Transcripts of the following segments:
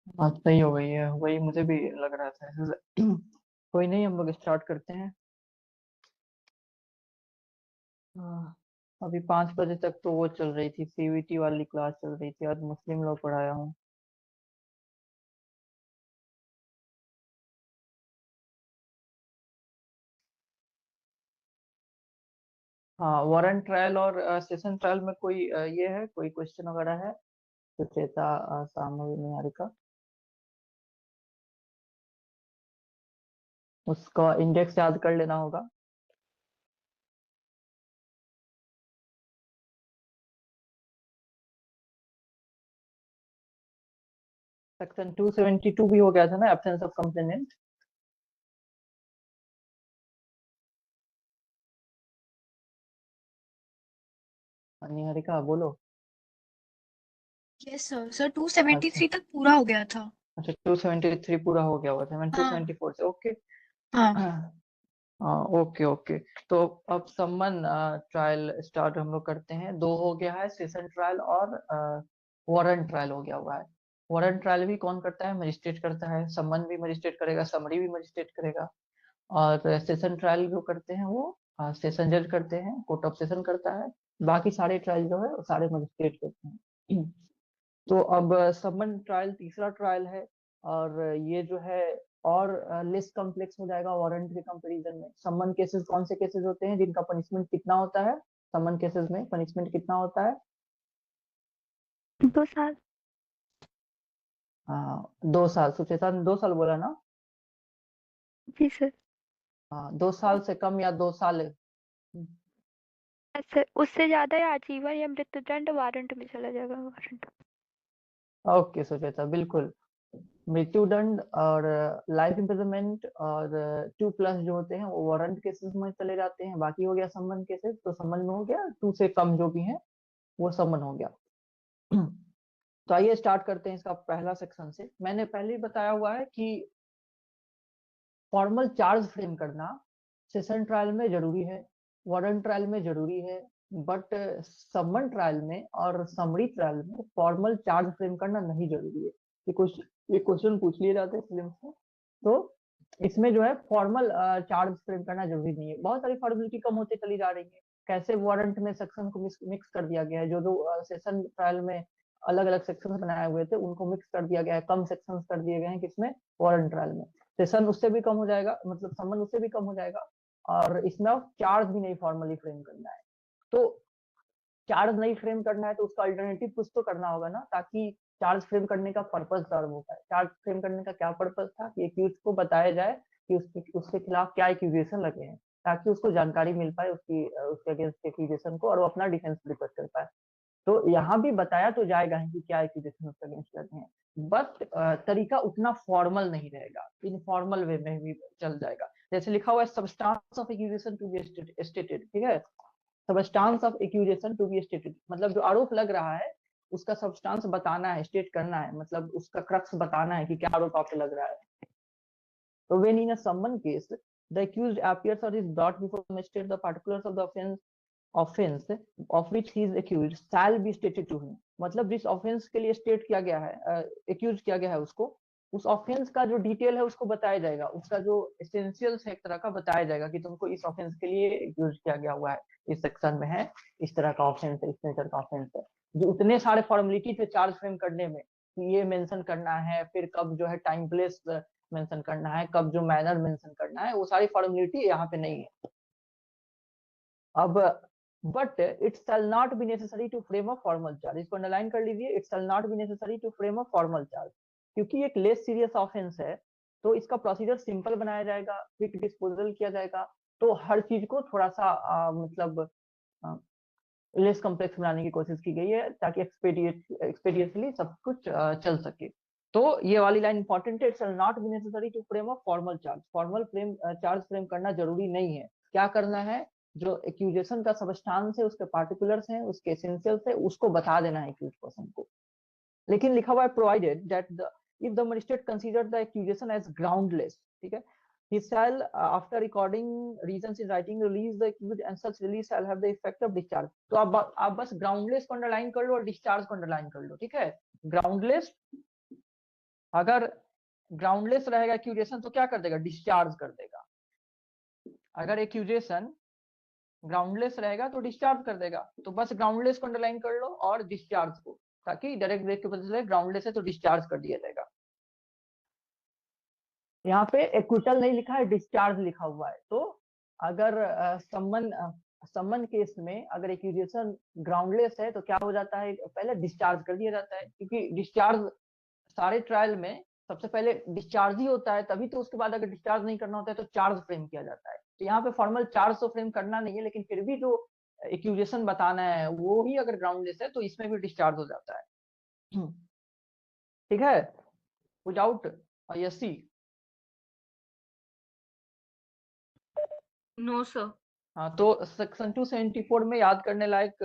बात सही हो गई है, वही मुझे भी लग रहा था ऐसे। कोई नहीं, हम लोग स्टार्ट करते हैं। हाँ, अभी 5 बजे तक तो वो चल रही थी, सीवीटी वाली क्लास चल रही थी, आज मुस्लिम लोग पढ़ाया हूँ। हाँ, वारंट ट्रायल और सेशन ट्रायल में कोई ये है, कोई क्वेश्चन वगैरह है? सुचेता, सामूहिक निहारिका, उसका इंडेक्स याद कर लेना होगा। सेक्शन 272 भी हो गया था ना, एब्सेंस ऑफ कंप्लेनेंट। निहारिका बोलो। यस सर, सर अच्छा 273 तक पूरा हो गया था। अच्छा, 273 पूरा हो गया हुआ था, मैं हाँ 274 से ओके। हाँ। हाँ ओके ओके। तो अब सम्मन ट्रायल स्टार्ट हम लोग करते हैं। दो हो गया है, सेशन ट्रायल और वारंट ट्रायल हो गया हुआ है। वारंट ट्रायल भी कौन करता है? मजिस्ट्रेट करता है। सम्मन भी मजिस्ट्रेट करेगा, समरी भी मजिस्ट्रेट करेगा। और सेशन ट्रायल जो करते हैं वो सेशन जज करते हैं, कोर्ट ऑफ सेशन करता है। बाकी सारे ट्रायल जो है वो सारे मजिस्ट्रेट करते हैं। तो अब समन ट्रायल तीसरा ट्रायल है। और ये जो है और लेस कॉम्प्लेक्स हो जाएगा वारंट के कंपैरिजन में। समन केसेस कौन से केसेस होते हैं जिनका पनिशमेंट कितना होता है? समन केसेस में पनिशमेंट कितना होता है? 2 साल। हाँ, 2 साल। सुचेता ने 2 साल बोला ना? जी सर। हाँ, 2 साल से कम या 2 साल। सर उससे ज्यादा या आजीवन या मृत्युदंड वारंट में चला जाएगा, वारंट। ओके सुचेता, बिल्कुल। मृत्युदंड और लाइफ इम्प्रिजनमेंट और 2+ जो होते हैं वो वारंट केसेस में चले जाते हैं। बाकी हो गया समन केसेस, तो समन में हो गया 2 से कम जो भी है वो समन हो गया। तो आइए स्टार्ट करते हैं इसका पहला सेक्शन से। मैंने पहले ही बताया हुआ है कि फॉर्मल चार्ज फ्रेम करना सेशन ट्रायल में जरूरी है, वारंट ट्रायल में जरूरी है। बट समन ट्रायल में और समरी ट्रायल में फॉर्मल चार्ज फ्रेम करना नहीं जरूरी है। ये क्वेश्चन पूछ लिए जाते हैं फिल्म से। तो इसमें जो है फॉर्मल चार्ज फ्रेम करना जरूरी नहीं है। बहुत सारी फॉर्मेलिटी कम होती चली जा रही है। कैसे वारंट में सेक्शन को मिक्स कर दिया गया है, जो जो सेशन ट्रायल में अलग अलग सेक्शन बनाए हुए थे उनको मिक्स कर दिया गया है, कम सेक्शन कर दिए गए हैं किसमें? वारंट ट्रायल में। सेशन उससे भी कम हो जाएगा, मतलब समन उससे भी कम हो जाएगा। और इसमें अब चार्ज भी नहीं फॉर्मली फ्रेम करना है। तो चार्ज नहीं फ्रेम करना है तो उसका अल्टरनेटिव कुछ तो करना होगा ना, ताकि चार्ज फ्रेम करने का पर्पस सर्व हो पाए। चार्ज फ्रेम करने का क्या पर्पस था कि एक्यूज को बताया जाए कि उसके खिलाफ क्या एक्यूजेशन लगे हैं, ताकि उसको जानकारी मिल पाए उसके अगेंस्ट एक्यूजेशन को, और वो अपना डिफेंस प्रिपेयर कर पाए। तो यहाँ भी बताया तो जाएगा ही कि क्या एक्यूजेशन उसके अगेंस्ट लगे हैं। बट तरीका उतना फॉर्मल नहीं रहेगा, इनफॉर्मल वे में भी चल जाएगा। जैसे लिखा हुआ है substance of accusation to be stated, ठीक है? Substance of accusation to be stated मतलब जो आरोप लग रहा है उसका सबस्टांस बताना है, स्टेट करना है, मतलब उसका क्रक्स बताना है कि क्या आरोप आप पे लग रहा है। तो when in a summon case the accused appears or is brought before the magistrate, the particulars of the offense of which he is accused shall be stated to him। मतलब जिस ऑफेंस के लिए स्टेट किया गया है, accused किया गया है उसको, उस ऑफेंस का जो डिटेल है उसको बताया जाएगा, उसका जो एसेंशियल्स है एक तरह का बताया जाएगा कि तुमको इस ऑफेंस के लिए एक्यूज किया गया हुआ है, इस सेक्शन में है, इस तरह का ऑफेंस है, इस नेचर का ऑफेंस है। जो उतने सारे फॉर्मेलिटी थे चार्ज फ्रेम करने में कि ये मेंशन करना है, फिर कब जो है टाइम प्लेस मेंशन करना है, कब जो मैनर मेंशन करना है, वो सारी फॉर्मेलिटी यहाँ पे नहीं है। अब but it shall not be necessary to frame a formal charge, इसको अंडरलाइन कर लीजिए, it shall not be necessary to frame a formal charge. क्योंकि एक लेस सीरियस ऑफेंस है तो इसका प्रोसीजर सिंपल बनाया जाएगा, क्विक डिस्पोजल किया जाएगा। तो हर चीज को थोड़ा सा मतलब लेस कॉम्प्लेक्स बनाने की कोशिश की गई है ताकि एक्सपीडियंटली सब कुछ चल सके। तो ये वाली लाइन इंपॉर्टेंट है, it shall not be necessary to frame a formal charge. Formal frame charge frame करना जरूरी नहीं है। क्या करना है? जो एक्यूजेशन का सबस्टांस है, उसके पार्टिकुलर्स हैं, उसके एसेंशियल्स है, उसको बता देना है एक्यूज पर्सन को। लेकिन लिखा हुआ है provided that the if the magistrate consider the accusation as groundless, ठीक है, he shall after recording reasons in writing release the accused and such release shall have the effect of discharge। तो आप बस ग्राउंडलेस को underline कर लो और discharge को underline कर लो, ठीक है? ग्राउंडलेस अगर ग्राउंडलेस रहेगा एक्यूजेशन तो क्या कर देगा, डिस्चार्ज कर देगा। अगर एक्यूजेशन ग्राउंडलेस रहेगा तो डिस्चार्ज कर देगा। तो बस ग्राउंडलेस को अंडरलाइन कर लो और डिस्चार्ज को, ताकि डायरेक्ट देख के पता चले ग्राउंडलेस है तो डिस्चार्ज कर दिया जाएगा। यहाँ पे एक्विटल नहीं लिखा है, डिस्चार्ज लिखा हुआ है। तो अगर सम्मन केस में अगर एक्यूजेशन ग्राउंडलेस है तो क्या हो जाता है, पहले डिस्चार्ज कर दिया जाता है, क्योंकि डिस्चार्ज सारे ट्रायल में सबसे पहले डिस्चार्ज ही होता है, तभी तो उसके बाद अगर डिस्चार्ज नहीं करना होता है तो चार्ज फ्रेम किया जाता है। तो यहाँ पे फॉर्मल चार्ज तो फ्रेम करना नहीं है, लेकिन फिर भी जो एक्यूजेशन बताना है वो ही अगर ग्राउंडलेस है तो इसमें भी डिस्चार्ज हो जाता है। ठीक है, विदाउट यसी। No sir. हाँ, तो सेक्शन 274 में याद करने लायक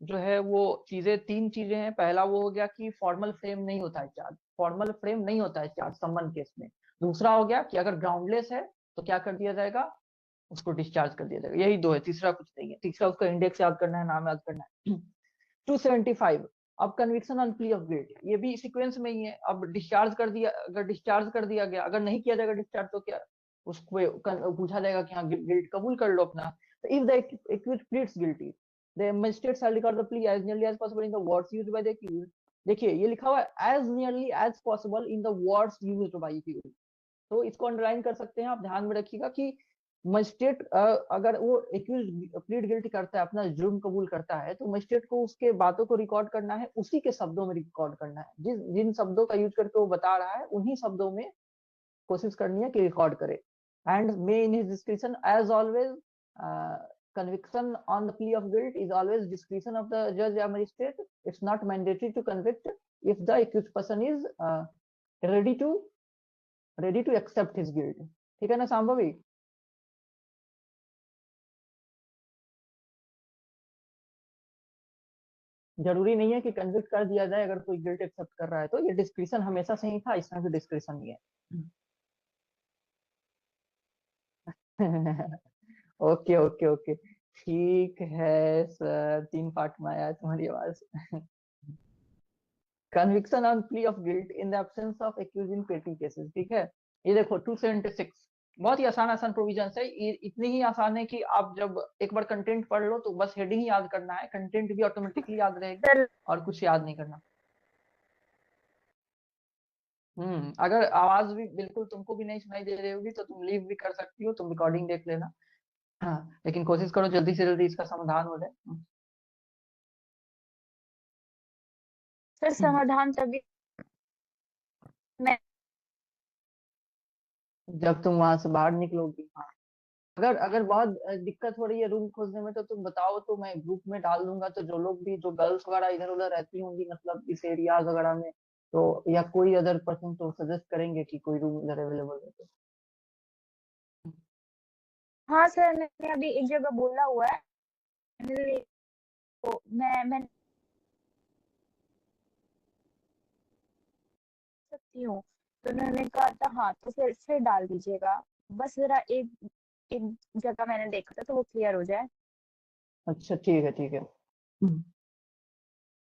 जो है वो चीजें, 3 चीजें हैं। पहला वो हो गया कि फॉर्मल फ्रेम नहीं होता है चार्ज, फॉर्मल फ्रेम नहीं होता है चार्ज सम्मन केस में। दूसरा हो गया कि अगर ग्राउंडलेस है तो क्या कर दिया जाएगा, उसको डिस्चार्ज कर दिया जाएगा। यही 2 है, तीसरा कुछ नहीं है। तीसरा उसका इंडेक्स याद करना है, नाम याद करना है। 275 अब conviction on plea of guilt, ये भी सीक्वेंस में ही है। अब डिस्चार्ज कर दिया, अगर डिस्चार्ज कर दिया गया, अगर नहीं किया जाएगा डिस्चार्ज तो क्या उसको पूछा जाएगा कि हाँ गिल्ट कबूल कर लो अपना। तो if the accused pleads guilty the magistrate shall record the plea as nearly as possible in the words used by the accused. देखिए ये लिखा हुआ है as nearly as possible in the words used by accused, तो इसको underline कर सकते हैं। आप ध्यान में रखिएगा कि मजिस्ट्रेट अगर वो एक्यूज्ड प्लीड गिल्टी करता है, अपना जुर्म कबूल करता है, तो मजिस्ट्रेट को उसके बातों को रिकॉर्ड करना है, उसी के शब्दों में रिकॉर्ड करना है। जिन शब्दों का यूज करके वो बता रहा है उन्हीं शब्दों में कोशिश करनी है कि रिकॉर्ड करे। And may in his description as always conviction on the plea of guilt is always discretion of the judge or magistrate. It's not mandatory to convict if the accused person is ready to accept his guilt. ठीक है ना सांभवी? जरूरी नहीं है कि convict कर दिया जाए अगर कोई गिल्ट एक्सेप्ट कर रहा है। तो ये डिस्क्रिप्शन हमेशा से ही था, इसमें भी डिस्क्रिप्शन ही है। ओके ओके ओके, ठीक है सर, 3 पार्ट में आया तुम्हारी आवाज। Conviction on plea of guilt in the absence of accuse in petty cases. ठीक है, ये देखो 276 बहुत ही आसान आसान प्रोविजन है। इतनी ही आसान है कि आप जब एक बार कंटेंट पढ़ लो तो बस हेडिंग ही याद करना है, कंटेंट भी ऑटोमेटिकली याद रहेगी और कुछ याद नहीं करना। अगर आवाज भी बिल्कुल तुमको भी नहीं सुनाई दे रही होगी तो तुम लीव भी कर सकती हो, तुम रिकॉर्डिंग देख लेना। हाँ, लेकिन कोशिश करो जल्दी से जल्दी इसका समाधान हो जाए। सर समाधान तभी मैं जब तुम वहां से बाहर निकलोगी। हाँ, अगर अगर बहुत दिक्कत हो रही है रूम खोजने में तो तुम बताओ, तो मैं ग्रुप में डाल दूंगा। तो जो लोग भी, जो गर्ल्स वगैरह इधर उधर रहती होंगी मतलब इस एरियाज वगैरह में, तो या कोई अदर पर्सन तो सजेस्ट करेंगे कि कोई रूम इधर अवेलेबल है तो। हाँ सर, मैंने अभी एक जगह बोला हुआ है तो मैं सकती हूँ। तो उन्होंने कहा था हाँ तो फिर डाल दीजिएगा। बस जरा एक एक जगह मैंने देखा था तो वो क्लियर हो जाए। अच्छा ठीक है ठीक है।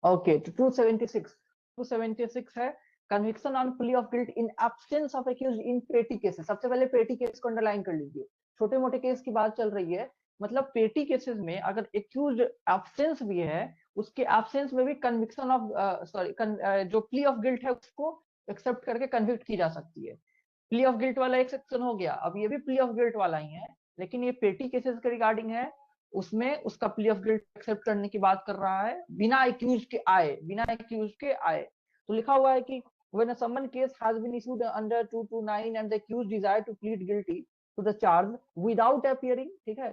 ओके, तो 276 है conviction on plea of guilt in absence of accused in petty cases. सबसे पहले पेटी केस को अंडरलाइन कर लीजिए, छोटे मोटे केस की बात चल रही है। मतलब पेटी केसेस में अगर एक्यूज्ड एब्सेंस भी है, उसके एब्सेंस में भी कन्विक्शन ऑफ जो प्ली ऑफ गिल्ट है उसको एक्सेप्ट करके कन्विक्ट की जा सकती है। प्ली ऑफ गिल्ट वाला एक सेक्शन हो गया। अब ये भी प्ली ऑफ गिल्ट वाला ही है, लेकिन ये पेटी केसेस के रिगार्डिंग है। उसमें उसका प्ली ऑफ गिल्ट एक्सेप्ट करने की बात कर रहा है, बिना एक्यूज के आए, बिना एक्यूज के आए। तो लिखा हुआ है कि when a summon case has been issued under 229 and the accused desire to plead guilty to the charge without appearing, ठीक है,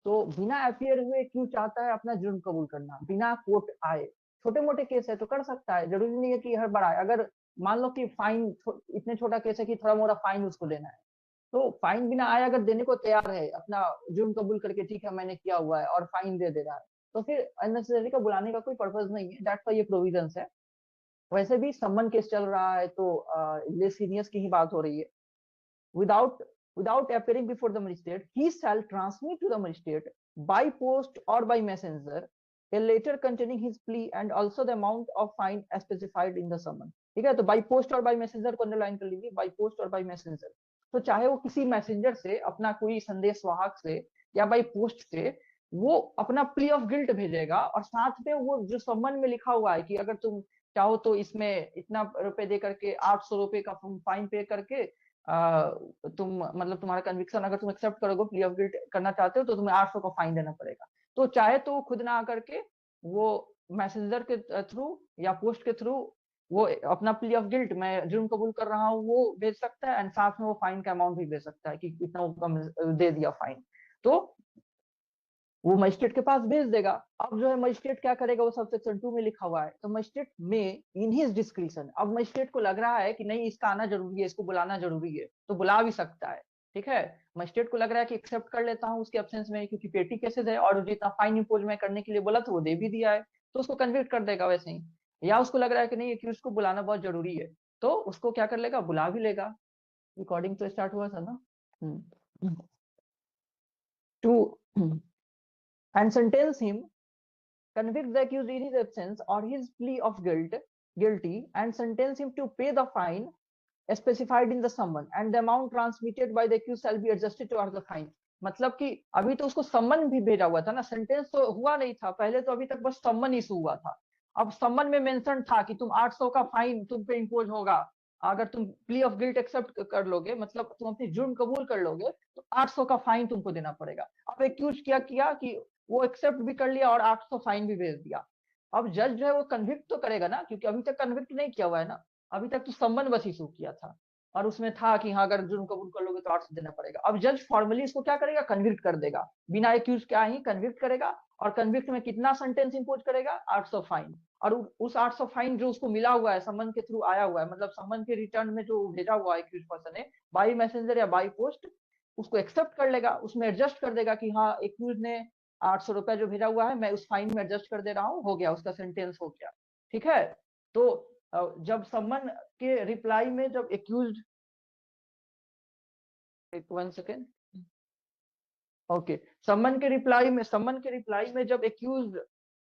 तो बिना अपियर हुए एक्यूज चाहता है अपना जुर्म कबूल करना, बिना कोर्ट आए। छोटे मोटे केस है तो कर सकता है, जरूरी नहीं है कि हर बार आए। अगर मान लो कि फाइन, इतने छोटा केस है कि थोड़ा मोटा फाइन उसको देना है, तो फाइन बिना आए अगर देने को तैयार है, अपना जुर्म कबूल करके ठीक है मैंने किया हुआ है और फाइन दे दे रहा है, तो फिर अननेसेसरी का बुलाने का कोई पर्पज नहीं है। दैट्स व्हाई ये प्रोविजंस है। वैसे भी सम्मन केस चल रहा है तो लेस सीनियर्स की ही बात हो रही है। without appearing before the magistrate, he shall transmit to the magistrate by post or by messenger a letter containing his plea and also the amount of fine specified in the summon। ठीक है, तो by post और by messenger को underline कर लीजिए, by post और by messenger. तो चाहे वो किसी मैसेंजर से, अपना कोई संदेश वाहक से या बाई पोस्ट से वो अपना प्ली ऑफ गिल्ट भेजेगा, और साथ में वो जो सम्मन में लिखा हुआ है कि अगर तुम चाहो तो इसमें इतना रुपए दे करके 800 रुपए का फाइन पे करके तुम मतलब तुम्हारा कन्विक्शन अगर तुम एक्सेप्ट करोगे, प्ली ऑफ गिल्ट करना चाहते हो तो तुम्हें 800 का फाइन देना पड़ेगा। तो चाहे तो खुद ना आकर के वो मैसेंजर के थ्रू या पोस्ट के थ्रू वो अपना प्ली ऑफ गिल्ट, मैं जुर्म कबूल कर रहा हूँ, वो भेज सकता है, एंड साथ में वो फाइन का अमाउंट भी भेज सकता है कि इतना वो दे दिया फाइन। तो वो मजिस्ट्रेट के पास भेज देगा। अब जो है मजिस्ट्रेट क्या करेगा, वो सब सेक्शन 2 में लिखा हुआ है। तो मजिस्ट्रेट में इन हिज डिस्क्रिप्शन, अब मजिस्ट्रेट को लग रहा है कि नहीं इसका आना जरूरी है, इसको बुलाना जरूरी है, तो बुला भी सकता है। ठीक है, मजिस्ट्रेट को लग रहा है कि एक्सेप्ट कर लेता हूँ उसके एब्सेंस में, क्योंकि पेटी केसेस है और जितना फाइन इम्पोज मैं करने के लिए बोला था वो दे भी दिया है, तो उसको कन्विक्ट कर देगा वैसे ही। या उसको लग रहा है कि नहीं कि उसको बुलाना बहुत जरूरी है, तो उसको क्या कर लेगा, बुला भी लेगा। रिकॉर्डिंग तो स्टार्ट हुआ था ना। To and sentence him, convict the accused in his absence or his plea of guilty, and sentence him to pay the fine specified in the summon, and the amount transmitted by the accused shall be adjusted towards the fine। मतलब कि अभी तो उसको सम्मन भी भेजा हुआ था ना, सेंटेंस तो हुआ नहीं था पहले, तो अभी तक बस सम्मन इशू हुआ था। अब सम्मन में मेंशन था कि तुम 800 का फाइन तुम पे इम्पोज होगा अगर तुम प्ली ऑफ गिल्ट एक्सेप्ट कर लोगे, मतलब तुम अपनी जुर्म कबूल कर लोगे तो 800 का फाइन तुमको देना पड़ेगा। अब एक्यूज क्या किया कि वो एक्सेप्ट भी कर लिया और 800 फाइन भी भेज दिया। अब जज जो है वो कन्विक्ट तो करेगा ना, क्योंकि अभी तक कन्विक्ट नहीं किया हुआ है ना, अभी तक तो सम्मन बस इशू किया था और उसमें था कि हाँ अगर जुर्म कबूल कर लोगे तो 800 देना पड़ेगा। अब जज फॉर्मली इसको क्या करेगा, कन्विक्ट कर देगा, बिना एक्यूज क्या ही कन्विक्ट करेगा। और कन्विक्ट में कितना सेंटेंस इंपोज करेगा, 800 फाइन। और उस 800 फाइन जो उसको मिला हुआ है, सम्मन के थ्रू आया हुआ है, मतलब सम्मन के रिटर्न में जो भेजा हुआ है एक्यूज पर्सन ने बाई मैसेंजर या बाई पोस्ट, उसको एक्सेप्ट कर लेगा, उसमें एडजस्ट कर देगा कि हाँ एक्यूज ने 800 रुपया जो भेजा हुआ है मैं उस फाइन में एडजस्ट कर दे रहा हूँ, हो गया उसका सेंटेंस हो गया। ठीक है, तो जब सम्मन के रिप्लाई में जब एक्यूज, वन सेकेंड, ओके, सम्मन के रिप्लाई में जब एक्यूज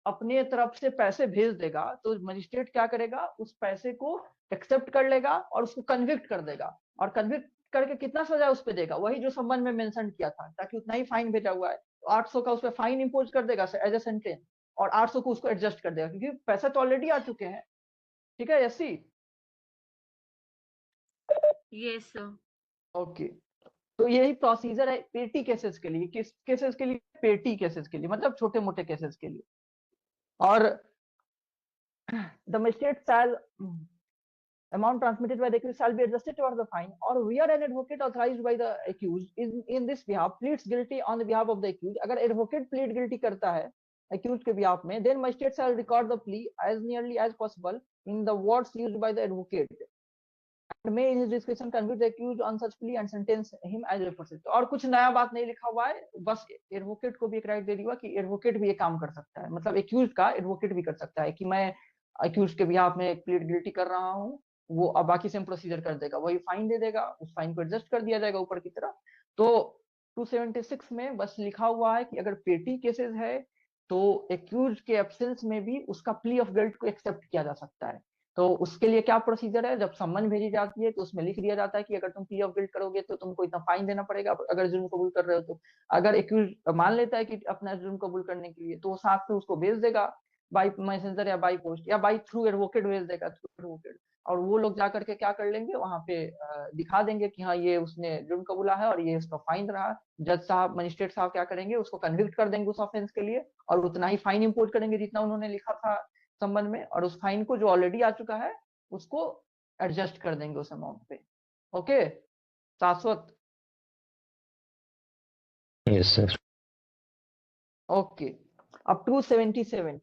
अपने तरफ से पैसे भेज देगा तो मजिस्ट्रेट क्या करेगा, उस पैसे को एक्सेप्ट कर लेगा और उसको कन्विक्ट कर देगा। और कन्विक्ट करके कितना सजा उस पे देगा, वही जो सम्मन में मेंशन किया था, ताकि उतना ही फाइन भेजा हुआ है तो 800 का उस पे फाइन इंपोज कर देगा एज ए सेंटेंस, और 800 को उसको एडजस्ट कर देगा क्योंकि पैसे तो ऑलरेडी आ चुके हैं। ठीक है यसी, यस सर। ओके, तो यही प्रोसीजर है पेटी केसेस के लिए। किस केसेस के लिए, पेटी केसेस के लिए, मतलब छोटे मोटे केसेस के लिए। और the magistrate shall amount transmitted by the accused shall be adjusted towards the fine, or where an advocate authorized by the accused is in this behalf pleads guilty on the behalf of the accused, अगर advocate plead guilty करता है accused के behalf में, then magistrate shall record the plea as nearly as possible in the words used by the advocate and may in his discretion convict the accused on such plea and sentence him as requested। और कुछ नया बात नहीं लिखा हुआ है, बस advocate को भी एक राइट दे दिया कि एडवोकेट भी ये काम कर सकता है, मतलब एक्यूज का एडवोकेट भी कर सकता है कि मैं एक्यूज के बिहाफ में प्लीड गिल्टी कर रहा हूँ, वो अब बाकी सेम प्रोसीजर कर देगा, वही फाइन दे देगा, उस फाइन को एडजस्ट कर दिया जाएगा ऊपर की तरफ। तो 276 में बस लिखा हुआ है कि अगर पेटी केसेस है तो एक्यूज के एब्सेंस में भी उसका प्ली ऑफ गिल्ट को एक्सेप्ट किया जा सकता है। तो उसके लिए क्या प्रोसीजर है, जब सम्मन भेजी जाती है तो उसमें लिख दिया जाता है कि अगर तुम प्ली ऑफ गिल्ट करोगे तो तुमको इतना फाइन देना पड़ेगा अगर जुर्म कबूल कर रहे हो। तो अगर एक्यूज मान लेता है कि अपना जुर्म कबूल करने के लिए, तो वो साथ में उसको भेज देगा बाई मैसेंजर या बाई पोस्ट या बाई थ्रू एडवोकेट भेज देगा, थ्रू एडवोकेट, और वो लोग जाकर के क्या कर लेंगे वहां पे दिखा देंगे कि हाँ ये उसने जुर्म कबूला है और ये उसका फाइन रहा। जज साहब, मजिस्ट्रेट साहब क्या करेंगे, उसको कन्विक्ट कर देंगे उस ऑफेंस के लिए और उतना ही फाइन इंपोज करेंगे जितना उन्होंने लिखा था संबंध में, और उस फाइन को जो ऑलरेडी आ चुका है उसको एडजस्ट कर देंगे उस अमाउंट पे। ओके शाश्वत, यस सर। ओके, अब 277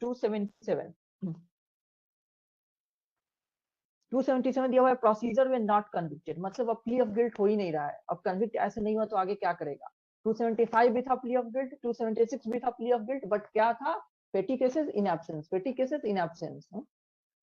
दिया हुआ है, प्रोसीजर में नॉट कन्विक्टेड, मतलब अब प्ली ऑफ गिल्ट हो ही नहीं रहा है, अब कन्विक्ट ऐसे नहीं हुआ तो आगे क्या करेगा। 275 भी था प्ली ऑफ गिल्ट, 276 भी था प्ली ऑफ गिल्ट, बट क्या था, पेटी केसेस इन एब्सेंस, पेटी केसेस इन एब्सेंस।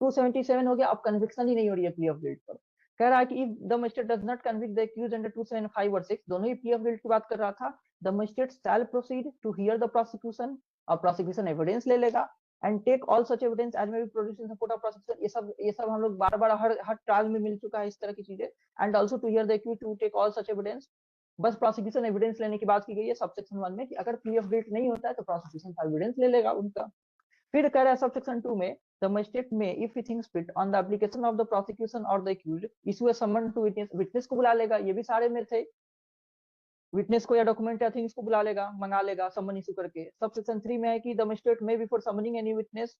277 हो गया, अब कन्विक्शन ही नहीं हो रही है प्ली ऑफ गिल्ट पर। कह रहा है कि if the magistrate does not convict the accused under 275 और 6, दोनों ही प्ली ऑफ गिल्ट की बात कर रहा था, the magistrate shall proceed to hear the prosecution, और प्रोसिक्यूशन एविडेंस ले लेगा and take all such evidence as may be produced in support of prosecution. ये सब हम लोग बार बार हर ट्रायल में मिल चुका है इस तरह की चीजें. And also to hear the accused to take all such evidence. बस प्रोसिक्यूशन एविडेंस लेने की बात की गई है सबसेक्शन 1 में कि अगर प्ली ऑफ गिल्ट नहीं होता है तो प्रोसिक्यूशन एविडेंस ले लेगा उनका. फिर कह रहा है सबसेक्शन 2 में the magistrate may if he thinks fit on the application of the prosecution or the accused issue a summon to witness. Witness को बुला लेगा, ये भी सारे में थे. विटनेस को या डॉक्यूमेंट या थिंग्स को बुला लेगा, मंगा लेगा समन इशू करके. सबसेक्शन 3 में है कि द मजिस्ट्रेट में before summoning any witness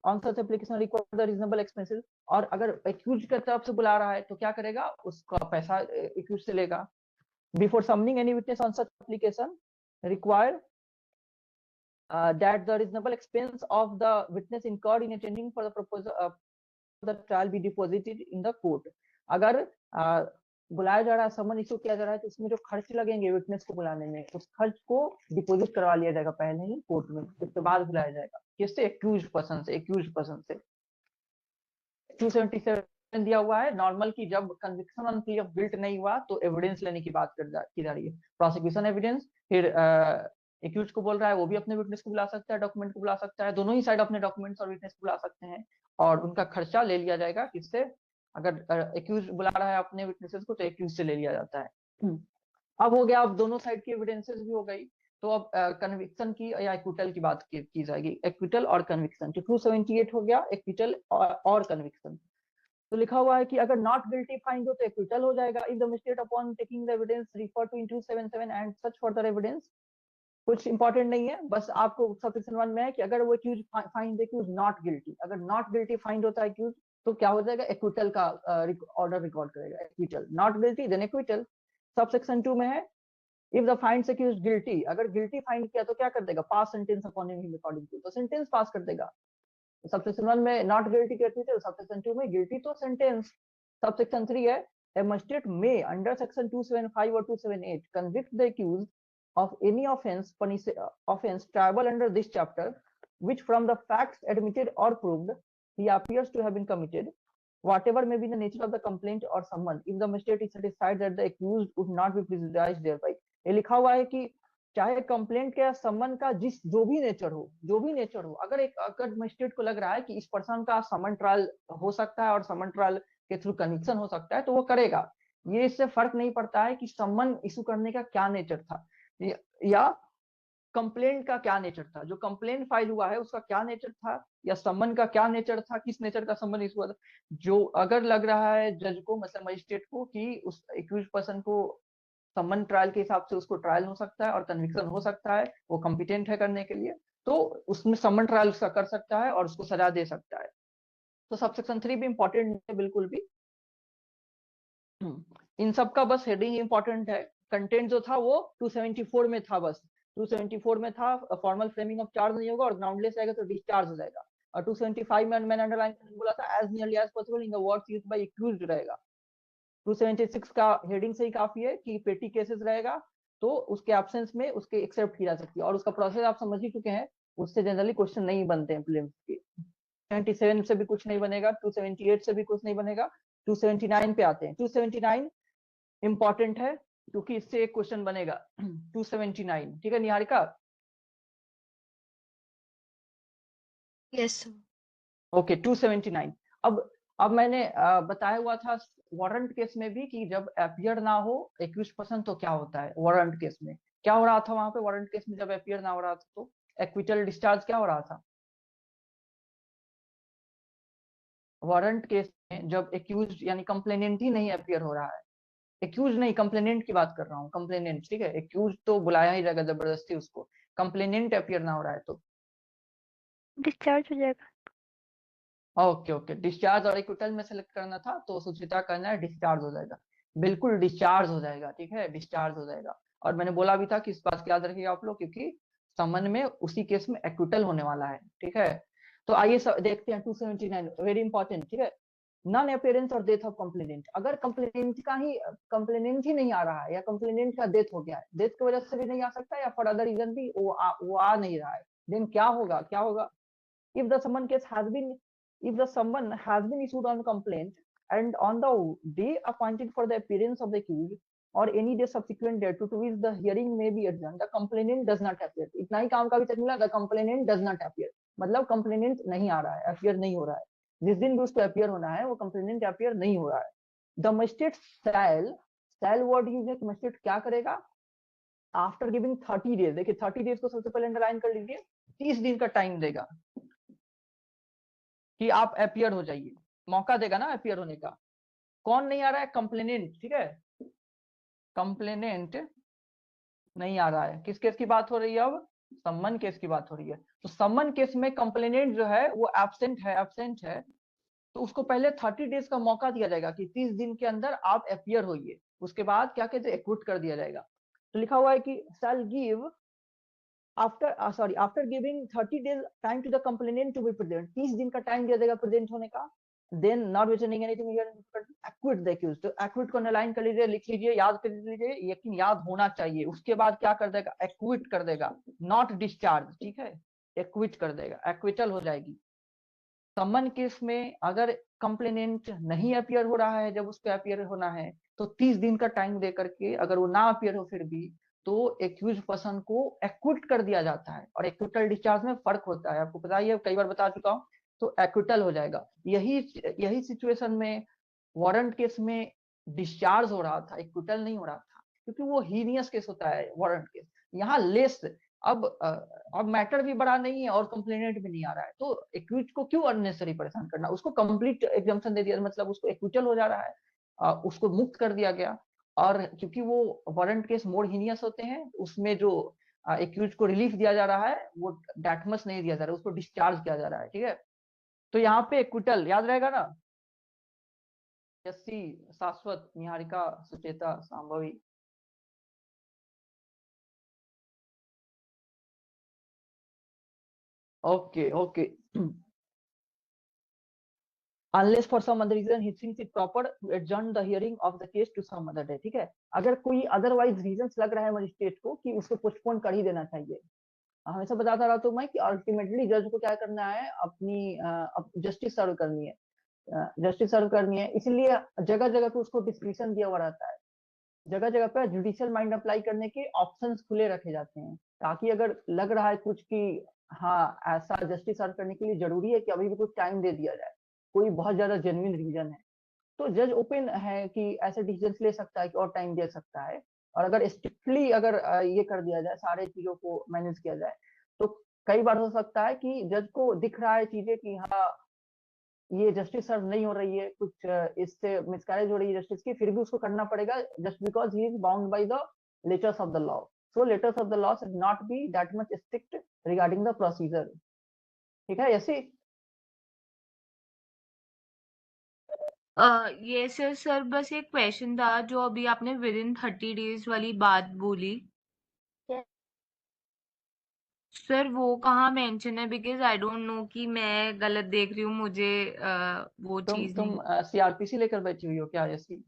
on such application require the reasonable expenses. और अगर एक्यूज की तरफ से बुला रहा है तो क्या करेगा, उसका पैसा एक्यूज से लेगा. Before summoning any witness on such application require that the reasonable expense of the witness incurred in attending for the proposal the trial be deposited in the court. अगर बुलाया जा रहा है, समन इशू किया जा रहा है, तो उसमें जो खर्च लगेंगे विटनेस को बुलाने में, उस खर्च को डिपॉजिट करवा लिया जाएगा पहले ही कोर्ट में, उसके बाद बुलाया जाएगा. किससे? एक्यूज्ड पर्सन से. एक्यूज्ड पर्सन से 277 दिया हुआ है नॉर्मल की जब conviction on plea of guilt नहीं हुआ तो एविडेंस लेने की बात की जा रही है. प्रोसिक्यूशन एविडेंस, फिर एक्यूज को बोल रहा है वो भी अपने विटनेस को बुला सकता है, डॉक्यूमेंट को बुला सकता है, दोनों ही साइड अपने डॉक्यूमेंट्स और विटनेस को बुला सकते हैं और उनका खर्चा ले लिया जाएगा. किससे? अगर एक्यूज बुला रहा है अपने विटनेसेस को तो एक्यूज से ले लिया जाता है. अब हो गया, अब दोनों साइड की एविडेंसेस भी हो गई, तो अब कन्विक्शन की या एक्विटल की बात की जाएगी. एक्विटल और कन्विक्शन. 278 हो गया एक्विटल और कन्विक्शन. तो लिखा हुआ है कि अगर नॉट गिल्टी फाइंड हो तो एक्विटल हो जाएगा if the magistrate upon taking the evidence refer to in 277 and such further evidence. कुछ इंपॉर्टेंट नहीं है, बस आपको सबसेक्शन 1 में है कि अगर वो accused find accused not guilty, अगर नॉट गिल्टी फाइंड होता है एक्यूज तो क्या हो जाएगा, एक्विटल का ऑर्डर रिकॉर्ड करेगा. Acquittal, not guilty then acquittal. Subsection 2 में है if the finds accused guilty, अगर गिल्टी फाइंड किया तो क्या कर देगा, pass sentence upon him according to, तो सेंटेंस पास कर देगा. सबसेक्शन 1 में नॉट गिल्टी के एक्विटल, सबसेक्शन 2 में गिल्टी तो सेंटेंस. सबसेक्शन 3 है a magistrate may under section 275 or 278 convict the accused of any offense triable under this chapter which from the facts admitted or proved he appears to have been committed, whatever may be the nature of the complaint or summon, if the magistrate is satisfied that the accused would not be prejudiced thereby. ये लिखा हुआ है कि चाहे complaint के समन का जो भी नेचर हो, अगर मजिस्ट्रेट को लग रहा है कि इस पर्सन का समन ट्रायल हो सकता है और समन ट्रायल के थ्रू कन्विक्शन हो सकता है तो वो करेगा. ये इससे फर्क नहीं पड़ता है कि समन इशू करने का क्या नेचर था या कंप्लेंट का क्या नेचर था, जो कंप्लेंट फाइल हुआ है उसका क्या नेचर था या समन का क्या नेचर था, किस नेचर का समन इशू हुआ था. जो अगर लग रहा है जज को, मतलब मजिस्ट्रेट को, कि उस एक्यूज पर्सन को समन ट्रायल के हिसाब से उसको ट्रायल हो सकता है और कन्विक्शन हो सकता है, वो कॉम्पिटेंट है करने के लिए, तो उसमें समन ट्रायल उसका कर सकता है और उसको सजा दे सकता है. तो सबसेक्शन 3 भी इंपॉर्टेंट है बिल्कुल भी. इन सब का बस हेडिंग इंपॉर्टेंट है. कंटेंट जो था वो 274 में था, बस 274 में था फॉर्मल फ्रेमिंग ऑफ चार्ज नहीं होगा और ग्राउंडलेस रहेगा तो डिस्चार्ज हो जाएगा. और 275 में मैंने अंडरलाइन बोला था as nearly as possible in the words used by accused रहेगा. 276 का हेडिंग से ही काफी है कि पेटी केसेस रहेगा तो उसके एब्सेंस में उसके एक्सेप्ट की जा सकती है और उसका प्रोसेस आप समझ ही चुके हैं, उससे जनरली क्वेश्चन नहीं बनते हैं प्रीलिम्स के. 27 से भी कुछ नहीं बनेगा, 278 से भी कुछ नहीं बनेगा. 279 पे आते हैं. 279 इंपॉर्टेंट है क्योंकि इससे एक क्वेश्चन बनेगा. 279 ठीक है निहारिका? Yes sir. ओके 279. अब मैंने बताया हुआ था वारंट केस में भी कि जब अपीयर ना हो एक्यूज पर्सन तो क्या होता है. वारंट केस में क्या हो रहा था, वहां पे वारंट केस में जब अपीयर ना हो रहा था तो एक्विटल डिस्चार्ज क्या हो रहा था. वारंट केस में जब एक्यूज यानी कंप्लेनेंट ही नहीं अपीयर हो रहा है, एक्यूज नहीं कंप्लेनेंट की बात कर रहा हूँ, कंप्लेनेंट ठीक है, एक्यूज तो बुलाया ही जाएगा जबरदस्ती उसको, कंप्लेनेंट अपीयर ना हो रहा है तो डिस्चार्ज हो जाएगा. ओके डिस्चार्ज और एक्विटल में सेलेक्ट करना था तो सुचिता करना है डिस्चार्ज हो जाएगा. बिल्कुल डिस्चार्ज हो जाएगा, ठीक है डिस्चार्ज हो जाएगा. और मैंने बोला भी था कि इस बात की याद रखिएगा आप लोग क्योंकि समन में उसी केस में एक्विटल होने वाला है. ठीक है तो आइए देखते हैं 279 वेरी इंपॉर्टेंट. ठीक है नॉन अपीयरेंस और डेथ ऑफ कंप्लेनेंट. अगर कंप्लेनेंट ही नहीं आ रहा है या कंप्लेनेंट का डेथ हो गया है, डेथ की वजह से भी नहीं आ सकता या फॉर अदर रीजन भी वो आ नहीं रहा है, देन क्या होगा if the summon case has been if the summon has been issued on complaint and on the day appointed for the appearance of the accused or any day subsequent thereto to which the hearing may be adjourned, the complainant does not appear. इतना ही काम का भी तक मिला, the complainant does not appear. मतलब complainant नहीं आ रहा है, अपियर नहीं हो रहा है। जिस दिन भी उसको अपियर होना है वो कंप्लेनेंट अपियर नहीं हो रहा है। The magistrate shall word use है कि मजिस्ट्रेट क्या करेगा, आफ्टर गिविंग 30 डेज, देखिए 30 डेज को सबसे पहले अंडरलाइन कर लीजिए, 30 दिन का टाइम देगा कि आप अपियर हो जाइए, मौका देगा ना अपियर होने का। कौन नहीं आ रहा है, कंप्लेनेंट, ठीक है, कंप्लेनेंट नहीं आ रहा है। किस केस की बात हो रही है अब, सम्मन केस की बात हो रही है। तो सम्मन केस में कंप्लेनेंट जो है वो एब्सेंट है, तो उसको पहले 30 डेज का मौका दिया जाएगा कि 30 दिन के अंदर आप अपियर होइए। उसके बाद क्या कहते हैं, एक्विट कर दिया जाएगा। तो लिखा हुआ है कि shall give after giving 30 days time to the complainant to be present, 30 दिन का टाइम दिया जाएगा प्रेजेंट होने का। Then not returning anything here acquit the accused, तो एक्विट को अंडरलाइन कर लीजिए, लिख लीजिए, याद कर लीजिए, यकीन याद होना चाहिए। उसके बाद क्या कर देगा, एक्विट कर देगा, नॉट डिस्चार्ज, ठीक है, एक्विट कर देगा, एक्विटल हो जाएगी। समन केस में अगर कंप्लेनेंट नहीं अपियर हो रहा है, जब उसको अपियर होना है तो 30 दिन का टाइम दे करके, अगर वो ना अपियर हो फिर भी, तो एक्यूज पर्सन को एक्विट कर दिया जाता है। और एक्विटल डिस्चार्ज में फर्क होता है, आपको पता ही है, कई बार बता चुका हूँ। तो एक्विटल हो जाएगा। यही सिचुएशन में वारंट केस में डिस्चार्ज हो रहा था, एक्विटल नहीं हो रहा था, क्योंकि वो हीनियस केस होता है वारंट केस। यहाँ लेस, अब मैटर भी बड़ा नहीं है और कंप्लेनेंट भी नहीं आ रहा है, तो एक्विट को क्यों अननेसेसरी परेशान करना, उसको कंप्लीट एग्जाम्पशन दे दिया, मतलब उसको एक्विटल हो जा रहा है, उसको मुक्त कर दिया गया। और क्योंकि वो वारंट केस मोर हीनियस होते हैं, उसमें जो एक्यूज को रिलीफ दिया जा रहा है वो डैटमस नहीं दिया जा रहा है, उसको डिस्चार्ज किया जा रहा है, ठीक है। तो यहाँ पे एक्विटल याद रहेगा ना, यस्सी, शाश्वत, Niharika, Sucheta, Sambhavi. Okay okay. unless for some other reason he thinks it proper to adjourn the hearing of the case to some other day, ठीक है। अगर कोई अदरवाइज रीजंस लग रहा है मजिस्ट्रेट को कि उसको पोस्टपोन कर ही देना चाहिए। हमेशा बताता रहा तो मैं कि अल्टीमेटली जज को क्या करना है, अपनी जस्टिस सर्व करनी है, जस्टिस सर्व करनी है, इसलिए जगह जगह पे उसको डिस्क्रिप्शन दिया हुआ रहता है, जगह जगह पे जुडिशियल माइंड अप्लाई करने के ऑप्शंस खुले रखे जाते हैं, ताकि अगर लग रहा है कुछ कि हाँ ऐसा जस्टिस सर्व करने के लिए जरूरी है कि अभी भी कुछ टाइम दे दिया जाए, कोई बहुत ज्यादा जेन्युइन रीजन है, तो जज ओपन है कि ऐसे डिसीजन ले सकता है कि और टाइम दे सकता है। और अगर स्ट्रिक्टली अगर ये कर दिया जाए, सारे चीजों को मैनेज किया जाए, तो कई बार हो सकता है कि जज को दिख रहा है चीजें कि हाँ ये जस्टिस सर्व नहीं हो रही है, कुछ इससे मिसकैरेज हो रही है जस्टिस की, फिर भी उसको करना पड़ेगा, just because he is bound by the letters of the law. So letters of the law should not be that much strict regarding the procedure, ठीक है। ऐसे ये सर बस एक क्वेश्चन था, जो अभी आपने विद इन 30 डेज वाली बात बोली, क्या? सर वो कहाँ मेंशन है? बिकॉज आई डोंट नो कि मैं गलत देख रही हूँ, मुझे वो चीज तुम नहीं। सीआरपीसी लेकर बैठी हुई हो क्या, ऐसी?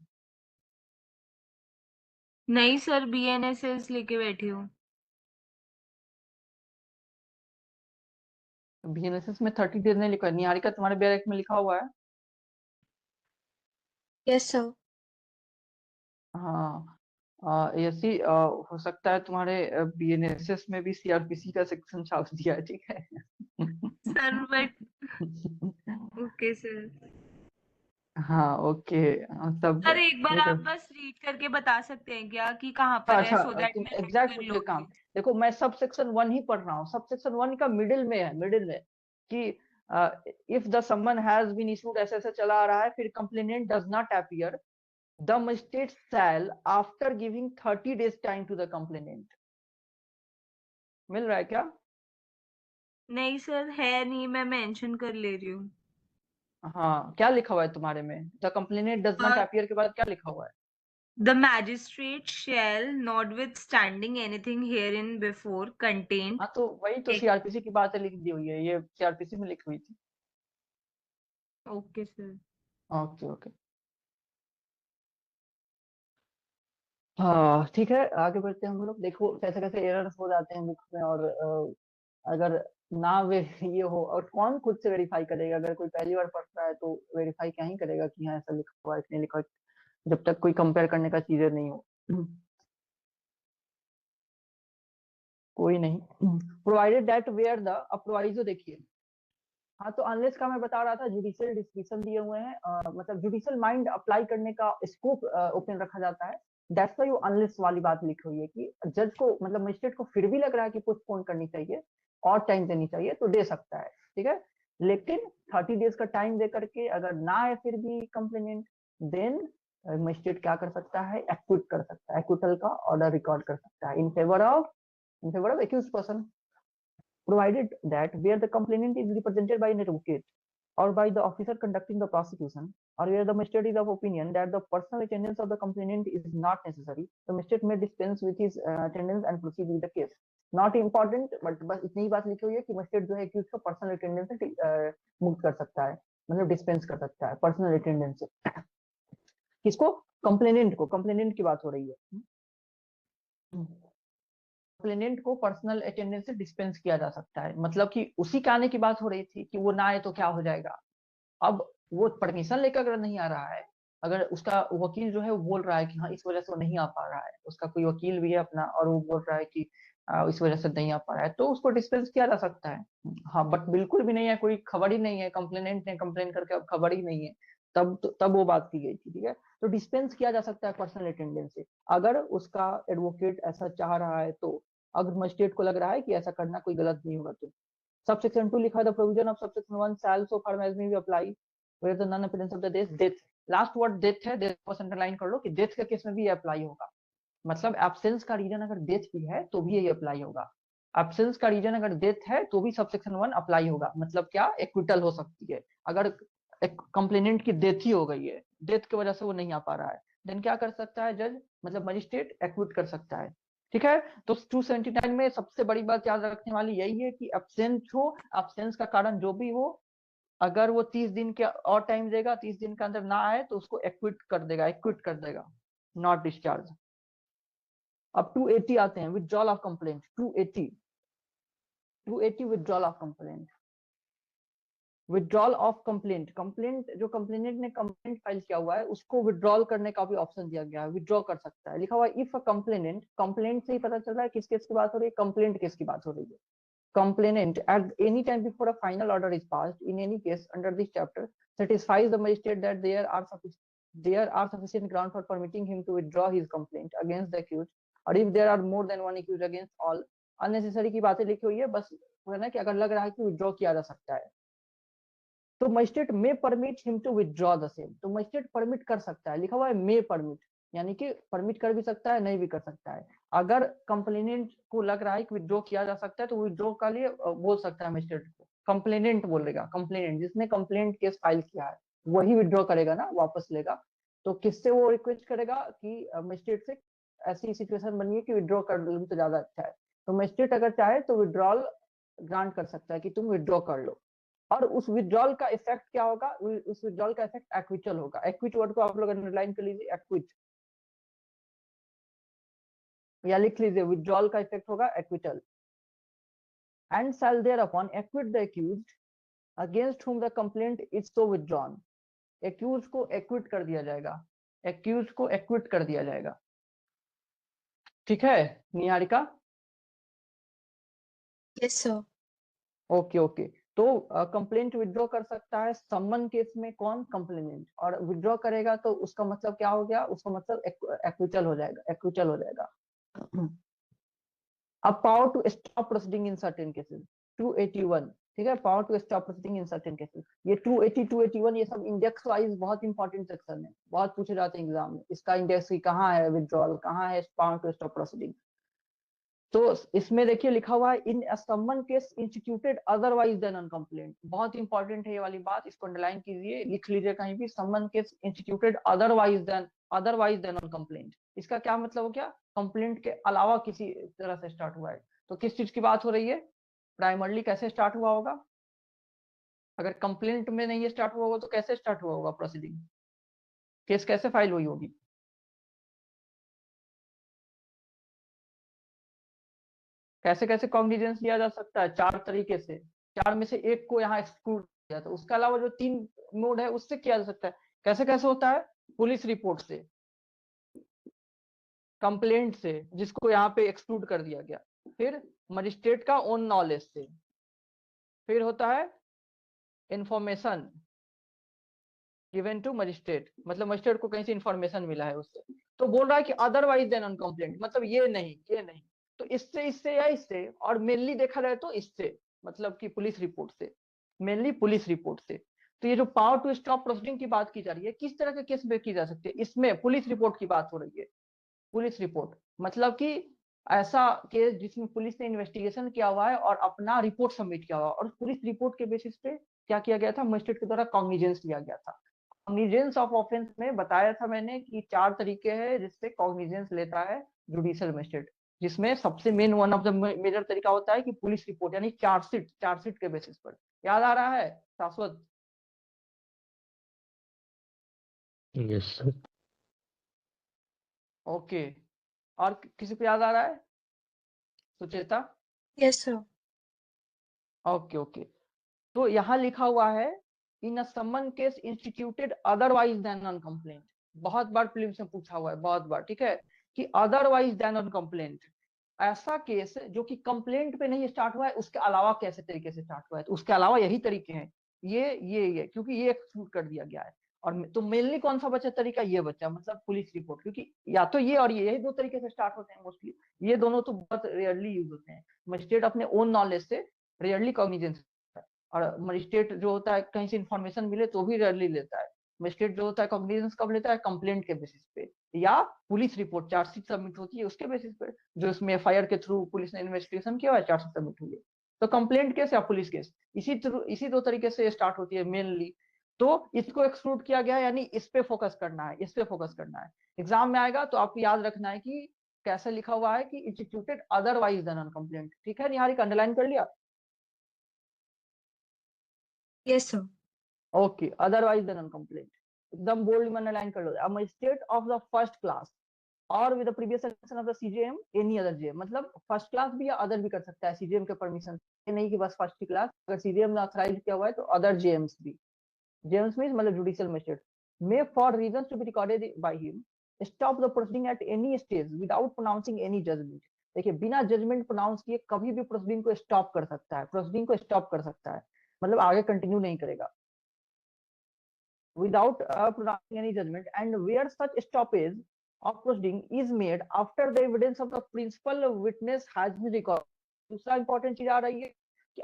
नहीं सर, BNSS लेके बैठी हूँ। बीएनएसएस में 30 डेज नहीं लिखा है, निहारिका तुम्हारे बैरक में लिखा हुआ है। Yes, sir. हाँ, ऐसी हो सकता है तुम्हारे बीएनएसएस में भी सीआरपीसी का सेक्शन छाप दिया है, ठीक है। Sir but okay sir. हाँ ओके, सब सर एक बार ठीक है। आप बस रीड करके बता सकते हैं क्या कि कहाँ पर है, अच्छा, सो दैट तुम मैं नोट एग्जैक्ट कर पूछ रहे काम, लूंगी। देखो मैं सब सेक्शन 1 ही पढ़ रहा हूँ, सब सेक्शन 1 का मिडिल में है, मिडिल में कि if the summon has been issued, ऐसे ऐसे चला आ रहा है, फिर complainant does not appear, the magistrate shall after giving 30 days time to the complainant. मिल रहा है क्या? नहीं सर, है नहीं, मैं मेंशन कर ले रही हूँ। हाँ, क्या लिखा हुआ है तुम्हारे में, the complainant does not appear के बाद क्या लिखा हुआ है? The magistrate shall, notwithstanding anything herein before contained, हाँ तो वही तो सीआरपीसी की बातें लिख दी हुई है, ये सीआरपीसी में लिखी हुई थी। Okay sir. ओके ओके, हाँ ठीक है, आगे बढ़ते हैं हम लोग। देखो कैसे कैसे एरर्स हो जाते हैं बुक्स में, और अगर ना वे ये हो, और कौन खुद से वेरीफाई करेगा, अगर कोई पहली बार पढ़ रहा है तो वेरीफाई क्या ही करेगा कि हाँ ऐसा लिखा हुआ है कि नहीं लिखा हुआ है, जब तक कोई कंपेयर करने का चीजें नहीं हो। कोई नहीं, प्रोवाइडेड दैट वेयर द, अब प्रोवाइजो देखिए, हाँ, तो अनलेस का मैं बता रहा था, जुडिशियल डिस्क्रिप्शन दिए हुए हैं, मतलब जुडिशियल माइंड अप्लाई करने का स्कोप ओपन रखा जाता है। दैट्स व्हाई वो अनलेस वाली बात लिखी हुई है कि जज को, मतलब मजिस्ट्रेट को फिर भी लग रहा है कि पोस्टपोन करनी चाहिए और टाइम देनी चाहिए तो दे सकता है, ठीक है। लेकिन 30 डेज का टाइम दे करके अगर ना है फिर भी कंप्लेनेंट, देन मजिस्ट्रेट क्या कर सकता है, एक्विट कर सकता है, एक्विटल का ऑर्डर रिकॉर्ड कर सकता है in favour of accused person, provided that where the complainant is represented by an advocate or by the officer conducting the prosecution, or where the magistrate is of opinion that the personal attendance of the complainant is not necessary, the magistrate may dispense with his attendance and proceed with the case. Not important, but बस इतनी ही बात लिखी हुई है कि magistrate जो है accused को पर्सनल अटेंडेंस से मुक्त कर सकता है, मतलब डिस्पेंस कर सकता है पर्सनल अटेंडेंस से। किसको? कंप्लेनेंट की बात हो रही है। कंप्लेनेंट को पर्सनल अटेंडेंस से डिस्पेंस किया जा सकता है, मतलब कि उसी के आने की बात हो रही थी कि वो ना आए तो क्या हो जाएगा। अब वो परमिशन लेकर अगर नहीं आ रहा है, अगर उसका वकील जो है वो बोल रहा है कि हाँ इस वजह से वो नहीं आ पा रहा है, उसका कोई वकील भी है अपना और वो बोल रहा है कि इस वजह से नहीं आ पा रहा है, तो उसको डिस्पेंस किया जा सकता है। हाँ, बट बिल्कुल भी नहीं है, कोई खबर ही नहीं है, कंप्लेनेंट ने कंप्लेन करके अब खबर ही नहीं है, तब वो बात की गई थी, ठीक है। तो डिस्पेंस किया जा सकता है पर्सनल अटेंडेंस से, अगर उसका एडवोकेट ऐसा चाह रहा है तो, अगर मजिस्ट्रेट को लग रहा है कि ऐसा करना कोई गलत नहीं होगा तो। सबसेक्शन 2 लिखा है, the provision of subsection 1 shall so far as may be apply where the non appearance of the death, last word death है, डेथ को अंडरलाइन कर लो कि डेथ के केस में भी ये अप्लाई होगा, मतलब एब्सेंस का रीजन अगर डेथ भी है तो भी ये अप्लाई होगा। एब्सेंस का रीजन अगर डेथ है तो भी सबसेक्शन 1 अप्लाई होगा, मतलब क्या, एक्विटल हो सकती है। अगर एक कंप्लेनेंट की डेथ ही हो गई है, डेथ की वजह से वो नहीं आ पा रहा है, देन क्या कर सकता है जज, मतलब मजिस्ट्रेट एक्विट कर सकता है, ठीक है। तो 279 में सबसे बड़ी बात याद रखने वाली यही है कि एब्सेंस हो, एब्सेंस का कारण जो भी हो, अगर वो 30 दिन के और टाइम देगा, 30 दिन के अंदर ना आए तो उसको एक्विट कर देगा, नॉट डिस्चार्ज। अब 280 आते हैं, withdrawal of complaint. 280 withdrawal of complaint. Withdrawal of complaint, complaint जो कंप्लेनेंट ने कंप्लेंट फाइल किया हुआ है उसको विथड्रॉल करने का भी ऑप्शन दिया गया है, विथड्रॉ कर सकता है। लिखा हुआ है इफ अ कंप्लेनेंट, कंप्लेंट से ही पता चल रहा है किस केस की बात हो रही है, कंप्लेंट केस की बात हो रही है। Complainant at any time before a final order is passed in any case under this chapter satisfies the magistrate that there are sufficient grounds for permitting him to withdraw his complaint against the accused, or if there are more than one accused against all, unnecessary की बातें लिखी हुई है, बस है ना कि अगर लग रहा है कि विथड्रॉ किया जा सकता है तो magistrate may permit him to withdraw the same, तो मजिस्ट्रेट परमिट कर सकता है, लिखा हुआ है मे परमिट, यानी कि परमिट कर भी सकता है, नहीं भी कर सकता है। अगर कंप्लेनेंट को लग रहा है कि विथड्रॉ किया जा सकता है तो विथड्रॉ के लिए बोल सकता है मजिस्ट्रेट को, कंप्लेनेंट बोलेगा, कंप्लेनेंट जिसने कंप्लेंट केस फाइल किया है वही विथड्रॉ करेगा ना, वापस लेगा। तो किससे वो रिक्वेस्ट करेगा कि मजिस्ट्रेट से ऐसी सिचुएशन बनी है कि विथड्रॉ कर लूं तो ज्यादा अच्छा है, तो मजिस्ट्रेट अगर चाहे तो विथड्रॉल ग्रांट कर सकता है कि तुम विथड्रॉ कर लो। और उस विथड्रॉल का इफेक्ट क्या होगा, उस विथड्रॉल का इफेक्ट एक्विटल होगा। एक्विट वर्ड को आप लोग अंडरलाइन कर लीजिए, एक्विट, या लिख लीजिए विथड्रॉल का इफेक्ट होगा acquittal. And shall thereupon acquit the accused against whom the complaint is so withdrawn, accused को एक्विट कर दिया जाएगा, एक्यूज को एक्विट कर दिया जाएगा, ठीक है Niharika? Yes, sir. Okay okay. तो कंप्लेंट विथड्रॉ कर सकता है समन केस में कौन, कंप्लेनेंट, और विथड्रॉ करेगा तो उसका मतलब क्या हो गया, उसका मतलब एक्विटल हो जाएगा, एक्विटल हो जाएगा। अब power to stop proceeding in certain cases 281, ठीक है, power to stop proceeding in certain cases, ये 280 281 ये सब इंडेक्स वाइज बहुत इंपॉर्टेंट सेक्शन है, बहुत पूछे जाते हैं एग्जाम में, इसका इंडेक्स की कहाँ है विथड्रॉल, कहाँ है पावर टू स्टॉप प्रोसीडिंग। तो इसमें देखिए लिखा हुआ है in summon case instituted otherwise than on complaint, बहुत इंपॉर्टेंट है ये वाली बात, इसको अंडरलाइन कीजिए, लिख लीजिए कहीं भी, summon case instituted otherwise than on complaint, इसका क्या मतलब हो गया, कंप्लेंट के अलावा किसी तरह से स्टार्ट हुआ है। तो किस चीज की बात हो रही है, प्राइमरली कैसे स्टार्ट हुआ होगा, अगर कंप्लेंट में नहीं स्टार्ट हुआ होगा तो कैसे स्टार्ट हुआ होगा प्रोसीडिंग, केस कैसे फाइल हुई होगी। कैसे कैसे कॉग्निजेंस लिया जा सकता है, 4 तरीके से, 4 में से एक को यहाँ एक्सक्लूड किया, तो उसके अलावा जो 3 मोड है उससे किया जा सकता है। कैसे कैसे होता है, पुलिस रिपोर्ट से, कंप्लेंट से जिसको यहाँ पे एक्सक्लूड कर दिया गया, फिर मजिस्ट्रेट का ओन नॉलेज से, फिर होता है इंफॉर्मेशन गिवन टू मजिस्ट्रेट, मतलब मजिस्ट्रेट को कहीं से इंफॉर्मेशन मिला है उससे, तो बोल रहा है कि अदरवाइज देन ऑन कंप्लेंट, मतलब ये नहीं, तो इससे या इससे, और मेनली देखा जाए तो इससे, मतलब कि पुलिस रिपोर्ट से, मेनली पुलिस रिपोर्ट से। तो ये जो पावर टू स्टॉप प्रोसीडिंग की बात की जा रही है, किस तरह के केस में की जा सकती है, इसमें पुलिस रिपोर्ट की बात हो रही है। पुलिस रिपोर्ट मतलब कि ऐसा केस जिसमें पुलिस ने इन्वेस्टिगेशन किया हुआ है और अपना रिपोर्ट सबमिट किया हुआ है, और पुलिस रिपोर्ट के बेसिस पे क्या किया गया था, मजिस्ट्रेट के द्वारा कॉग्निजेंस लिया गया था। कॉग्निजेंस ऑफ ऑफेंस में बताया था मैंने कि 4 तरीके हैं जिससे कॉग्निजेंस लेता है जुडिशियल मजिस्ट्रेट, जिसमें सबसे main one of the major तरीका होता है कि पुलिस रिपोर्ट यानी चार्जशीट के बेसिस पर। याद आ रहा है शाश्वत? Yes sir. ओके, और किसी को याद आ रहा है? Sucheta? Yes, sir. Okay okay, तो यहाँ लिखा हुआ है in a summon case instituted otherwise than on complaint, बहुत बार प्रीलिम्स में पूछा हुआ है, बहुत बार, ठीक है, कि अदरवाइज देन ऑन कंप्लेंट, ऐसा केस जो कि कंप्लेंट पे नहीं स्टार्ट हुआ है, उसके अलावा कैसे तरीके से स्टार्ट हुआ है, तो उसके अलावा यही तरीके हैं, ये क्योंकि ये एक्सक्लूड कर दिया गया है। और तो मेनली कौन सा बचा तरीका, ये बचा, मतलब पुलिस रिपोर्ट, क्योंकि या तो ये और ये, यही 2 तरीके से स्टार्ट होते हैं मोस्टली, ये दोनों तो बहुत रेयरली यूज होते हैं। मजिस्ट्रेट अपने ओन नॉलेज से रेयरली कॉग्निजेंस, और मजिस्ट्रेट जो होता है कहीं से इन्फॉर्मेशन मिले तो भी रेयरली लेता है। मजिस्ट्रेट जो होता है कॉग्निजेंस कब लेता है, कंप्लेंट के बेसिस पे, या पुलिस रिपोर्ट चार्जशीट सबमिट होती है उसके बेसिस पे, जो इसमें एफआईआर के थ्रू पुलिस ने इन्वेस्टिगेशन किया है, चार्जशीट सबमिट हुई है। तो कंप्लेंट केस या पुलिस केस, इसी 2 तरीके से स्टार्ट होती है मेनली। तो इसको एक्सक्लूड किया गया, यानी इस पे फोकस करना है, इस पे फोकस करना है। एग्जाम में आएगा तो आपको याद रखना है कि कैसे लिखा हुआ है कि instituted otherwise than on complaint, ठीक है, निहारिक अंडरलाइन कर लिया? Yes, sir. Okay, otherwise than on complaint, एकदम बोल्ड में अंडरलाइन कर लो। A magistrate of the first class और with the previous section of the CJM any other JM, मतलब फर्स्ट क्लास भी या अदर भी कर सकता है सीजेएम के परमिशन, ये नहीं कि बस फर्स्ट की क्लास, अगर सीजेएम ने ऑथराइज किया हुआ है तो अदर जेएम्स भी, जेएम्स मींस मतलब judicial magistrate, may for reasons to be recorded by him stop the proceeding at any stage without pronouncing any judgment. देखिए, बिना जजमेंट प्रोनाउंस किए कभी भी प्रोसीडिंग को स्टॉप कर सकता है, प्रोसीडिंग को स्टॉप कर सकता है, मतलब आगे कंटिन्यू नहीं करेगा without pronouncing any judgment, and where such stoppage of proceeding is made after the evidence of the principal witness has been recorded। दूसरा इंपॉर्टेंट चीज आ रही है कि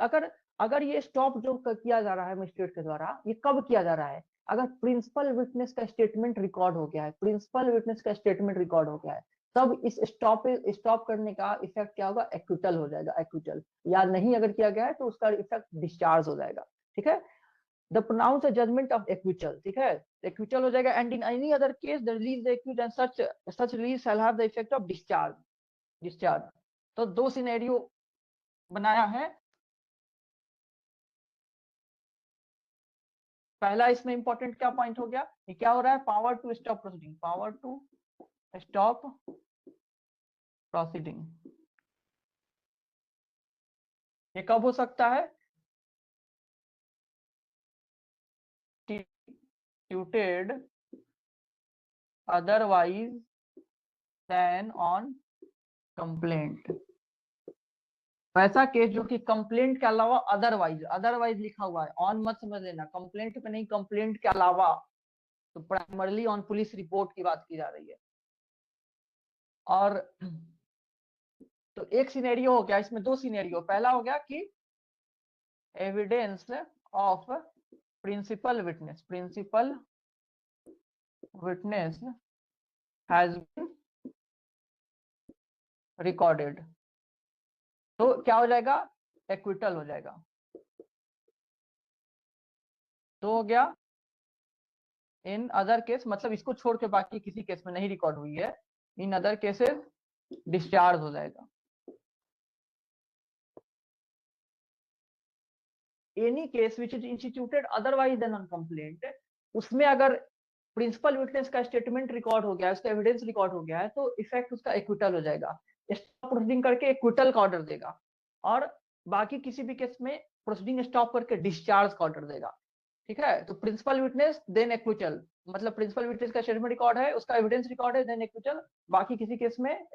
अगर ये स्टॉप जो किया जा रहा है मजिस्ट्रेट के द्वारा, ये कब किया जा रहा है, अगर प्रिंसिपल विटनेस का स्टेटमेंट रिकॉर्ड हो गया है, प्रिंसिपल विटनेस का स्टेटमेंट रिकॉर्ड हो गया है, तब इस स्टॉप करने का इफेक्ट क्या होगा, एक्विटल हो जाएगा, एक्विटल, या नहीं अगर किया गया है तो उसका इफेक्ट डिस्चार्ज हो जाएगा, ठीक है। The pronounce a judgment of acquittal, ठीक है, acquittal हो जाएगा, and in any other case the release the accused and such release shall have the effect of discharge। तो 2 सिनेरियो बनाया है। पहला इसमें इंपॉर्टेंट क्या पॉइंट हो गया, ये क्या हो रहा है, power to stop proceeding, power to stop proceeding, ये कब हो सकता है, instituted otherwise than on complaint। ऐसा केस जो कि कंप्लेंट के अलावा अदरवाइज लिखा हुआ है, ऑन मत समझ लेना, कंप्लेंट पे नहीं, कंप्लेंट के अलावा, तो प्राइमरली ऑन पुलिस रिपोर्ट की बात की जा रही है। और तो एक सिनेरियो हो गया, इसमें 2 सिनेरियो, पहला हो गया कि evidence of principal witness has been recorded, तो क्या हो जाएगा, एक्विटल हो जाएगा। तो हो गया इन अदर केस, मतलब इसको छोड़ के बाकी किसी केस में नहीं रिकॉर्ड हुई है, इन अदर केसेस डिस्चार्ज हो जाएगा। Any case which is instituted otherwise than on complaint, उसमें अगर प्रिंसिपल विटनेस का स्टेटमेंट रिकॉर्ड हो गया है, उसका एविडेंस रिकॉर्ड हो गया है, तो इफेक्ट उसका एक्विटल हो जाएगा, स्टॉप प्रोसीडिंग करके एक्विटल का ऑर्डर देगा, और बाकी किसी भी केस में प्रोसीडिंग स्टॉप करके डिस्चार्ज का ऑर्डर देगा, ठीक है। तो प्रिंसिपल विटनेस देन एक्विटल, मतलब प्रिंसिपल विटनेस का स्टेटमेंट रिकॉर्ड है, उसका एविडेंस रिकॉर्ड है, देन एक्विटल, बाकी किसी केस में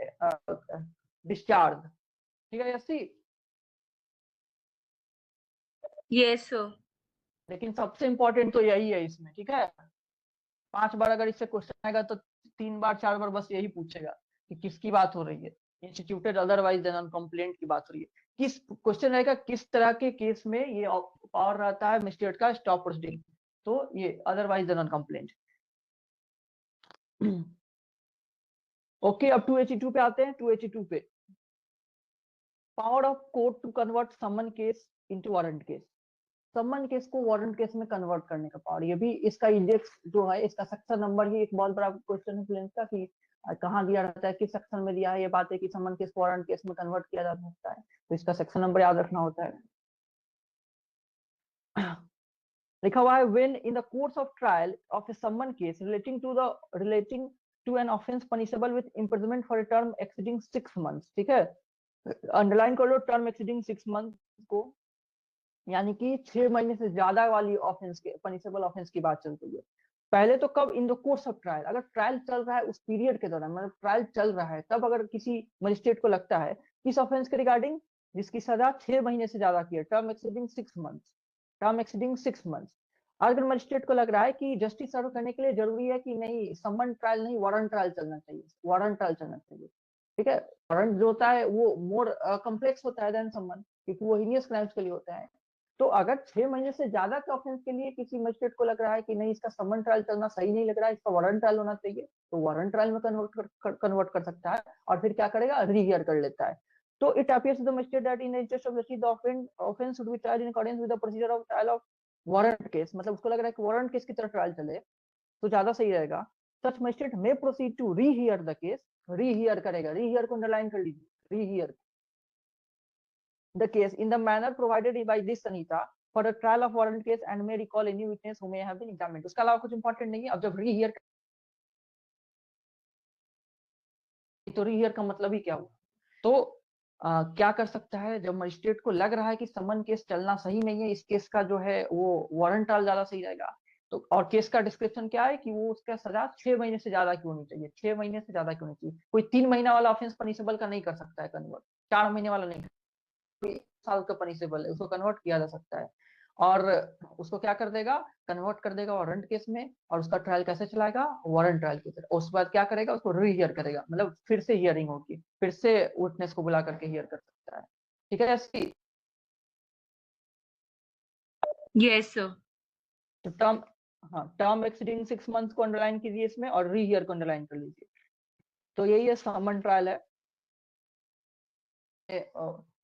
डिस्चार्ज, ठीक है। यसी Yes, sir. लेकिन सबसे इंपॉर्टेंट तो यही है इसमें, ठीक है। 5 बार अगर इससे क्वेश्चन आएगा तो 3 बार 4 बार बस यही पूछेगा कि किसकी बात हो रही है, instituted otherwise than on complaint की बात हो रही है। किस क्वेश्चन रहेगा, किस तरह के केस में ये पावर रहता है मजिस्ट्रेट का स्टॉप प्रोसीडिंग, तो ये otherwise than on complaint. Okay, अब 282 पे आते हैं। 282 पे power of court to convert summon case into warrant case. Summon case को वारंट केस में कन्वर्ट करने का पावर, ये भी इसका इंडेक्स जो है, इसका सेक्शन नंबर ही एक बहुत बड़ा क्वेश्चन है प्लेन का कि कहाँ दिया रहता है, किस सेक्शन में दिया है। ये बात है कि समन केस को वारंट केस में कन्वर्ट किया जा सकता है, तो इसका सेक्शन नंबर याद रखना होता है। लिखा हुआ है when in the course of trial of a summon case relating to an offence punishable with imprisonment for a term exceeding 6 months, ठीक है। अंडरलाइन कर लो टर्म एक्सीडिंग 6 मंथ को, यानी कि 6 महीने से ज्यादा वाली ऑफेंस के पनिशेबल ऑफेंस की बात चल रही है। पहले तो कब, इन द कोर्स ऑफ ट्रायल, अगर ट्रायल चल रहा है उस पीरियड के दौरान, मतलब ट्रायल चल रहा है तब अगर किसी मजिस्ट्रेट को लगता है किस ऑफेंस के रिगार्डिंग, जिसकी सजा 6 महीने से ज्यादा की है, term exceeding 6 months, term exceeding 6 months. अगर मजिस्ट्रेट को लग रहा है कि जस्टिस सर्व करने के लिए जरूरी है कि नहीं समन ट्रायल नहीं वारंट ट्रायल चलना चाहिए, वारंट ट्रायल चलना चाहिए, ठीक है। वारंट जो होता है वो मोर कॉम्प्लेक्स होता है देन समन, क्योंकि वो हीनियस क्राइम्स के लिए होता है। तो अगर 6 महीने से ज्यादा के ऑफेंस के लिए किसी मजिस्ट्रेट को लग रहा है कि नहीं इसका समन ट्रायल चलना सही नहीं लग रहा है, इसका वारंट ट्रायल होना चाहिए, तो वारंट ट्रायल में कन्वर्ट कर सकता है और फिर क्या करेगा, रीहियर कर लेता है। तो it appears to the magistrate that in the interest of justice the offence should be tried in accordance with the procedure of trial of warrant case, मतलब उसको लग रहा है कि वारंट केस की तरफ ट्रायल चले तो ज्यादा सही रहेगा। Such magistrate may proceed to rehear the case, rehear करेगा, रीहियर को अंडरलाइन कर लीजिए, रीहियर the case in the manner provided by this Sanhita for the trial of warrant case and may recall any witness who may have been examined। उसके अलावा कुछ important नहीं है। अब जब रीहियर, तो रीहियर का मतलब ही क्या हुआ, तो क्या कर सकता है, जब मजिस्ट्रेट को लग रहा है कि समन केस चलना सही नहीं है, इस केस का जो है वो वारंट ट्रायल ज्यादा सही रहेगा, तो और केस का डिस्क्रिप्शन क्या है कि वो उसका सजा 6 महीने से ज्यादा क्यों नहीं चाहिए, 6 महीने से ज्यादा क्यों नहीं चाहिए। कोई 3 महीना वाला ऑफेंस पनिशेबल का नहीं कर सकता है कन्वर्ट, 4 महीने वाला नहीं, 1 साल का पनिशेबल है उसको कन्वर्ट किया जा सकता है, और उसको क्या कर देगा, कन्वर्ट कर देगा वारंट केस में, और उसका ट्रायल कैसे चलाएगा, वारंट ट्रायल की तरह। उसके बाद क्या करेगा, उसको रीहियर करेगा, मतलब फिर से हियरिंग होगी, फिर से विटनेस को बुला करके हियर कर सकता है, ठीक है। ऐसी यस सर। तो टर्म, हाँ टर्म एक्सीडिंग 6 मंथ को अंडरलाइन कीजिए इसमें, और रीहियर को अंडरलाइन कर लीजिए। तो यही है समन ट्रायल है।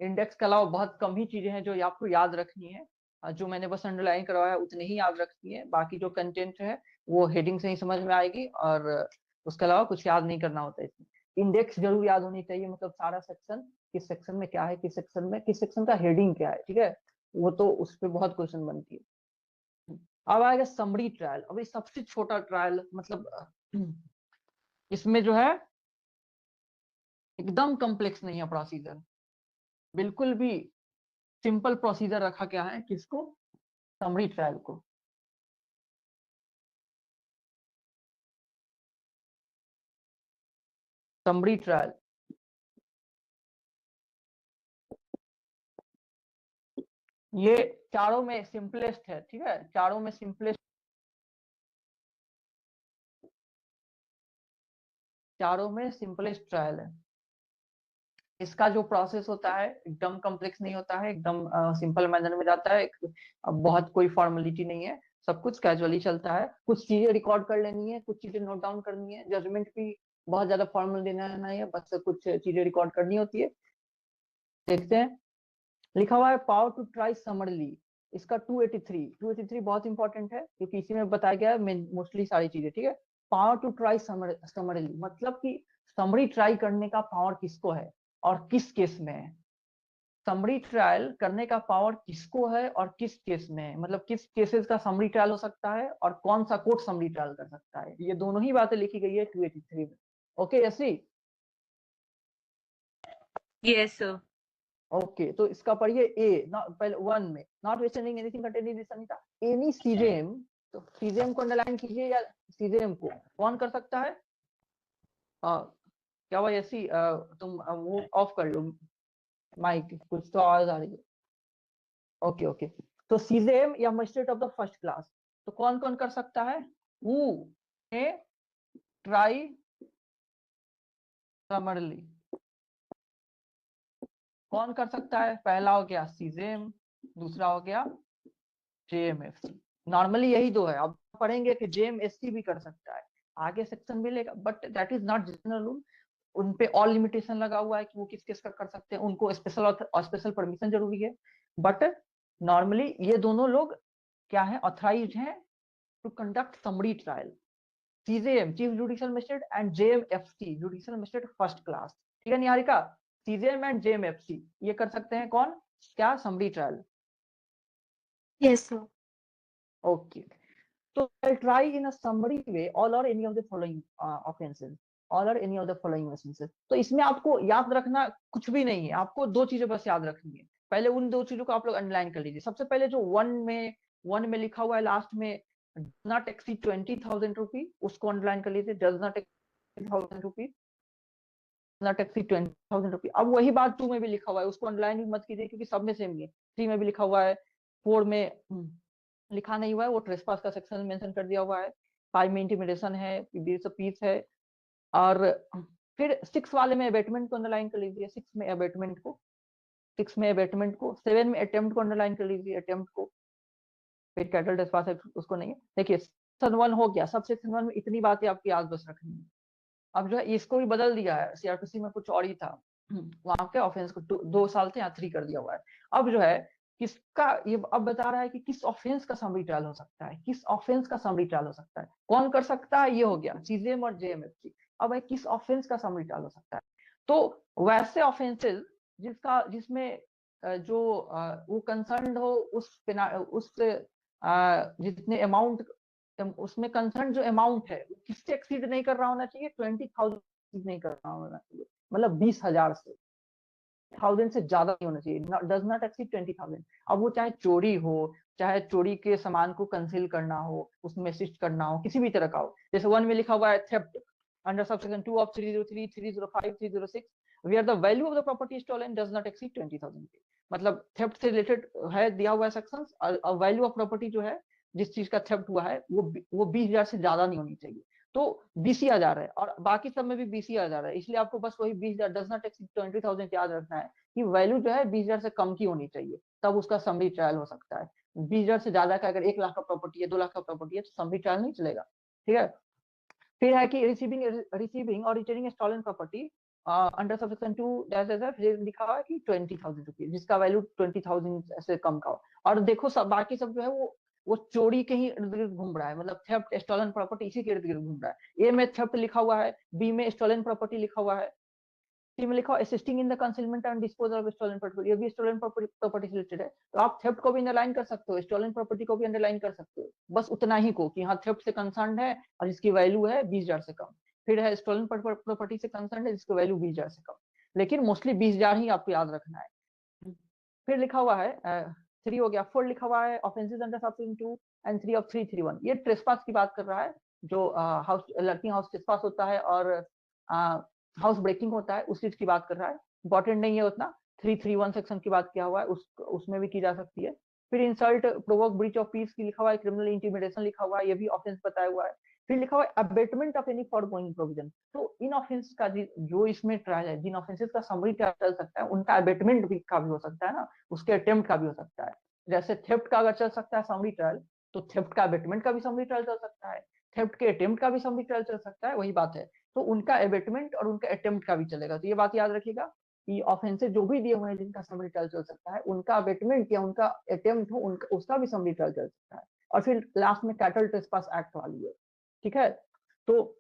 इंडेक्स के अलावा बहुत कम ही चीजें हैं जो आपको याद रखनी है, जो मैंने बस अंडरलाइन करवाया उतनी ही याद रखनी है, बाकी जो कंटेंट है वो हेडिंग से ही समझ में आएगी, और उसके अलावा कुछ याद नहीं करना होता है इसमें। इंडेक्स जरूर याद होनी चाहिए, मतलब सारा सेक्शन, किस सेक्शन में क्या है, किस सेक्शन में किस सेक्शन का हेडिंग क्या है, ठीक है, वो तो उस पर बहुत क्वेश्चन बनती है। अब आएगा समरी ट्रायल। अभी सबसे छोटा ट्रायल, मतलब इसमें जो है एकदम कॉम्प्लेक्स नहीं है प्रोसीजर, बिल्कुल भी सिंपल प्रोसीजर रखा क्या है, किसको, समरी ट्रायल को। समरी ट्रायल ये चारों में सिंपलेस्ट है, ठीक है, चारों में सिंपलेस्ट, चारों में सिंपलेस्ट ट्रायल है। इसका जो प्रोसेस होता है एकदम कॉम्प्लेक्स नहीं होता है, एकदम सिंपल मैनर में जाता है, बहुत कोई फॉर्मेलिटी नहीं है, सब कुछ कैजुअली चलता है। कुछ चीजें रिकॉर्ड कर लेनी है, कुछ चीजें नोट डाउन करनी है, जजमेंट भी बहुत ज्यादा फॉर्मल देना नहीं है, बस कुछ चीजें रिकॉर्ड करनी होती है। देखते हैं, लिखा हुआ है पावर टू ट्राई समरली, इसका 283 बहुत इंपॉर्टेंट है क्योंकि इसी में बताया गया है मोस्टली सारी चीजें, ठीक है। पावर टू ट्राई समरली मतलब कि समरी ट्राई करने का पावर किसको है और किस केस में है। समरी ट्रायल करने का पावर किसको है और किस केस में है, मतलब किस केसेस का समरी ट्रायल हो सकता है और कौन सा कोर्ट समरी ट्रायल कर सकता है, ये दोनों ही बातें लिखी गई है 283 में। ओके ऐसी, यस सर। ओके तो इसका पढ़िए ए, पहले 1 में, not wasting anything content in this Sanhita any CJM, तो सीजेम को अंडरलाइन कीजिए, या सीजेम को कौन कर सकता है, क्या हुआ ऐसी, तुम वो ऑफ कर लो माइक, कुछ तो आवाज आ रही है। ओके ओके, तो सीजेम या magistrate of the first class, तो कौन कौन कर सकता है? who may try summarily, कौन कर सकता है? पहला हो गया सीजेम, दूसरा हो गया जेएमएफसी। नॉर्मली यही दो है, अब पढ़ेंगे कि जेएमएससी भी कर सकता है, आगे सेक्शन मिलेगा, but that is not general rule. उन पे ऑल लिमिटेशन लगा हुआ है कि वो किस किस का कर सकते हैं, उनको स्पेशल परमिशन जरूरी है। बट नॉर्मली ये दोनों लोग क्या है? ऑथराइज्ड हैं to conduct summary trial. CJM chief judicial magistrate and JMFC judicial magistrate first class. ठीक है निहारिका? सीजेएम एंड जेएमएफसी ये कर सकते हैं कौन? क्या? Summary trial. Yes, sir. Okay. So I'll try in a summary way all or any of the following offenses, all or any of the following offenses। तो इसमें आपको याद रखना कुछ भी नहीं है, आपको दो चीजें बस याद रखनी है। पहले उन दो चीजों को आप लोग अंडरलाइन कर लीजिए। सबसे पहले जो वन में लिखा हुआ है लास्ट में, नॉट एक्सीड 20,000 रुपी, उसको अंडरलाइन कर लीजिए। Does not exceed 1000 rupee, not exceed 20,000 रुपी। अब वही बात 2 में भी लिखा हुआ है, उसको अंडरलाइन भी मत कीजिए क्योंकि सब में सेम ही है। 3 में भी लिखा हुआ है, 4 में लिखा नहीं हुआ है, वो ट्रेसपास का सेक्शन मेंशन कर दिया हुआ है। 5 में इंटिमिडेशन है, पीस है। और फिर 6 वाले में अबेटमेंट को अंडरलाइन कर लीजिए, 6 में अबेटमेंट को, 7 में अटेम्प्ट को अंडरलाइन कर लीजिए, अटेम्प्ट को। फिर कैटल ट्रेसपास है, उसको नहीं है। देखिए सेक्शन 1 हो गया, सब सेक्शन 1 में इतनी बातें आपकी याद बस रखनी है। अब जो है इसको भी बदल दिया है, सीआरपीसी में कुछ और ही था, वहां के ऑफेंस को 2 साल से यहाँ 3 कर दिया हुआ है। अब जो है किसका, ये अब बता रहा है कि किस ऑफेंस का समरी ट्रायल हो सकता है, किस ऑफेंस का समरी ट्रायल हो सकता है, कौन कर सकता है? ये हो गया सीजेएम और जेएमएफसी। अब है किस ऑफेंस का समरी ट्रायल हो सकता है? तो वैसे ऑफेंसेस जिसमें जो वो कंसर्न हो उस जितने अमाउंट, उसमें कंसर्न जो अमाउंट है किससे एक्सीड नहीं कर रहा होना चाहिए? 20,000 नहीं कर रहा होना चाहिए, मतलब 20,000 से, 1000 से ज्यादा नहीं होना चाहिए। Does not exceed 20,000। अब वो चाहे चोरी हो, चाहे चोरी के सामान को कंसील करना हो, उसमें असिस्ट करना हो, किसी भी तरह का हो। जैसे 1 में लिखा हुआ है theft under subsection 2 of 303, 305, 306 where the value of the property stolen does not exceed 20,000। मतलब थेफ्ट से रिलेटेड है दिया हुआ है सेक्शंस, और वैल्यू ऑफ प्रॉपर्टी जो है जिस चीज का थेफ्ट हुआ है वो 20,000 से ज्यादा नहीं होनी चाहिए। तो 20,000 है और बाकी सब में भी 20,000 है, इसलिए आपको बस वही 20,000 डज नॉट एक्सीड 20,000 याद रखना है कि वैल्यू जो है 20,000 से कम की होनी चाहिए, तब उसका समरी ट्रायल हो सकता है। 20,000 से ज्यादा का, अगर 1 लाख का प्रॉपर्टी है, 2 लाख का प्रॉपर्टी है, तो समरी ट्रायल नहीं चलेगा। ठीक है? फिर है कि रिसीविंग और retaining stolen property under subsection 2 लिखा हुआ है कि 20,000 रुपीज, जिसका वैल्यू 20,000 से कम का हो। और देखो सब बाकी सब जो है वो चोरी के ही इर्द गिर्द घूम रहा है, मतलब थेफ्ट स्टॉलन प्रॉपर्टी इसी के इर्द गिर्द घूम रहा है। ए में थेफ्ट लिखा हुआ है, बी में स्टॉलन प्रॉपर्टी लिखा हुआ है, सी में लिखा हुआ assisting in the concealment and disposal of stolen property, ये भी स्टॉलन प्रॉपर्टी से रिलेटेड है। तो आप थेफ्ट को भी अंडरलाइन कर सकते हो, स्टॉलन प्रॉपर्टी को भी अंडरलाइन कर सकते हो, बस उतना ही को कि हाँ थेफ्ट से कंसर्न है और इसकी वैल्यू है 20,000 से कम। फिर है स्टॉलन प्रॉपर्टी से कंसर्न है जिसकी वैल्यू 20,000 से कम, लेकिन मोस्टली 20,000 ही आपको याद रखना है। फिर लिखा हुआ है 3 हो गया, 4 लिखा हुआ है offences under subsection 2 and 3 of 331, ये ट्रेसपास की बात कर रहा है, जो लर्निंग हाउस ट्रेसपास होता है और हाउस ब्रेकिंग होता है, उस चीज की बात कर रहा है। इंपॉर्टेंट नहीं है उतना। 331 सेक्शन की बात किया हुआ है, उसमें भी की जा सकती है। फिर insult provoke breach of peace की लिखा हुआ है, क्रिमिनल इंटिमिडेशन लिखा हुआ है, ये भी ऑफेंस बताया हुआ है। फिर लिखा हुआ है abetment of any foregoing provision. तो इन ऑफेंस का जो इसमें ट्रायल है, जिन ऑफेंसेस का समरी ट्रायल चल सकता है, उनका अबेटमेंट भी का भी हो सकता है ना, उसके अटेम्प्ट का भी हो सकता है। जैसे थेफ्ट का अगर चल सकता है समरी ट्रायल, तो थेफ्ट का अबेटमेंट का भी समरी ट्रायल चल सकता है, थेफ्ट के अटेम्प्ट का भी समरी ट्रायल चल सकता है, वही बात है। तो उनका अबेटमेंट और उनका अटेम्प्ट का भी चलेगा। तो ये बात याद रखिएगा कि ऑफेंसेस जो भी दिए हुए हैं जिनका समरी ट्रायल चल सकता है, उनका अबेटमेंट या उनका अटेम्प्ट हो, उसका भी समरी ट्रायल चल सकता है। और फिर लास्ट में कैटल ट्रेसपास एक्ट वाली है। ठीक है? तो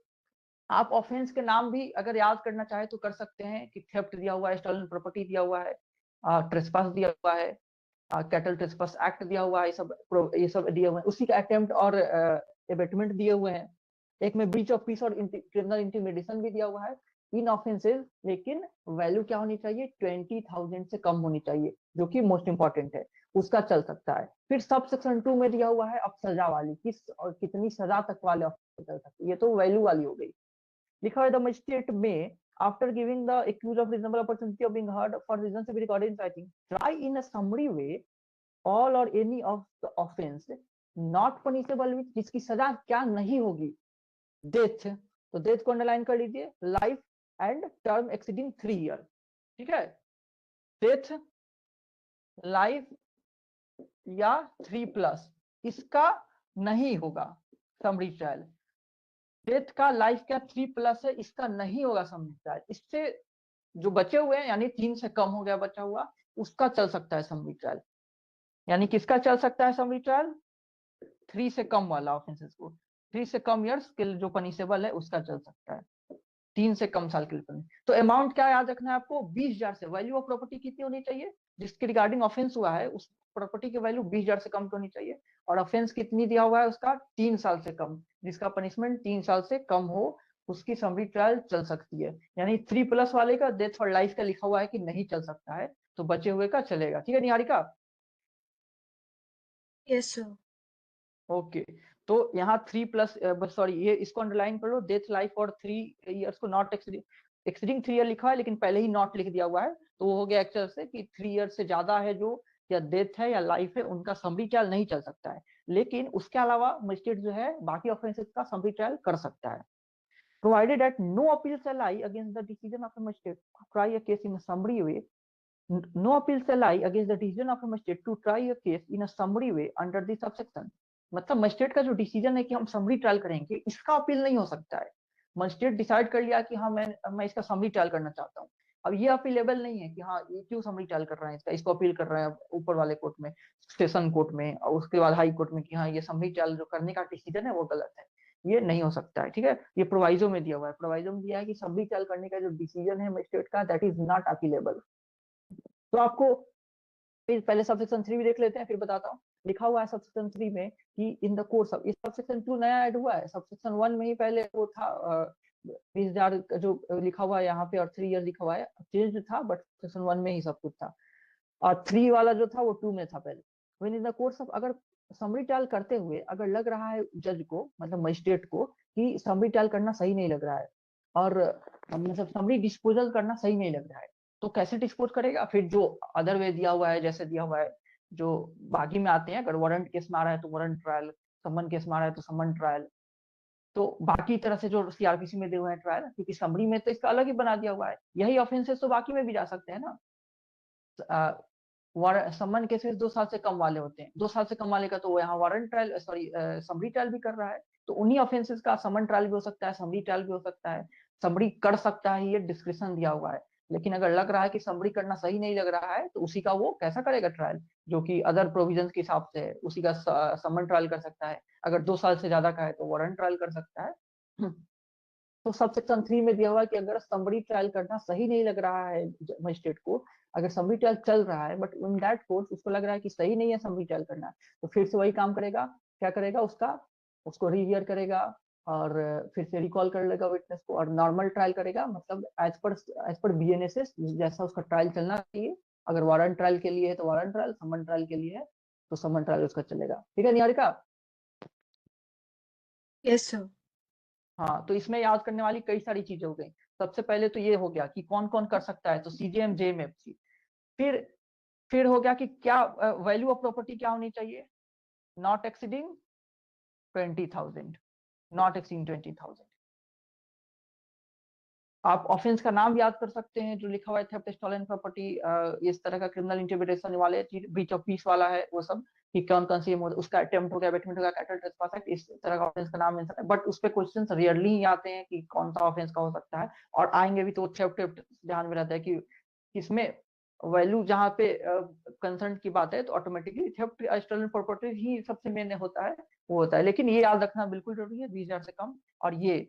आप ऑफेंस के नाम भी अगर याद करना चाहे तो कर सकते हैं कि थेफ्ट दिया हुआ है, स्टॉलन प्रॉपर्टी दिया हुआ है, ट्रेसपास दिया हुआ है, कैटल ट्रेसपास एक्ट दिया हुआ है, ये सब दिए हुए हैं। उसी का अटेम्प्ट और एबेटमेंट दिए हुए हैं। एक में ब्रीच ऑफ पीस और क्रिमिनल इंटिमिडेशन भी दिया हुआ है। इन ऑफेंसेस लेकिन वैल्यू क्या होनी चाहिए? 20,000 से कम होनी चाहिए, जो कि मोस्ट इंपॉर्टेंट है, उसका चल सकता है। फिर सब सेक्शन 2 में दिया हुआ है अब सजा वाली, किस और कितनी सजा तक वाले ऑफेंस चल सकते हैं, ये तो वैल्यू वाली हो गई। लिखा है द मजिस्ट्रेट में after giving the accused of reasonable opportunity of being heard for reasons to be recorded in writing, try in a summary way all और any of the offence not punishable with, जिसकी सजा क्या नहीं होगी, death, तो death को underline कर लीजिए, life and term exceeding 3 year, ठीक है, डेथ, लाइफ या 3+, इसका नहीं होगा समरी ट्रायल, डेथ का, लाइफ का 3+ है, इसका नहीं होगा समरी ट्रायल, इससे जो बचे हुए हैं यानी 3 से कम हो गया बचा हुआ, उसका चल सकता है समरी ट्रायल। यानी किसका चल सकता है समरी ट्रायल, 3 से कम वाला ऑफेंसेस को, 3 से कम ईयर्स के जो पनिशेबल है उसका चल सकता है, 3 से कम साल के लिए। तो अमाउंट क्या याद रखना है आपको, 20,000 से, वैल्यू ऑफ प्रॉपर्टी कितनी होनी चाहिए जिसके रिगार्डिंग ऑफेंस हुआ है, उस प्रॉपर्टी की वैल्यू 20,000 से कम होनी चाहिए, और ऑफेंस कितनी दिया हुआ है उसका, 3 साल से कम, जिसका पनिशमेंट 3 साल से कम हो, उसकी समरी ट्रायल चल सकती है। यानी 3+ वाले का डेथ फॉर लाइफ का लिखा हुआ है कि नहीं चल सकता है, तो बचे हुए का चलेगा, ठीक है निहारिका। Yes, sir. ओके, तो यहाँ 3+, सॉरी ये इसको अंडरलाइन कर लो, डेथ, लाइफ और 3 इयर्स को नॉट एक्सीडिंग 3 ईयर लिखा है, लेकिन पहले ही नॉट लिख दिया हुआ है, तो वो हो गया एक्चुअल से कि 3 ईयर से ज्यादा है जो, या डेथ है या लाइफ है, उनका समरी ट्रायल नहीं चल सकता है। लेकिन उसके अलावा मजिस्ट्रेट जो है बाकी ऑफेंसेस का समरी ट्रायल कर सकता है, provided that no appeal shall lie against the decision of the magistrate to try a case in a summary way, no appeal shall lie against the decision of a magistrate to try a case in a summary way under this subsection। मतलब magistrate का जो decision है कि हम summary trial करेंगे, इसका appeal नहीं हो सकता है। मजिस्ट्रेट डिसाइड कर लिया कि हाँ मैं इसका समरी ट्रायल करना चाहता हूँ, अब ये अपीलेबल नहीं है कि हाँ ये क्यों समरी ट्रायल कर रहे हैं, इसको अपील कर रहे हैं ऊपर वाले कोर्ट में, सेशन कोर्ट में, और उसके बाद हाई कोर्ट में कि हाँ ये समरी ट्रायल जो करने का डिसीजन है वो गलत है, ये नहीं हो सकता है, ठीक है। ये प्रोवाइजो में दिया हुआ है, प्रोवाइजो में दिया है कि समरी ट्रायल करने का जो डिसीजन है मजिस्ट्रेट का, दैट इज नॉट अपीलेबल। तो आपको पहले सबसेक्शन 3 भी देख लेते हैं, फिर बताता हूँ। लिखा हुआ है सबसेक्शन 3 में कि इन द कोर्स ऑफ, इस सबसेक्शन 2 नया ऐड हुआ है, सबसेक्शन 1 में ही पहले वो था 20,000 जो लिखा हुआ है यहाँ पे, और 3 ईयर लिखा हुआ है, चेंज था, बट सेक्शन 1 में ही सब कुछ था, और 3 वाला जो था वो 2 में था पहले। When in the course of, अगर समरी ट्रायल करते हुए अगर लग रहा है जज को, मतलब मजिस्ट्रेट को, कि समरी ट्रायल करना सही नहीं लग रहा है, और मतलब समरी डिस्पोजल करना सही नहीं लग रहा है, तो कैसे डिस्पोज करेगा, फिर जो अदर वे दिया हुआ है, जैसे दिया हुआ है जो बाकी में आते हैं, अगर वारंट केस में आ रहा है तो वारंट ट्रायल, समन केस में आ रहा है तो समन ट्रायल, तो बाकी तरह से जो सीआरपीसी में दिए हुए हैं ट्रायल, क्योंकि समरी में तो इसका अलग ही बना दिया हुआ है, यही ऑफेंसेस तो बाकी में भी जा सकते हैं ना। समन केसेस 2 साल से कम वाले होते हैं, 2 साल से कम वाले का तो यहाँ warrant trial, sorry summary trial भी कर रहा है, तो उन्हीं ऑफेंसेस का समन ट्रायल भी हो सकता है, समरी ट्रायल भी हो सकता है, समरी कर सकता है, ये डिस्क्रिप्शन दिया हुआ है। लेकिन अगर लग रहा है कि समरी करना सही नहीं लग रहा है, तो उसी का वो कैसा करेगा ट्रायल, जो कि अदर प्रोविजंस के हिसाब से है, उसी का समन ट्रायल कर सकता है। अगर 2 साल से ज्यादा का है तो वारंट ट्रायल कर सकता है। तो सबसेक्शन 3 में दिया हुआ है कि अगर समरी ट्रायल करना सही नहीं लग रहा है मजिस्ट्रेट को, अगर समरी ट्रायल चल रहा है बट इन दैट कोर्स उसको लग रहा है कि सही नहीं है समरी ट्रायल करना, तो फिर से वही काम करेगा, क्या करेगा, उसको रिहियर करेगा, और फिर से रिकॉल कर लेगा विटनेस को, और नॉर्मल ट्रायल करेगा, मतलब एज पर बीएनएसएस जैसा उसका ट्रायल चलना चाहिए। अगर वारंट ट्रायल के लिए है तो वारंट ट्रायल, समन ट्रायल के लिए है तो समन ट्रायल उसका चलेगा, ठीक है निहारिका। Yes, sir. हाँ, तो इसमें याद करने वाली कई सारी चीजें हो गई। सबसे पहले तो ये हो गया कि कौन कौन कर सकता है, तो सीजेएम, जेएमएफसी। फिर हो गया कि क्या वैल्यू ऑफ प्रॉपर्टी क्या होनी चाहिए, नॉट एक्सीडिंग 20,000, नॉट एक्सीडिंग 20,000। आप ऑफेंस का नाम याद कर सकते हैं जो लिखा हुआ है, थेफ्ट, स्टॉलन प्रॉपर्टी, इस तरह का क्रिमिनल इंटिमिडेशन वाले, ब्रीच ऑफ पीस वाला है वो सब, कि कौन कौन सी उसका अटेम्प्ट हो गया, अबेटमेंट हो गया, कैटल ट्रेसपास एक्ट, इस तरह का ऑफेंस का नाम मेंशन है। बट उस पे क्वेश्चंस रियरली ही आते हैं कि कौन सा ऑफेंस का हो सकता है, और आएंगे भी तो थेफ्ट ध्यान में रहता है कि इसमें वैल्यू जहाँ पे कंसर्न की बात है तो ऑटोमेटिकली थेफ्ट स्टोलन प्रॉपर्टी ही सबसे मेन होता है, वो होता है। लेकिन ये याद रखना बिल्कुल जरूरी है, 20,000 से कम। और ये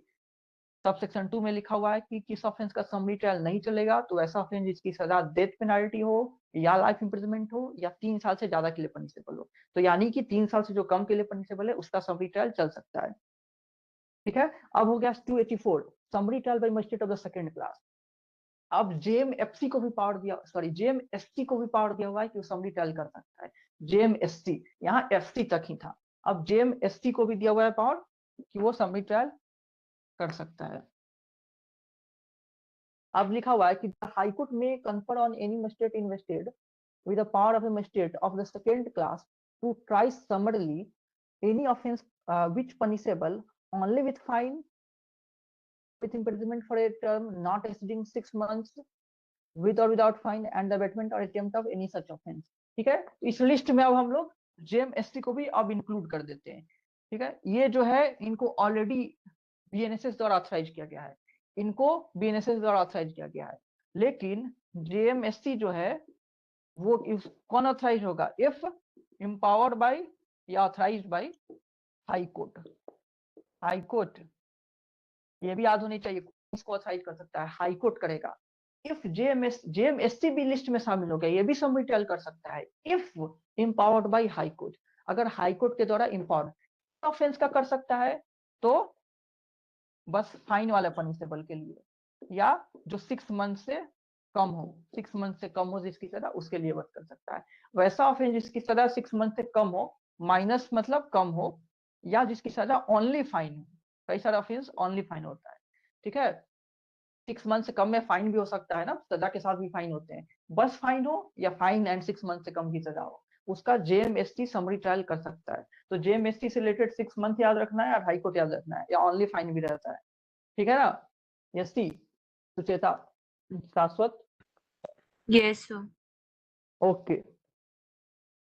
सबसेक्शन 2 में लिखा हुआ है कि किस ऑफेंस का समरी ट्रायल नहीं चलेगा, तो ऐसा ऑफेंस जिसकी सजा डेथ पेनल्टी हो, या लाइफ इंप्रिजनमेंट हो, या 3 साल से ज्यादा के लिए पनिशेबल हो। तो यानी कि 3 साल से जो कम के लिए पनिशेबल है उसका समरी ट्रायल चल सकता है, ठीक है। अब हो गया 284, summary trial by magistrate of the second class. अब जेएमएफसी को भी पावर दिया, सॉरी जेएमएसटी को भी पावर दिया हुआ है कि वो समरी ट्रायल कर सकता है। जेएमएसटी, यहाँ एफसी तक ही था, अब जेएमएसटी को भी दिया हुआ है पावर कि वो समरी ट्रायल कर सकता है। अब लिखा हुआ है कि हाईकोर्ट में confer on any magistrate invested with the power of a magistrate of the second class to try summarily any offence which punishable only with fine, with imprisonment for a term not exceeding 6 months, with or without fine, and the abatement or attempt of any such offence. ठीक है, इस list में अब हम लोग जेएमएसटी को भी अब इंक्लूड कर देते हैं। ठीक है, ये जो है इनको ऑलरेडी बीएनएसएस द्वारा ऑथराइज किया गया है, इनको बीएनएसएस द्वारा ऑथराइज किया गया है, लेकिन जेएमएसटी जो है वो कौन ऑथराइज होगा? इफ एम्पावर्ड बाय या authorised bye high court. High court, ये भी याद होनी चाहिए, इसको ऑथराइज कर सकता है, हाई कोर्ट करेगा। इफ जेएमएसटी भी लिस्ट में शामिल हो गया, ये भी समरी ट्रायल कर सकता है if empowered by high court, अगर हाई कोर्ट के द्वारा एम्पावर्ड। ऑफेंस का कर सकता है तो बस फाइन वाला पनिशेबल के लिए, या जो 6 मंथ से कम हो, 6 मंथ से कम हो जिसकी सजा, उसके लिए बस कर सकता है। वैसा ऑफेंस जिसकी सजा 6 मंथ से कम हो, माइनस मतलब कम हो, या जिसकी सजा ओनली फाइन हो। कई सारे ऑफेंस ओनली फाइन होता है। ठीक है, 6 मंथ से कम में फाइन भी हो सकता है ना, सजा के साथ भी फाइन होते हैं। बस फाइन हो या फाइन एंड 6 मंथ से कम की सजा हो, उसका जेएमएसटी समरी ट्रायल कर सकता है। तो जेएमएसटी से रिलेटेड 6 मंथ याद रखना है और हाई कोर्ट याद रखना है, या ओनली फाइन भी रहता है। ठीक है ना? यसी, सुचेता, शाश्वत, यस सर। ओके।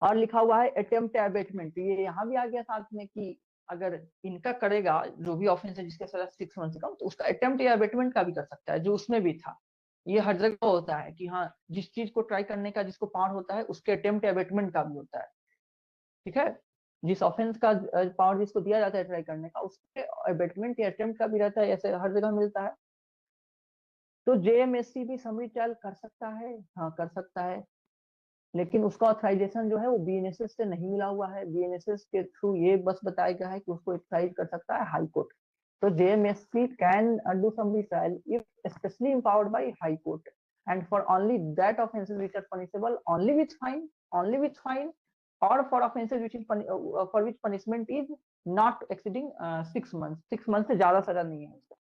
और लिखा हुआ है अटेम्प्ट एबेटमेंट, ये यहाँ भी आ गया साथ में कि अगर इनका करेगा जो भी ऑफेंस है जिसके सजा 6 मंथ से कम, तो उसका अटेम्प्ट या एबेटमेंट का भी कर सकता है, जो उसमें भी था। ये हर जगह होता है कि हाँ, जिस चीज को ट्राई करने का जिसको पावर होता है उसके अटेम्प्ट या एबेटमेंट का भी होता है। ठीक है, जिस ऑफेंस का पावर जिसको दिया जाता है ट्राई करने का, उसके एबेटमेंट या अटेम्प्ट का भी रहता है, ऐसे हर जगह मिलता है। तो जेएमएससी भी समरी ट्रायल कर सकता है, हाँ कर सकता है, लेकिन उसका ऑथराइजेशन जो है वो बीएनएसएस से नहीं मिला हुआ है। बीएनएसएस के थ्रू ये बस बताया गया है कि उसको ऑथराइज कर सकता है हाई कोर्ट। तो JMSC can do summary trial if specially empowered by high court and for only that offenses which are punishable only with fine or for offenses which is for which punishment is not exceeding 6 months। 6 months से ज्यादा सजा नहीं है उसका।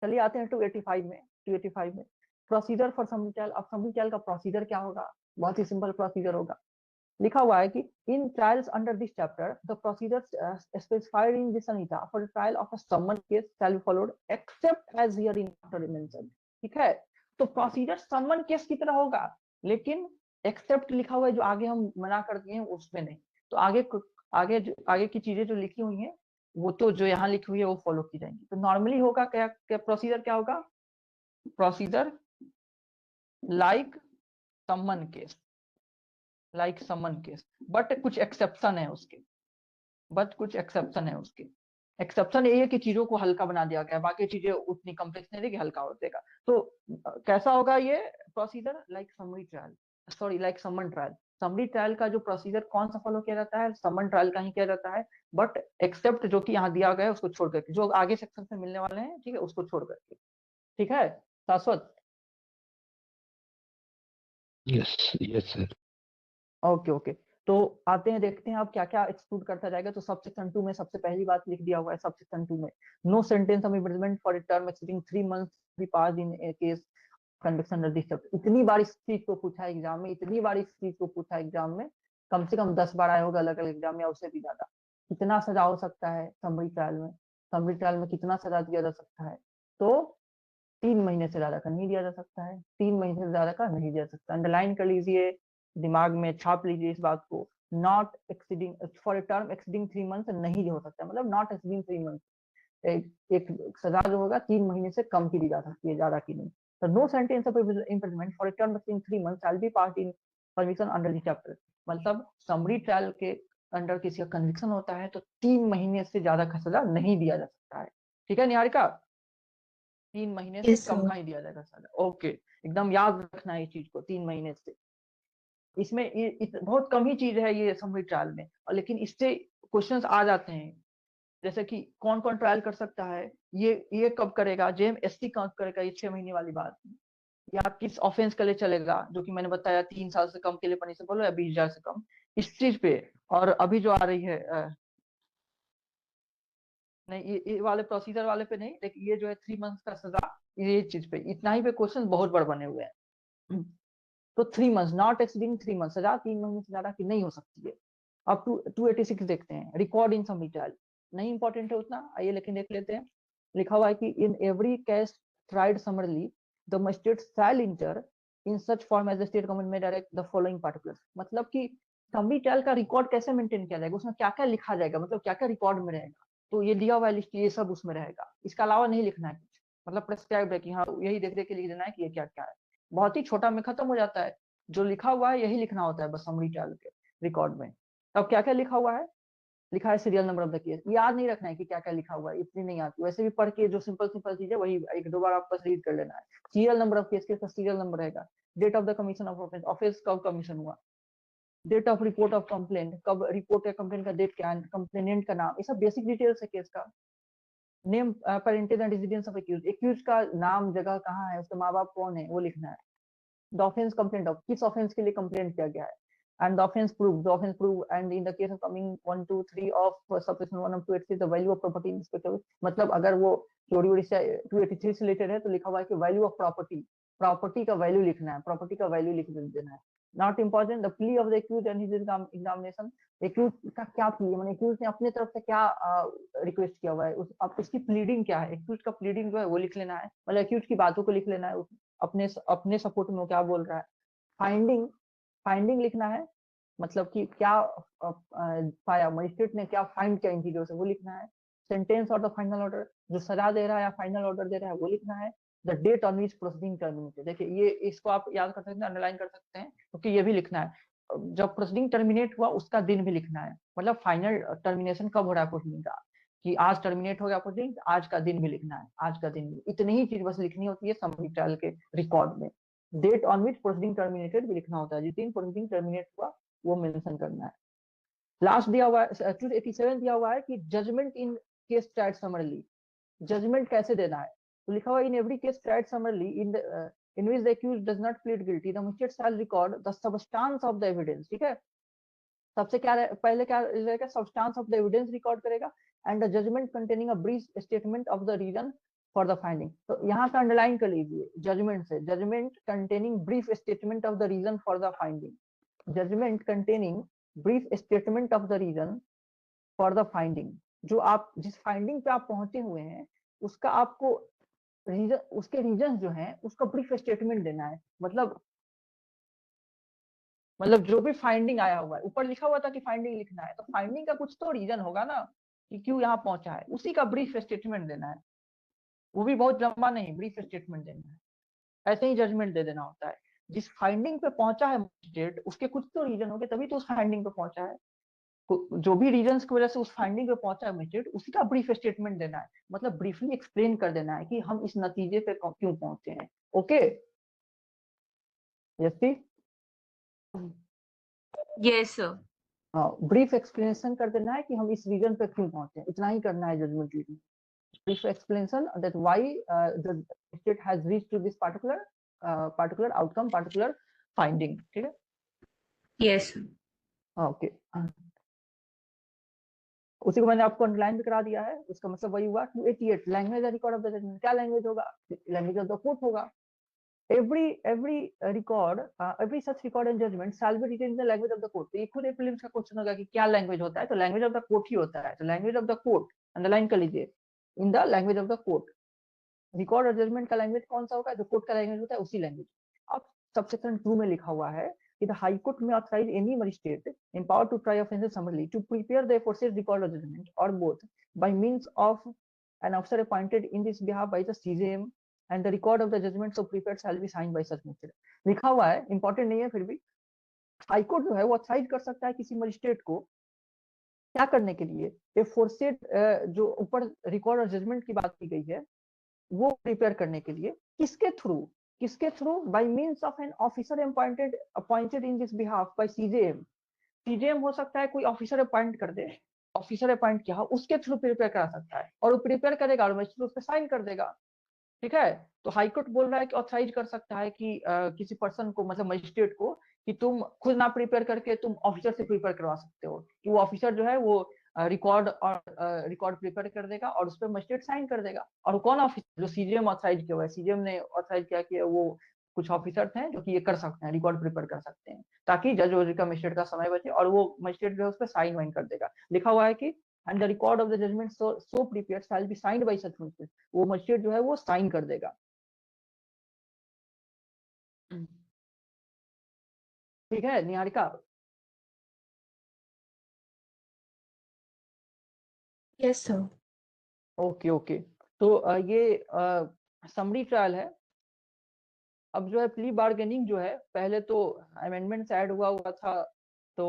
चलिए आते हैं 285 में। 285 में प्रोसीजर फॉर समरी ट्रायल। अब समरी ट्रायल का प्रोसीजर क्या होगा? बहुत ही सिंपल प्रोसीजर होगा। लिखा हुआ है कि in trials under this chapter the procedure specified in this Sanhita for trial of a summon case shall be followed except as hereinafter mentioned. ठीक है, तो प्रोसीजर समन केस की तरह होगा, लेकिन एक्सेप्ट लिखा हुआ है जो आगे हम मना कर दिए हैं उसमें नहीं। तो आगे की चीजें जो लिखी हुई हैं वो तो जो यहाँ लिखी हुई है वो फॉलो की जाएंगी। तो नॉर्मली होगा क्या, प्रोसीजर क्या होगा? Procedure like summon case, like summon case, but कुछ एक्सेप्शन है उसके, एक्सेप्शन यही है कि चीजों को हल्का बना दिया गया, बाकी चीजें उतनी कम्प्लेक्स नहीं रहेगी, हल्का हो जाएगा। तो कैसा होगा ये procedure? Like summary trial, sorry like someone trial. Summary trial का जो प्रोसीजर कौन सा फॉलो किया जाता है? समन ट्रायल का ही किया जाता है, बट एक्सेप्ट जो कि यहाँ दिया गया है उसको छोड़ करके, जो आगे सेक्शन से मिलने वाले हैं, ठीक है, उसको छोड़ करके। ठीक है शाश्वत? Yes sir. ओके। तो आते हैं, देखते हैं अब क्या क्या एक्सक्लूड करता जाएगा। तो सब सेक्शन 2 में सबसे पहली बात लिख दिया हुआ है, सब सेक्शन 2 में no sentence of imprisonment for a term exceeding 3 months be passed in a case conviction under this chapter. इतनी बार इस चीज को पूछा एग्जाम में, इतनी बार इस चीज को पूछा एग्जाम में, कम से कम 10 बार आया होगा अलग अलग एग्जाम में, या उससे भी ज्यादा। कितना सजा हो सकता है समरी ट्रायल में? समरी ट्रायल में कितना सजा दिया जा सकता है? तो 3 महीने से ज्यादा का नहीं दिया जा सकता है, 3 महीने से ज्यादा का नहीं दिया जा सकता। अंडरलाइन कर लीजिए, दिमाग में छाप लीजिए इस बात को। Not exceeding for a term exceeding 3 month नहीं हो सकता, मतलब नॉट एक्सीडिंग 3 मंथ। एक सजा जो होगा 3 महीने से कम की दी जा सकती है, ज्यादा की नहीं। तो no sentence of imprisonment for a term exceeding 3 month shall be passed in conviction under this chapter. मतलब समरी ट्रायल के अंडर किसी का कन्विक्शन होता है तो 3 महीने से ज्यादा का सजा नहीं दिया जा सकता है। ठीक है निहारिका? 3 महीने से Yes, कम sir. का ही दिया जाएगा सजा। ओके, एकदम याद रखना है इस चीज को, 3 महीने से। इसमें बहुत कम ही चीज है ये समरी ट्रायल में, और लेकिन इससे क्वेश्चंस आ जाते हैं, जैसे कि कौन कौन ट्रायल कर सकता है, ये कब करेगा, जेएमएसटी कब करेगा, ये 6 महीने वाली बात, या किस ऑफेंस के लिए चलेगा, जो कि मैंने बताया 3 साल से कम के लिए पनिशेबल हो या 20,000 से कम, इस चीज पे। और अभी जो आ रही है नहीं, ये वाले प्रोसीजर वाले पे नहीं, लेकिन ये जो है 3 मंथ का सजा, ये चीज पे, इतना ही पे क्वेश्चन बहुत बड़े बने हुए हैं। तो 3 मंथ्स, नॉट एक्सीडिंग 3 मंथ, सजा 3 महीने से ज्यादा की नहीं हो सकती है। अब 286 देखते हैं, रिकॉर्ड इन सम ट्रायल, नहीं इंपॉर्टेंट है उतना, आइए लेकिन देख लेते हैं। लिखा हुआ है कि in every case tried summarily the magistrate shall enter in such form as the state government may direct the following particulars. मतलब कि समरी ट्रायल का रिकॉर्ड कैसे मेंटेन किया जाएगा, उसमें क्या क्या लिखा जाएगा, मतलब क्या क्या रिकॉर्ड में रहेगा, तो ये दिया हुआ लिस्ट ये सब उसमें रहेगा, इसके अलावा नहीं लिखना है कुछ, मतलब प्रेस्क्राइब है कि हाँ यही देख देख के लिख देना है कि ये क्या क्या है, बहुत ही छोटा में खत्म हो जाता है, जो लिखा हुआ है यही लिखना होता है बस समरी ट्रायल के रिकॉर्ड में। अब क्या क्या लिखा हुआ है, लिखा है serial number of the case, याद नहीं रखना है कि क्या क्या लिखा हुआ है, इतनी नहीं आती, वैसे भी पढ़ के जो सिंपल सिंपल चीज है वही एक दो बार आपको रीड कर लेना है। सीरियल नंबर ऑफ केस का सीरियल नंबर रहेगा, date of the commission of offence, offence कब कमीशन हुआ, date of report of complaint, कब रिपोर्ट या कंप्लेंट का डेट क्या है, कंप्लेनेंट का नाम, ये सब बेसिक डिटेल्स है केस का। Name parental and residence of accused, accused का नाम जगह कहाँ है, उसके माँ बाप कौन है वो लिखना है। द ऑफेंस कंप्लेंट ऑफ, किस ऑफेंस के लिए कंप्लेंट किया गया है, and the offense proof and in the case of coming 1 2 3 of subsection 1 of 286 the value of property inspector, मतलब अगर वो चोरी वोरी से 283 से रिलेटेड है तो लिखा हुआ है कि वैल्यू ऑफ प्रॉपर्टी, प्रॉपर्टी का वैल्यू लिखना है, प्रॉपर्टी का वैल्यू लिख देना है। Not important the plea of the accused and his examination, accused का क्या प्ली, माने एक्यूज ने अपने तरफ से क्या रिक्वेस्ट किया हुआ है, अब उसकी प्लीडिंग क्या है, एक्यूज का प्लीडिंग जो है वो लिख लेना है, मतलब एक्यूज की बातों को लिख लेना है, अपने सपोर्ट में वो क्या बोल रहा है। फाइंडिंग, फाइंडिंग लिखना है, मतलब कि क्या पाया, मजिस्ट्रेट ने क्या फाइंड किया इन चीजों से वो लिखना है। सेंटेंस और द फाइनल ऑर्डर, जो सजा दे रहा है या फाइनल ऑर्डर दे रहा है वो लिखना है। The date on which proceeding terminated, देखिए ये इसको आप याद कर सकते हैं, अंडरलाइन कर सकते हैं, क्योंकि ये भी लिखना है, जब प्रोसीडिंग टर्मिनेट हुआ उसका दिन भी लिखना है, मतलब फाइनल टर्मिनेशन कब हो रहा है प्रोसीडिंग का, कि आज टर्मिनेट हो गया प्रोसीडिंग, आज का दिन भी लिखना है, आज का दिन भी, इतनी ही चीज बस लिखनी होती है समरी ट्रायल के रिकॉर्ड में। Date on which proceeding terminated भी लिखना होता है, जिस दिन प्रोसीडिंग टर्मिनेट हुआ वो मेंशन करना है। लास्ट दिया हुआ है 287 दिया हुआ है कि judgment in case tried summarily, judgment कैसे देना है, तो लिखा हुआ in every case tried summarily in which the accused does not plead guilty the magistrate shall record the substance of the evidence, ठीक है, सबसे क्या पहले क्या रहेगा, substance of the evidence record करेगा, and the judgment containing a brief statement of the reason for the finding, तो यहाँ से अंडरलाइन कर लीजिए जजमेंट से, judgment containing brief statement of the reason for the finding, judgment containing brief statement of the reason for the finding, जो आप जिस finding पे आप पहुंचे हुए हैं उसका आपको रीजन, उसके रीजन जो हैं उसका ब्रीफ स्टेटमेंट देना है, मतलब जो भी फाइंडिंग आया हुआ है, ऊपर लिखा हुआ था कि फाइंडिंग लिखना है, तो फाइंडिंग का कुछ तो रीजन होगा ना कि क्यों यहाँ पहुंचा है, उसी का ब्रीफ स्टेटमेंट देना है, वो भी बहुत लंबा नहीं, ब्रीफ स्टेटमेंट देना है। ऐसे ही जजमेंट दे देना होता है, जिस फाइंडिंग पे पहुंचा है मजिस्ट्रेट उसके कुछ तो रीजन होंगे तभी तो उस फाइंडिंग पे पहुंचा है, जो भी रीजंस की वजह से उस फाइंडिंग पे पहुंचा है मजिस्ट्रेट उसी का ब्रीफ स्टेटमेंट देना है, मतलब ब्रीफली एक्सप्लेन कर देना है कि हम इस नतीजे पे क्यों पहुंचे हैं। Okay yes Yes, sir. Brief explanation कर देना है कि हम इस रीजन पे क्यों पहुंचे, इतना ही करना है judgment reason, brief explanation that why the state has reached to this particular outcome, particular finding, ठीक है। Yes, sir. ओके उसी को मैंने आपको अंडरलाइन भी करा दिया है, उसका मतलब वही हुआ 288 language record of the judgment, क्या लैंग्वेज होगा, लैंग्वेज ऑफ द कोर्ट होगा। every record every such record and judgment shall be written in the language of the court, तो ये खुद एक प्रीलिम्स का क्वेश्चन होगा कि क्या लैंग्वेज होता है, तो लैंग्वेज ऑफ द कोर्ट ही होता है, तो language of the court underline कर लीजिए, in the language of the court. Record और जजमेंट का लैंग्वेज कौन सा होगा, जो कोर्ट का लैंग्वेज होता है उसी लैंग्वेज। अब सबसेक्शन 2 में लिखा हुआ है कि the high court may authorise any magistrate empowered to try offences summarily to prepare the aforesaid record or judgment or both by means of an officer appointed in this behalf by the CJM and the record of the judgment so prepared shall be signed by such magistrate। लिखा हुआ है, important नहीं है फिर भी, high court जो है वो ऑथराइज कर सकता है किसी मजिस्ट्रेट को क्या करने के लिए, एफोर्सेड जो ऊपर रिकॉर्ड और जजमेंट की बात की गई है वो प्रिपेयर करने के लिए, किसके through by means of an officer appointed in this behalf by CJM, CJM हो सकता है कोई ऑफिसर अपॉइंट कर दे, ऑफिसर अपॉइंट किया उसके थ्रू प्रिपेयर करा सकता है, और वो प्रिपेयर करेगा और मजिस्ट्रेट उस पर साइन कर देगा, ठीक है। तो हाईकोर्ट बोल रहा है कि ऑथराइज कर सकता है कि किसी पर्सन को, मतलब मजिस्ट्रेट को, कि तुम खुद ना प्रिपेयर करके तुम ऑफिसर से प्रिपेयर करवा सकते हो, कि वो ऑफिसर जो है वो रिकॉर्ड प्रिपेयर कर देगा और उस पर मजिस्ट्रेट साइन कर देगा, और कौन ऑफिसर, जो सीजीएम ऑथराइज किया हुआ है, सीजीएम ने ऑथराइज किया कि वो कुछ ऑफिसर्स हैं जो कि ये कर सकते हैं, रिकॉर्ड प्रिपेयर कर सकते हैं, ताकि जज और का मजिस्ट्रेट का समय बचे और वो मजिस्ट्रेट जो है उस पर साइन वाइन कर देगा। लिखा हुआ है कि and the record of the judgment so prepared shall be signed by such magistrate, वो मजिस्ट्रेट जो है वो साइन कर देगा। ठीक है Niharika? Yes, sir. Okay okay. तो ये समरी ट्रायल है। अब जो है प्ली बार्गेनिंग जो है, पहले तो अमेंडमेंट ऐड हुआ था तो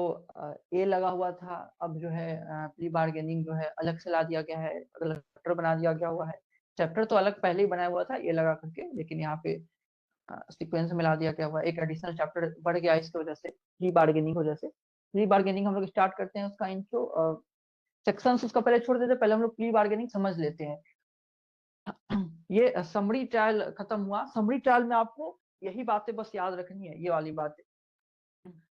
ए लगा हुआ था, अब जो है प्ली बार्गेनिंग जो है अलग से ला दिया गया है, अलग चैप्टर बना दिया गया हुआ है। चैप्टर तो अलग पहले ही बनाया हुआ था ए लगा करके, लेकिन यहाँ पे सीक्वेंस में ला दिया गया हुआ, एक एडिशनल चैप्टर बढ़ गया इसकी वजह से, प्ली बार्गेनिंग की वजह से। प्ली बार्गेनिंग हम लोग स्टार्ट करते हैं उसका इंट्रो, सेक्शंस उसका पहले छोड़ देते, पहले हम लोग प्ली बार्गेनिंग समझ लेते हैं। ये समरी ट्रायल खत्म हुआ। समरी ट्रायल में आपको यही बातें बस याद रखनी है, ये वाली बातें।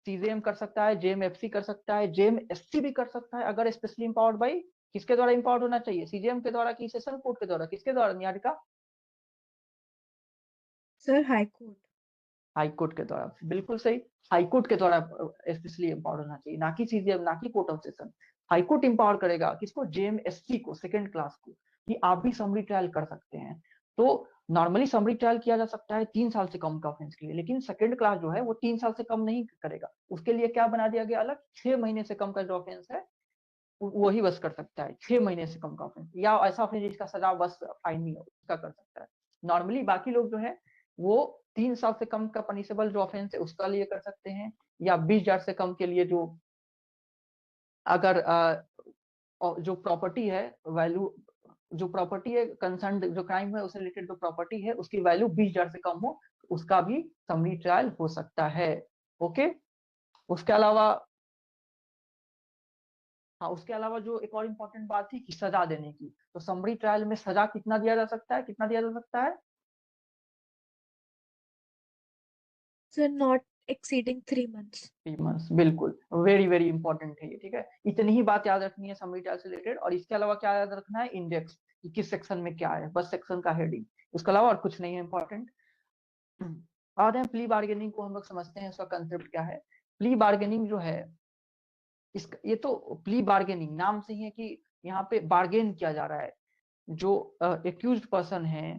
सीजेएम कर सकता है, जेएमएफसी कर सकता है, जेएमएससी भी कर सकता है अगर स्पेशली इंपावर्ड बाई, किसके द्वारा इंपावर्ड होना चाहिए? सीजेएम के द्वारा कि सेशन कोर्ट के द्वारा? किसके द्वारा Niharika? Sir, High Court. High court के द्वारा, बिल्कुल सही। हाई कोर्ट के द्वारा स्पेशली इंपावर्ड होना चाहिए, ना कि सीजेएम, ना कि court of session. High court empower करेगा किसको? जेएमएससी को, सेकंड क्लास को, कि आप भी समरी ट्रायल कर सकते हैं। तो नॉर्मली समरी ट्रायल किया जा सकता है 3 साल से कम का ऑफेंस के लिए, लेकिन सेकंड क्लास जो है वो 3 साल से कम नहीं करेगा। उसके लिए क्या बना दिया गया अलग? 6 महीने से कम का जो ऑफेंस है वही बस कर सकता है, 6 महीने से कम का ऑफेंस, या ऐसा ऑफेंस जिसका सजा बस फाइन नहीं हो, उसका कर सकता है। नॉर्मली बाकी लोग जो है वो 3 साल से कम का पनिशेबल जो ऑफेंस है उसका लिए कर सकते हैं, या 20,000 से कम के लिए जो अगर जो प्रॉपर्टी है वैल्यू, जो प्रॉपर्टी है कंसर्न, जो क्राइम है उससे रिलेटेड जो प्रॉपर्टी है उसकी वैल्यू 20,000 से कम हो, उसका भी समरी ट्रायल हो सकता है। ओके। उसके अलावा हाँ, उसके अलावा जो एक और इम्पोर्टेंट बात थी कि सजा देने की, तो समरी ट्रायल में सजा कितना दिया जा सकता है? कितना दिया जा सकता है? Sir, not exceeding 3 months. 3 months, बिल्कुल, वेरी वेरी इंपॉर्टेंट है ये। ठीक है, इतनी ही बात याद रखनी है समरी ट्रायल से रिलेटेड। और इसके अलावा क्या याद रखना है? इंडेक्स, कि किस सेक्शन में क्या है, बस सेक्शन का हेडिंग, उसके अलावा और कुछ नहीं है इंपॉर्टेंट। आते हैं प्ली बार्गेनिंग को, हम लोग समझते हैं उसका कंसेप्ट क्या है। प्ली बार्गेनिंग जो है, ये तो प्ली बार्गेनिंग नाम से ही है कि यहाँ पे बार्गेन किया जा रहा है। जो एक्यूज्ड पर्सन है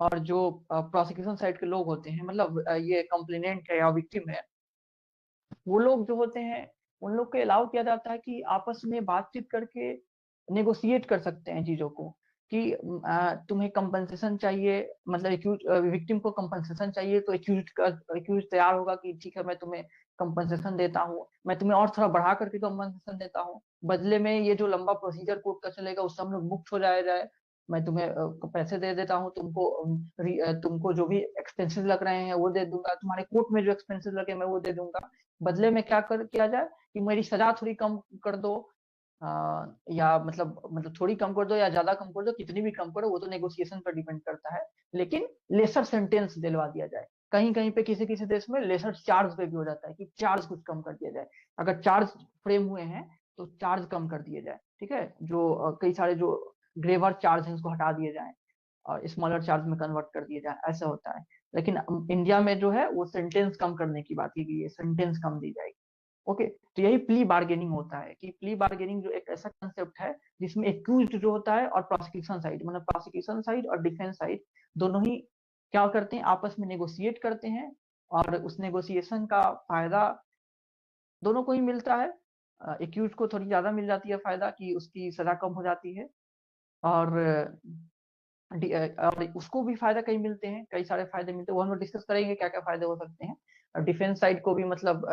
और जो प्रोसिक्यूशन साइड के लोग होते हैं, मतलब ये कंप्लेनेंट है या विक्टिम है, वो लोग जो होते हैं उन लोग को अलाउ किया जाता है कि आपस में बातचीत करके नेगोशिएट कर सकते हैं चीजों को, कि तुम्हें कंपनसेशन चाहिए, मतलब विक्टिम को कंपनसेशन चाहिए, तो एक्यूज तैयार होगा कि ठीक है मैं तुम्हें कंपनसेशन देता हूँ, मैं तुम्हें और थोड़ा बढ़ा करके कंपनसेशन देता हूँ, बदले में ये जो लंबा प्रोसीजर कोर्ट का चलेगा उससे हम लोग मुक्त हो जाए, मैं तुम्हें पैसे दे देता हूँ, तुमको जो भी एक्सपेंसेस लग रहे हैं वो दे दूंगा, तुम्हारे कोर्ट में जो एक्सपेंसेस लगे मैं वो दे दूंगा, बदले में क्या किया जाए कि मेरी सजा थोड़ी कम कर दो, या मतलब थोड़ी कम कर दो या ज्यादा कम कर दो, कितनी भी कम करो वो तो नेगोशिएशन पर डिपेंड करता है, लेकिन लेसर सेंटेंस दिलवा दिया जाए। कहीं कहीं पे किसी किसी देश में लेसर चार्ज पे भी हो जाता है कि चार्ज कुछ कम कर दिया जाए, अगर चार्ज फ्रेम हुए हैं तो चार्ज कम कर दिए जाए। ठीक है, जो कई सारे जो ग्रेवर चार्ज है उसको हटा दिए जाए और स्मॉलर चार्ज में कन्वर्ट कर दिए जाए, ऐसा होता है। लेकिन इंडिया में जो है वो सेंटेंस कम करने की बात की गई है, सेंटेंस कम दी जाएगी। ओके, तो यही प्ली बार्गेनिंग होता है, कि प्ली बार्गेनिंग जो एक ऐसा कंसेप्ट है जिसमें एक्यूज्ड जो होता है और प्रोसिक्यूशन साइड, मतलब प्रोसिक्यूशन साइड और डिफेंस साइड दोनों ही क्या करते हैं? आपस में नेगोशिएट करते हैं, और उस नेगोशिएशन का फायदा दोनों को ही मिलता है। एक्यूज को थोड़ी ज्यादा मिल जाती है फायदा, कि उसकी सजा कम हो जाती है, और और उसको भी फायदा कई मिलते हैं, कई सारे फायदे मिलते हैं, वो हम लोग डिस्कस करेंगे क्या क्या फायदे हो सकते हैं। और डिफेंस साइड को भी मतलब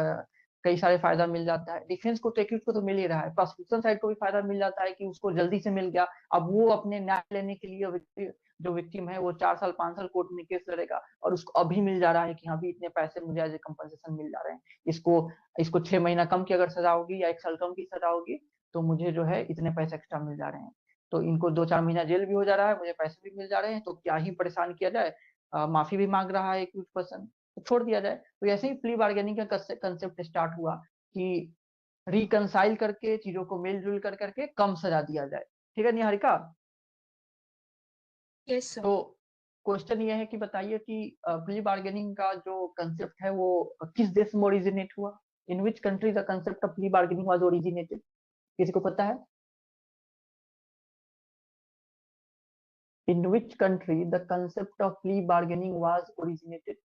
कई सारे फायदा मिल जाता है। डिफेंस को तो एक्यूज को तो मिल ही रहा है, प्रोसिक्यूशन साइड को भी फायदा मिल जाता है कि उसको जल्दी से मिल गया, अब वो अपने न्याय लेने के लिए जो विक्टिम है वो 4 साल 5 साल कोर्ट में केस लड़ेगा, और उसको अभी मिल जा रहा है कि हाँ भी इतने पैसे मुझे एज ए कंपनसेशन मिल जा रहे हैं। इसको 6 महीना कम की अगर सजा होगी या 1 साल कम की सजा होगी तो मुझे जो है इतने पैसे एक्स्ट्रा मिल जा रहे हैं। तो इनको 2-4 महीना जेल भी हो जा रहा है, मुझे पैसे भी मिल जा रहे हैं, तो क्या ही परेशान किया जाए, माफी भी मांग रहा है एक पर्सन, तो छोड़ दिया जाए। तो ऐसे ही प्ली बार्गेनिंग का कंसेप्ट स्टार्ट हुआ कि रिकंसाइल करके चीजों को मिलजुल करके कम सजा दिया जाए। ठीक है निहारिका? Yes, sir. तो क्वेश्चन ये है कि बताइए कि प्ली बार्गेनिंग का जो कंसेप्ट है वो किस देश में ओरिजिनेट हुआ? In which country the concept of plea bargaining was originated? किसी को पता है? In which country the concept of plea bargaining was originated?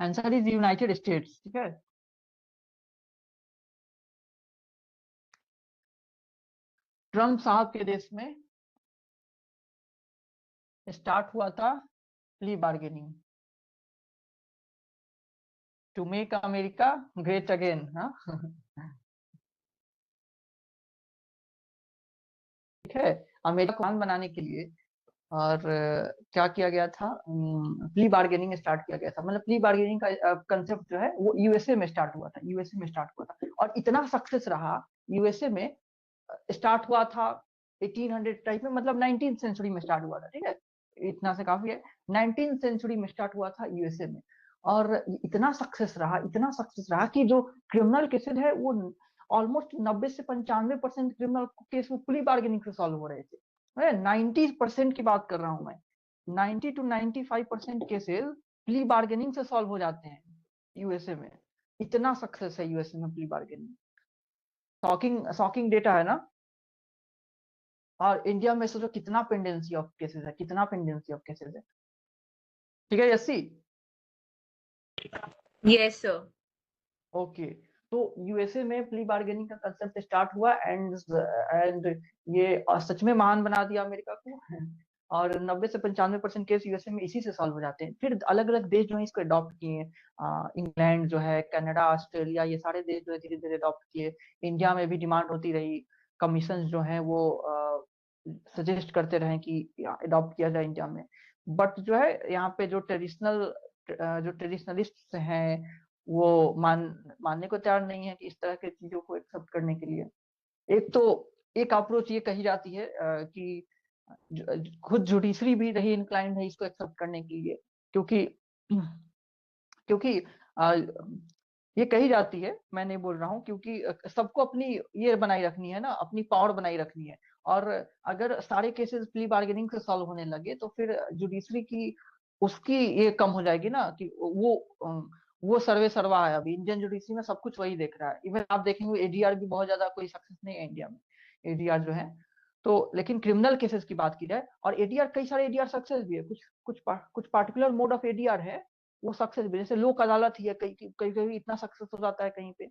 Answer is United States. ठीक है, ट्रम्प साहब के देश में स्टार्ट हुआ था plea bargaining to make America great again. हाँ ठीक है, अमेरिका को महान बनाने के लिए और क्या किया गया था? प्ली बार्गेनिंग स्टार्ट किया गया था। मतलब प्ली बार्गेनिंग का कंसेप्ट जो है वो यूएसए में स्टार्ट हुआ था, यूएसए में स्टार्ट हुआ था और इतना सक्सेस रहा यूएसए में। स्टार्ट हुआ था 1800 टाइप में, मतलब 19th सेंचुरी में स्टार्ट हुआ था। ठीक है, इतना से काफी है। 19th सेंचुरी में स्टार्ट हुआ था यूएसए में और इतना सक्सेस रहा, इतना सक्सेस रहा कि जो क्रिमिनल केसेस है वो ऑलमोस्ट 90 से 95% क्रिमिनल केस वो प्ली बार्गेनिंग से सॉल्व हो रहे थे। 90% की बात कर रहा हूं मैं, 90 to 95% केसेस प्ली बार्गेनिंग से सॉल्व हो जाते हैं यूएसए में। इतना सक्सेस है यूएसए में प्ली बार्गेनिंग। शॉकिंग डेटा है ना। और इंडिया में सोचो कितना पेंडेंसी ऑफ केसेस है, कितना पेंडेंसी ऑफ केसेस है। ठीक है यसी? Yes sir. ओके, तो यूएसए में प्ली बार्गेनिंग का कंसेप्ट स्टार्ट हुआ एंड ये सच में महान बना दिया अमेरिका को। और 90 से 95% केस यूएसए में इसी से सॉल्व हो जाते हैं। फिर अलग अलग देश जो है इसको अडॉप्ट किए। इंग्लैंड जो है, कनाडा, ऑस्ट्रेलिया, ये सारे देश जो है धीरे धीरे अडॉप्ट किए। इंडिया में भी डिमांड होती रही, कमीशन जो है वो सजेस्ट करते रहे कि अडॉप्ट किया जाए इंडिया में। बट जो है यहाँ पे जो ट्रेडिशनलिस्ट हैं वो मानने को तैयार नहीं है कि इस तरह की चीजों को एक्सेप्ट करने के लिए। एक अप्रोच ये कही जाती है कि खुद जुडिशरी भी रही इंक्लाइंड है इसको एक्सेप्ट करने के लिए, क्योंकि क्योंकि ये कही जाती है, मैं नहीं बोल रहा हूँ, क्योंकि सबको अपनी ये बनाई रखनी है ना, अपनी पावर बनाई रखनी है। और अगर सारे केसेस प्ली बार्गेनिंग से सॉल्व होने लगे तो फिर जुडिशरी की उसकी ये कम हो जाएगी ना, कि वो सर्वे सर्वा है। अभी इंडियन जुडिशरी में सब कुछ वही देख रहा है। इवन आप देखेंगे एडीआर भी बहुत ज्यादा कोई सक्सेस नहीं है इंडिया में, एडीआर जो है। तो लेकिन क्रिमिनल केसेस की बात की जाए, और एडीआर कई सारे एडीआर सक्सेस भी है, कुछ पार्टिकुलर मोड ऑफ एडीआर है वो सक्सेस भी, जैसे लोक अदालत ही है, कई कई इतना सक्सेस हो जाता है कहीं पे।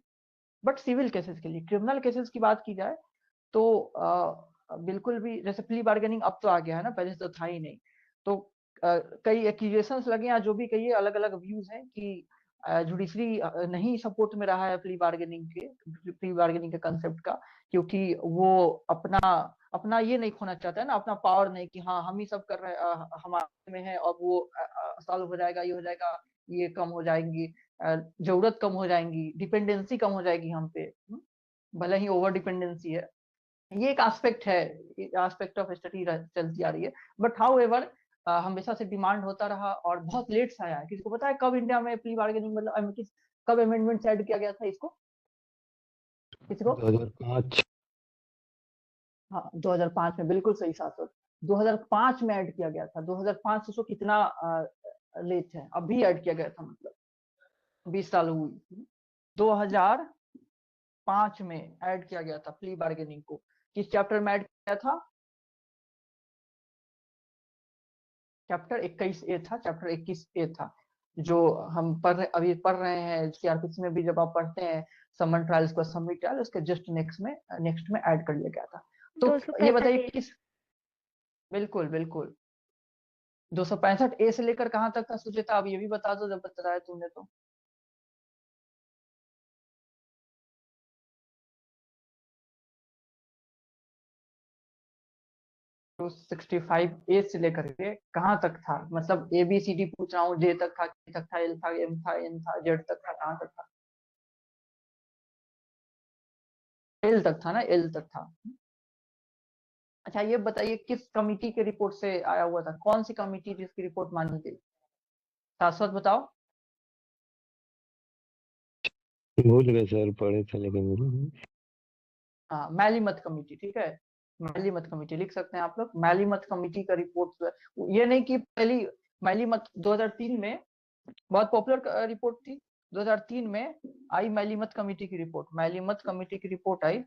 बट सिविल केसेस के लिए, क्रिमिनल केसेस की बात की जाए तो बिल्कुल भी, जैसे प्ली बार्गेनिंग अब तो आ गया है ना, पहले तो था ही नहीं। तो कई एक्यूजेशंस लगे या जो भी कहिए, अलग अलग व्यूज हैं कि जुडिशरी नहीं सपोर्ट में रहा है प्ली बार्गेनिंग के कंसेप्ट का, क्योंकि वो अपना अपना ये नहीं खोना चाहता है ना, अपना पावर नहीं कि हाँ हम ही सब कर रहे हैं, हमारे में है और वो सॉल्व हो जाएगा, ये हो जाएगा, ये कम हो जाएंगी, जरूरत कम हो जाएंगी, डिपेंडेंसी कम हो जाएगी हम पे। भले ही ओवर डिपेंडेंसी है, ये एक एस्पेक्ट है, एस्पेक्ट ऑफ स्टडी चलती आ रही है। बट हाउ एवर हमेशा से डिमांड होता रहा और बहुत लेट से आया है। किसी को पता है कब इंडिया में प्ली बार्गेनिंग, मतलब कब अमेंडमेंट ऐड किया गया था इसको? किसी को? 2005। हाँ 2005 में, बिल्कुल सही शासक, 2005 में ऐड किया गया था। 2005 से कितना लेट है, अभी ऐड किया गया था, मतलब 20 साल हुई। 2005 में ऐड किया गया था प्ली बार्गेनिंग को। किस चैप्टर में ऐड किया था? चैप्टर 21A था, चैप्टर 21A था, जो हम अभी पढ़ रहे हैं सीआरपीसी में भी। जब आप पढ़ते हैं समन ट्रायल्स को, समरी ट्रायल, उसके जस्ट नेक्स्ट में ऐड कर लिया गया था। तो ये बताइए 265 किस, बिल्कुल बिल्कुल 265A से लेकर कहाँ तक था सुचेता? अब ये भी बता दो जब बताया तुमने तो। तो 65A से लेकर के कहाँ तक था? मतलब ABCD पूछ रहा हूँ, J तक था, K तक था, L था, M था, N था, Z तक था, कहाँ तक था? L तक था ना, L तक था। अच्छा ये बताइए किस कमिटी के रिपोर्ट से आया हुआ था? कौन सी कमिटी जिसकी रिपोर्ट मानी गई? शाश्वत बताओ। भूल गए सर, पढ़े थे लेकिन भूल गए। हाँ, मैलीमथ कमेटी, ठीक है, मैलीमथ कमेटी लिख सकते हैं आप लोग। मैलीमथ कमेटी का रिपोर्ट, ये नहीं कि पहली मैलीमथ 2003 में बहुत पॉपुलर रिपोर्ट थी। 2003 में आई मैलीमथ कमेटी की रिपोर्ट, मैलीमथ कमेटी की रिपोर्ट आई,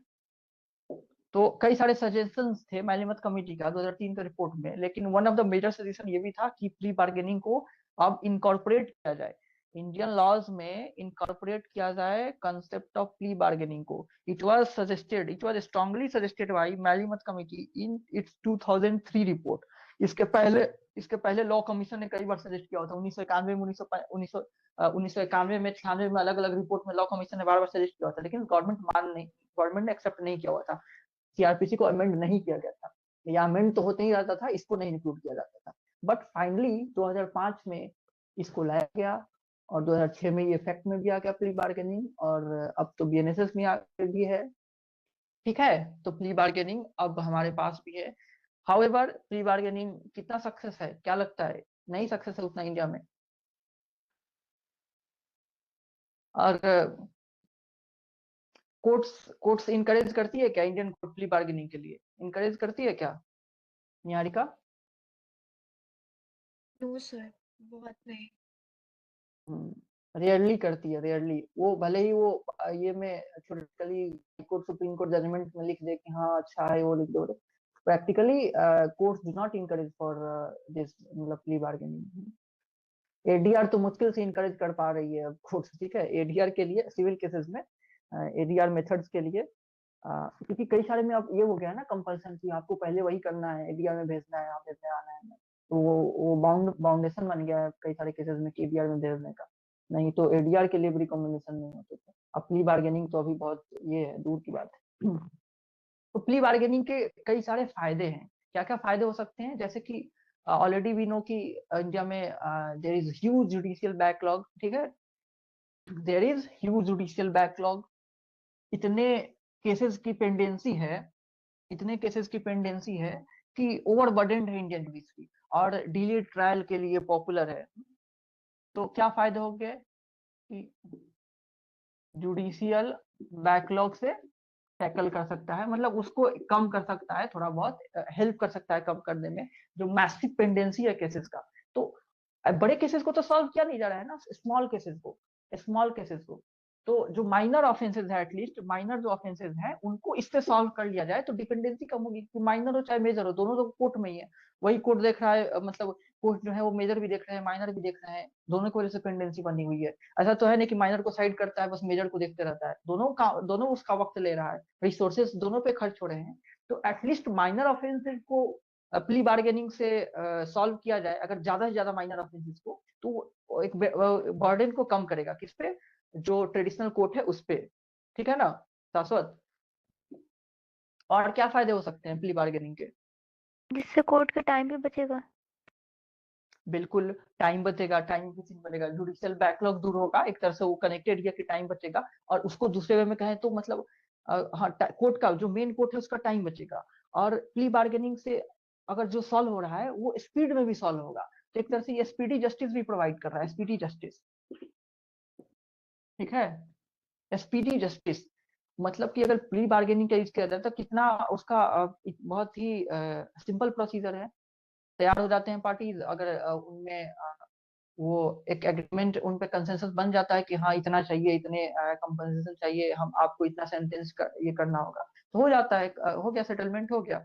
तो कई सारे सजेशंस थे मैलीमथ कमेटी का 2003 का रिपोर्ट में, लेकिन one of the major suggestion ये भी था कि प्री बार्गेनिंग को अब इनकॉर्पोरेट किया जाए, इंडियन लॉज में इनकॉर्पोरेट किया जाए कंसेप्ट ऑफ प्री बार्गेनिंग को। It was strongly suggested by Malimath committee in its 2003 report. इसके पहले लॉ कमीशन ने कई बार सजेस्ट किया होता, 1991 में 1991 में 96 में अलग अलग रिपोर्ट में लॉ कमीशन ने बार बार सजेस्ट किया होता, लेकिन गवर्नमेंट ने एक्सेप्ट नहीं किया हुआ था, सीआरपीसी को अमेंड नहीं किया गया था, या अमेंड तो होते ही रहता था, इसको नहीं इंक्लूड किया जाता था। बट फाइनली 2005 में इसको लाया गया, और 2006 में ये इफेक्ट में भी आ गया प्री बार्गेनिंग, और अब तो बीएनएसएस में भी है, ठीक है। तो प्री बार्गेनिंग अब हमारे पास भी है। हाउएवर प्री बार्गेनिंग कितना सक्सेस है, क्या लगता है? नहीं सक्सेस है उतना इंडिया में। और कोर्ट्स इनकरेज करती है क्या इंडियन कोर्ट प्री बार्गेनिंग के लिए, इनकरेज करती है क्या निहारिका? नो सर, बहुत नहीं। रेयरली करती है, रेयरली। वो भले ही वो ये में theoretically court supreme court judgment में लिख दे कि हाँ अच्छा है, वो लिख दो, practically courts do not encourage for this, मतलब प्ली बार्गेनिंग। एडीआर तो मुश्किल से इनकरेज कर पा रही है अब कोर्ट्स, ठीक है, एडीआर के लिए सिविल केसेस में, एडीआर मेथड्स के लिए, क्योंकि कई सारे में अब ये हो गया है ना कंपल्सन की आपको पहले वही करना है, एडीआर में भेजना है, आप भेजने आना है, तो वो बाउंडेशन बन गया है कई सारे केसेस में कि एडीआर में भेजने का, नहीं तो एडीआर के लिए भी रिकमेंडेशन नहीं होते थे। अब प्ली बार्गेनिंग तो अभी बहुत ये है, दूर की बात है। तो प्ली बार्गेनिंग के कई सारे फायदे हैं, क्या क्या फायदे हो सकते हैं, जैसे कि ऑलरेडी वी नो कि इंडिया में there is huge judicial backlog, ठीक है, there is huge judicial backlog, इतने केसेस की पेंडेंसी है, इतने केसेस की पेंडेंसी है कि ओवरबर्डन्ड है इंडियन जुडिशरी, और डिले ट्रायल के लिए पॉपुलर है। तो क्या फायदे हो गए कि जुडिशियल बैकलॉग से टैकल कर सकता है, मतलब उसको कम कर सकता है, थोड़ा बहुत हेल्प कर सकता है कम करने में, जो मैसिव पेंडेंसी है केसेस का। तो बड़े केसेस को तो सॉल्व किया नहीं जा रहा है ना, स्मॉल केसेस को, तो जो माइनर ऑफेंसेस है, एटलीस्ट माइनर जो ऑफेंसेस हैं उनको इससे सॉल्व कर लिया जाए तो डिपेंडेंसी कम होगी, कि माइनर हो चाहे मेजर हो, दोनों तो कोर्ट में ही है, वही कोर्ट देख रहा है, मतलब कोर्ट जो है वो मेजर भी देख रहे हैं, माइनर भी देख रहे हैं, दोनों की वजह से पेंडेंसी बनी हुई है। ऐसा तो है नहीं कि माइनर को साइड करता है बस मेजर को देखते रहता है, दोनों उसका वक्त ले रहा है, रिसोर्सेज दोनों पे खर्च हो रहे हैं। तो एटलीस्ट माइनर ऑफेंसेस को प्ली बार्गेनिंग से सॉल्व किया जाए, अगर ज्यादा से ज्यादा माइनर ऑफेंसेस को, तो एक बर्डन को कम करेगा, किस पे? जो ट्रेडिशनल कोर्ट है उस पे, ठीक है ना शाश्वत? और क्या फायदे हो सकते हैं प्ली बार्गेनिंग के? जिससे कोर्ट का टाइम भी बचेगा। बिल्कुल, टाइम बचेगा, टाइम एफिशिएंट बनेगा, जुडिशियल बैकलॉग दूर होगा, एक तरह से वो कनेक्टेड है कि टाइम बचेगा, और उसको दूसरे वे में कहें तो मतलब हाँ, कोर्ट का जो मेन कोर्ट है उसका टाइम बचेगा, और प्ली बार्गेनिंग से अगर जो सॉल्व हो रहा है वो स्पीड में भी सॉल्व होगा, तो एक तरह से ये स्पीडी जस्टिस भी प्रोवाइड कर रहा है, स्पीडी जस्टिस, ठीक है, स्पीडी जस्टिस, मतलब कि अगर प्री बार्गेनिंग का यूज किया जाए तो कितना उसका बहुत ही सिंपल प्रोसीजर है, तैयार हो जाते हैं पार्टीज, अगर उनमें वो एक एग्रीमेंट, उन पे कंसेंसस बन जाता है कि हाँ इतना चाहिए, इतने कंपनसेशन चाहिए, हम आपको इतना सेंटेंस ये करना होगा, तो हो जाता है, हो गया, सेटलमेंट हो गया।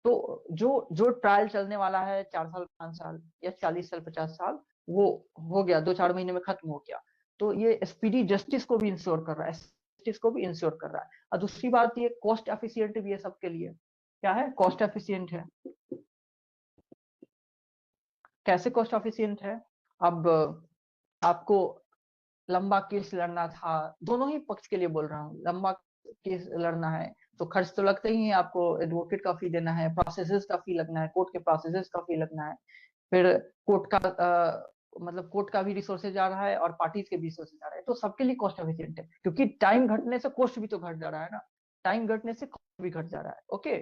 तो जो जो ट्रायल चलने वाला है 4 साल 5 साल या 40 साल 50 साल, वो हो गया 2-4 महीने में खत्म हो गया। तो ये स्पीडी जस्टिस को भी इंश्योर कर रहा है, जस्टिस को भी इंश्योर कर रहा है। और दूसरी बात, ये कॉस्ट एफिशिएंट भी है सबके लिए। क्या है? कॉस्ट एफिशिएंट है। कैसे कॉस्ट एफिशिएंट है? अब आपको लंबा केस लड़ना था, दोनों ही पक्ष के लिए बोल रहा हूँ, लंबा केस लड़ना है तो खर्च तो लगता ही है, आपको एडवोकेट का फी देना है, प्रोसेसेस का फी लगना है, कोर्ट के प्रोसेसेस का फी लगना है, फिर कोर्ट का मतलब कोर्ट का भी रिसोर्सेज जा रहा है और पार्टीज के भी रिसोर्सेज जा रहे हैं, तो सबके लिए कॉस्ट एफिशिएंट है, क्योंकि टाइम घटने से कॉस्ट भी तो घट जा रहा है ना, टाइम घटने से कॉस्ट भी घट जा रहा है। ओके,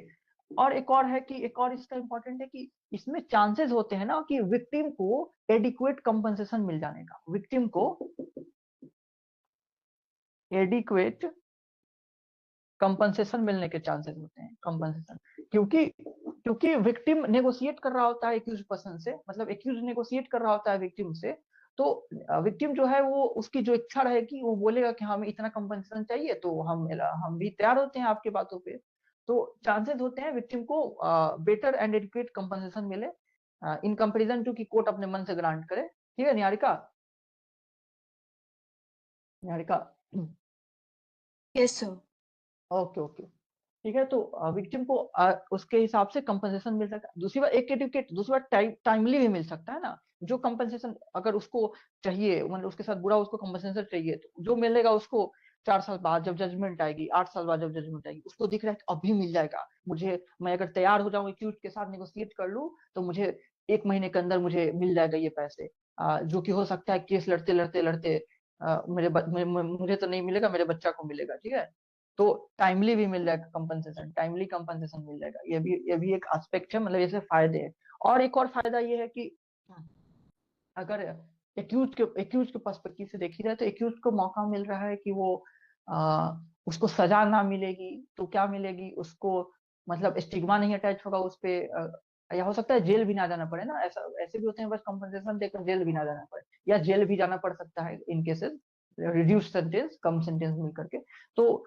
और एक और है कि एक और इसका इंपॉर्टेंट है कि इसमें चांसेस होते हैं ना कि विक्टिम को एडिक्वेट कंपनसेशन मिल जाने का, विक्टिम को एडिक्वेट कंपनसेशन मिलने के चांसेस होते हैं। कंपनसेशन क्योंकि विक्टिम नेगोशिएट कर रहा होता है एक्यूज पर्सन से, मतलब एक्यूज नेगोशिएट कर रहा होता है विक्टिम से, तो विक्टिम जो है वो उसकी जो इच्छा रहेगी वो बोलेगा कि हमें इतना कंपनसेशन चाहिए, तो हम भी तैयार होते हैं आपकी बातों पे। तो चांसेस होते हैं विक्टिम को बेटर एंड एडिक्वेट कंपनसेशन मिले इन कंपेरिजन टू कि कोर्ट अपने मन से ग्रांट करे। ठीक है Niharika? Niharika yes sir. Okay okay ठीक है। तो विक्टिम को उसके हिसाब से कंपनसेशन मिल सकता है। दूसरी बात एक एडुकेट, दूसरी बात टाइमली भी मिल सकता है ना। जो कंपनसेशन अगर उसको चाहिए, मतलब उसके साथ बुरा उसको कंपनसेशन चाहिए, तो जो मिलेगा उसको 4 साल बाद जब जजमेंट आएगी, 8 साल बाद जब जजमेंट आएगी, उसको दिख रहा है कि अभी मिल जाएगा मुझे, मैं अगर तैयार हो जाऊँ एक्यूज के साथ नेगोशिएट कर लूँ तो मुझे 1 महीने के अंदर मुझे मिल जाएगा ये पैसे। जो कि हो सकता है केस लड़ते लड़ते लड़ते मुझे तो नहीं मिलेगा, मेरे बच्चा को मिलेगा। ठीक है, तो टाइमली भी मिल जाएगा कंपनसेशन, टाइमली कंपनसेशन मिल जाएगा। ये भी एक एस्पेक्ट है, मतलब ऐसे फायदे हैं। और एक और फायदा ये है कि अगर एक्यूज के पर्सपेक्टिव से देखी जाए तो एक्यूज को मौका मिल रहा है कि वो उसको सजा ना मिलेगी तो क्या मिलेगी उसको, मतलब स्टिग्मा नहीं अटैच होगा उस पे, या हो सकता है जेल भी ना जाना पड़े ना, ऐसा ऐसे भी होते हैं बस कंपनसेशन देकर जेल भी ना जाना पड़े, या जेल भी जाना पड़ सकता है इन केसेस, रिड्यूस सेंटेंस, कम सेंटेंस मिल करके, तो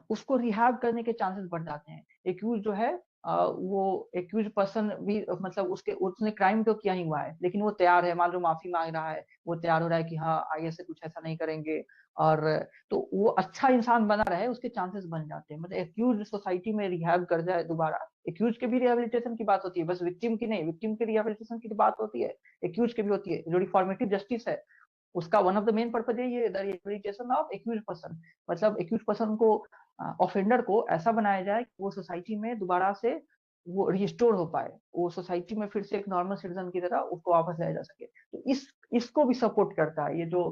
उसको रिहैब करने के चांसेस बढ़ जाते हैं। एक्यूज जो है वो एक्यूज पर्सन भी, मतलब उसने क्राइम तो किया ही हुआ है लेकिन वो तैयार है, मान लो माफी मांग रहा है, वो तैयार हो रहा है कि हाँ आगे से कुछ ऐसा नहीं करेंगे, और तो वो अच्छा इंसान बना रहे, उसके चांसेस बन जाते हैं। मतलब एक्यूज सोसाइटी में रिहैब कर जाए दोबारा, एक्यूज के भी रिहेबिलिटेशन की बात होती है, बस विक्टिम की नहीं, विक्टिम के रिहेबिलिटेशन की बात होती है, एक्यूज की भी होती है। जो रिफॉर्मेटिव जस्टिस है उसका one of the main purpose ये है the rehabilitation of accused person, मतलब एक्यूज पर्सन को, ऑफेंडर को ऐसा बनाया जाए कि वो सोसाइटी में दोबारा से वो रिस्टोर हो पाए, वो सोसाइटी में फिर से एक नॉर्मल सिटीजन की तरह उसको वापस लाया जा सके। तो इसको भी सपोर्ट करता है, ये जो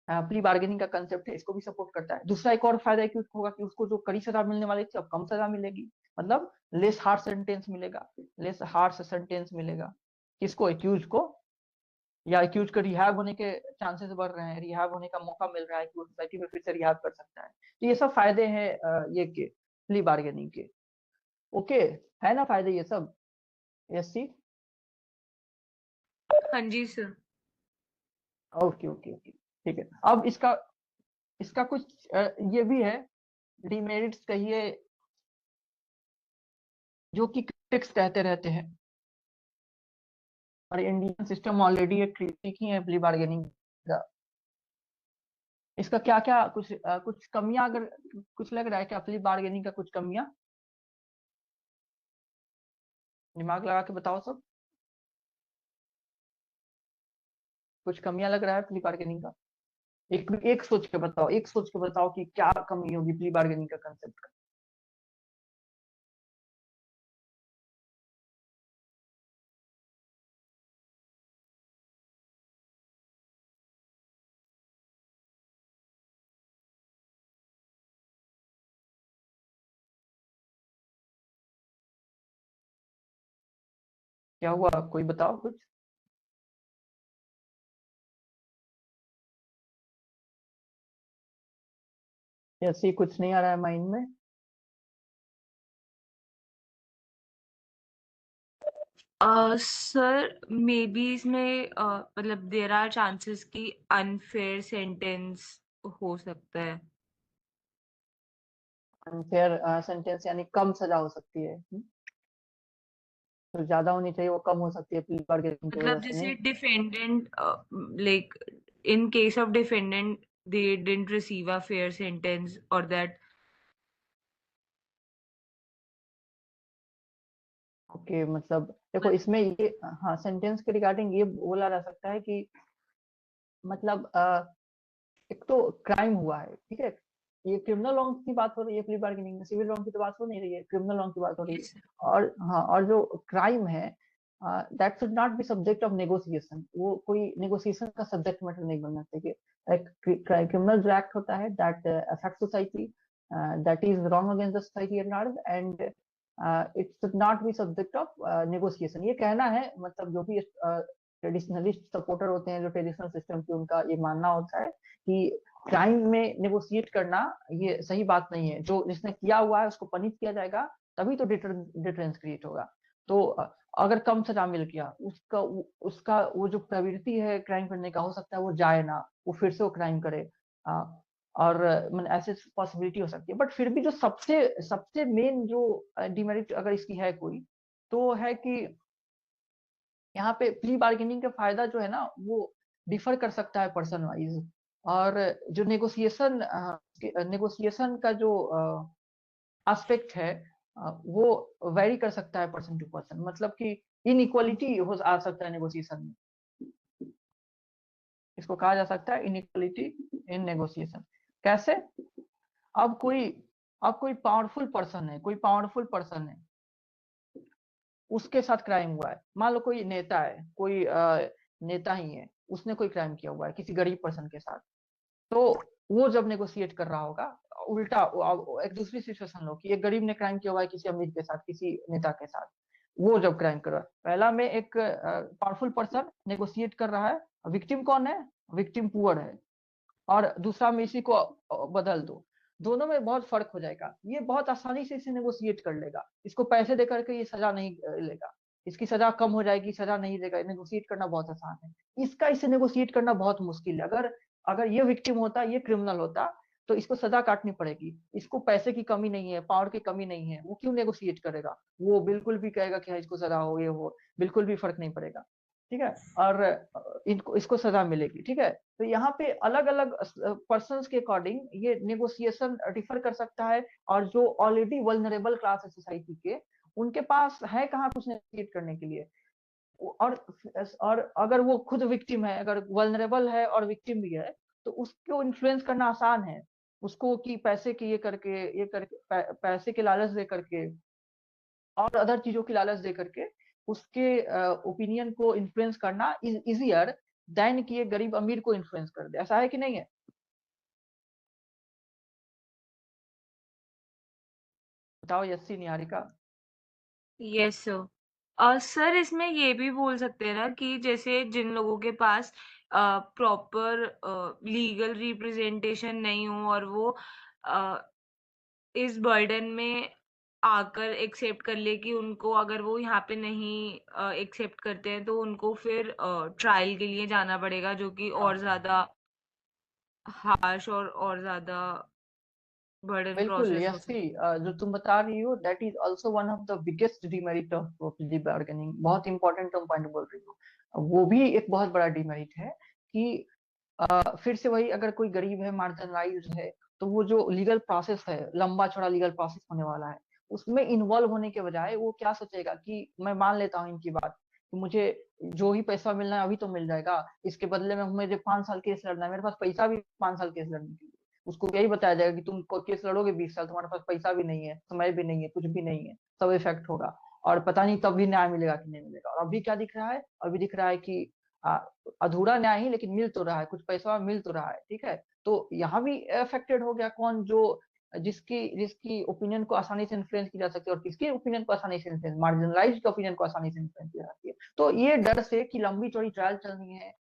प्री बार्गेनिंग का कंसेप्ट है इसको भी सपोर्ट करता है। दूसरा एक और फायदा कि उसको होगा कि उसको जो कड़ी सजा मिलने वाली थी अब कम सजा मिलेगी, मतलब लेस हार्श सेंटेंस मिलेगा, लेस हार्श सेंटेंस मिलेगा किसको, एक्यूज को, या एक्यूज के रिहैब होने के चांसेस बढ़ रहे हैं, रिहैब होने का मौका मिल रहा है कि वो सोसाइटी में फिर से रिहैब कर सकता है। तो ये सब फायदे हैं ये के प्ली बार्गेनिंग के। ओके, है ना फायदे ये सब? यस सी, हाँ जी सर। ओके ओके ओके ठीक है। अब इसका इसका कुछ ये भी है डिमेरिट्स कहिए, जो कि क्रिटिक्स कहते रहते हैं, और इंडियन सिस्टम ऑलरेडी एक क्रिटिक ही है प्ली बार्गेनिंग का। इसका क्या क्या कुछ कमियां, अगर कुछ लग रहा है कि प्ली बार्गेनिंग का कुछ कमियां, दिमाग लगा के बताओ सब, कुछ कमियां लग रहा है प्ली बार्गेनिंग का? एक सोच के बताओ, एक सोच के बताओ कि क्या कमी होगी प्ली बार्गेनिंग का कंसेप्ट का। क्या हुआ, कोई बताओ कुछ। ऐसे कुछ नहीं आ रहा है माइंड में? सर मे बी इसमें मतलब देर आर चांसेस कि अनफेयर सेंटेंस हो सकता है। अनफेयर सेंटेंस यानी कम सजा हो सकती है, तो ज्यादा होनी चाहिए वो कम हो सकती है प्ली बार्गेनिंग की वजह मतलब से, जैसे नहीं? Defendant like in case of defendant they didn't receive a fair sentence or that okay मतलब देखो इसमें ये, हाँ सेंटेंस के रिगार्डिंग ये बोला जा सकता है कि मतलब एक तो क्राइम हुआ है, ठीक है, ये क्रिमिनल लॉ की बात हो रही है प्ली बार्गेनिंग में, सिविल लॉ की तो बात हो नहीं रही है, क्रिमिनल लॉ की बात हो रही है। yes, और हाँ, और जो क्राइम है that should not be subject of negotiation, वो कोई नेगोशिएशन का सब्जेक्ट मैटर नहीं बनना चाहिए। एक क्रिमिनल जो एक्ट होता है that affect society, that is wrong against the society at large, and it should not be subject of negotiation. ये कहना है, मतलब जो भी ट्रेडिशनलिस्ट सपोर्टर होते हैं जो ट्रेडिशनल सिस्टम की, उनका ये मानना होता है कि क्राइम में नेगोशिएट करना ये सही बात नहीं है। जो जिसने किया हुआ है उसको पनिश किया जाएगा, तभी तो डिटरेंस क्रिएट होगा। तो अगर कम सजा मिल गया, उसका वो जो प्रवृत्ति है क्राइम करने का, हो सकता है वो जाए ना, वो फिर से वो क्राइम करे। और मतलब ऐसे पॉसिबिलिटी हो सकती है। बट फिर भी जो सबसे सबसे मेन जो डिमेरिट अगर इसकी है कोई, तो है कि यहाँ पे प्री बार्गेनिंग का फायदा जो है ना, वो डिफर कर सकता है पर्सन वाइज। और जो नेगोशिएशन का जो एस्पेक्ट है, वो वेरी कर सकता है पर्सन टू पर्सन। मतलब कि इनइक्वालिटी हो आ सकता है नेगोशिएशन में, इसको कहा जा सकता है इनइक्वालिटी इन नेगोशिएशन। कैसे? अब कोई पावरफुल पर्सन है, उसके साथ क्राइम हुआ है। मान लो कोई नेता है, कोई नेता ही है, उसने कोई क्राइम किया हुआ है किसी गरीब पर्सन के साथ। तो वो जब नेगोशिएट कर रहा होगा, उल्टा एक दूसरी सिचुएशन लो कि एक गरीब ने क्राइम किया हुआ है किसी अमीर के साथ, किसी नेता के साथ। वो जब क्राइम कर रहा है, पहला में एक पावरफुल पर्सन नेगोशिएट कर रहा है, विक्टिम कौन है? विक्टिम पुअर है। और दूसरा में इसी को बदल दो, दोनों में बहुत फर्क हो जाएगा। ये बहुत आसानी से इसे नेगोशिएट कर लेगा, इसको पैसे देकर के ये सजा नहीं लेगा, इसकी सजा कम हो जाएगी, सजा नहीं देगा। नेगोशिएट करना बहुत आसान है, इसका इसे नेगोशिएट करना बहुत मुश्किल है। अगर अगर ये विक्टिम होता, ये क्रिमिनल होता, तो इसको सजा काटनी पड़ेगी। इसको पैसे की कमी नहीं है, पावर की कमी नहीं है, वो क्यों नेगोशिएट करेगा? वो बिल्कुल भी कहेगा कि हाँ इसको सजा हो, ये हो, बिल्कुल भी फर्क नहीं पड़ेगा। ठीक है। और इसको सजा मिलेगी। ठीक है। तो यहाँ पे अलग अलग पर्संस के अकॉर्डिंग ये नेगोशिएशन डिफर कर सकता है। और जो ऑलरेडी वल्नरेबल क्लास है सोसाइटी के, उनके पास है कहाँ कुछ नेगोशिएट करने के लिए। और अगर वो खुद विक्टिम है, अगर वल्नरेबल है और विक्टिम भी है, तो उसको इन्फ्लुएंस करना आसान है। उसको कि पैसे की ये करके पैसे के लालच दे करके और अदर चीजों की लालच दे करके उसके ओपिनियन को इन्फ्लुएंस करना इजियर देन कि एक गरीब अमीर को इन्फ्लुएंस कर दे। ऐसा है कि नहीं है? बताओ SC, Niharika. Yes sir. Sir इसमें ये भी बोल सकते हैं ना कि जैसे जिन लोगों के पास प्रॉपर लीगल रिप्रेजेंटेशन नहीं हो और वो इस बर्डन में आकर एक्सेप्ट कर ले कि उनको अगर वो यहाँ पे नहीं एक्सेप्ट करते हैं तो उनको फिर ट्रायल के लिए जाना पड़ेगा, जो कि और ज्यादा हार्श और ज्यादा बर्डन बिल्कुल प्रोसेस हो यस्सी, सकता जो तुम बता रही हो that is also one of the biggest demerit of pre bargaining. बहुत इंपॉर्टेंट तुम पॉइंट बोल रही हो। वो भी एक बहुत बड़ा डिमेरिट है कि फिर से वही, अगर कोई गरीब है, मार्जिनलाइज्ड है, तो वो जो लीगल प्रोसेस है, लंबा चौड़ा लीगल प्रोसेस होने वाला है, उसमें इन्वॉल्व होने के बजाय वो क्या सोचेगा कि मैं मान लेता हूँ इनकी बात कि मुझे जो ही पैसा मिलना है अभी तो मिल जाएगा, इसके बदले में मुझे 5 साल केस लड़ना है, मेरे पास पैसा भी 5 साल केस लड़ने के लिए। उसको यही बताया जाएगा कि तुम केस लड़ोगे 20 साल, तुम्हारे पास पैसा भी नहीं है, समय भी नहीं है, कुछ भी नहीं है, सब इफेक्ट होगा। और पता नहीं तब भी न्याय मिलेगा कि नहीं मिलेगा। और अभी क्या दिख रहा है? अभी दिख रहा है कि अधूरा न्याय ही, लेकिन मिल तो रहा है, कुछ पैसा मिल तो रहा है। ठीक है। तो यहाँ भी अफेक्टेड हो गया कौन? जो जिसकी जिसकी ओपिनियन को आसानी से इन्फ्लुएंस की जा सकती है। और किसकी ओपिनियन को आसानी से इन्फ्लुएंस? मार्जिनलाइज्ड ओपिनियन को आसानी से इन्फ्लुएंस की जा सकती है। तो ये डर से कि लंबी चौड़ी ट्रायल चलनी है,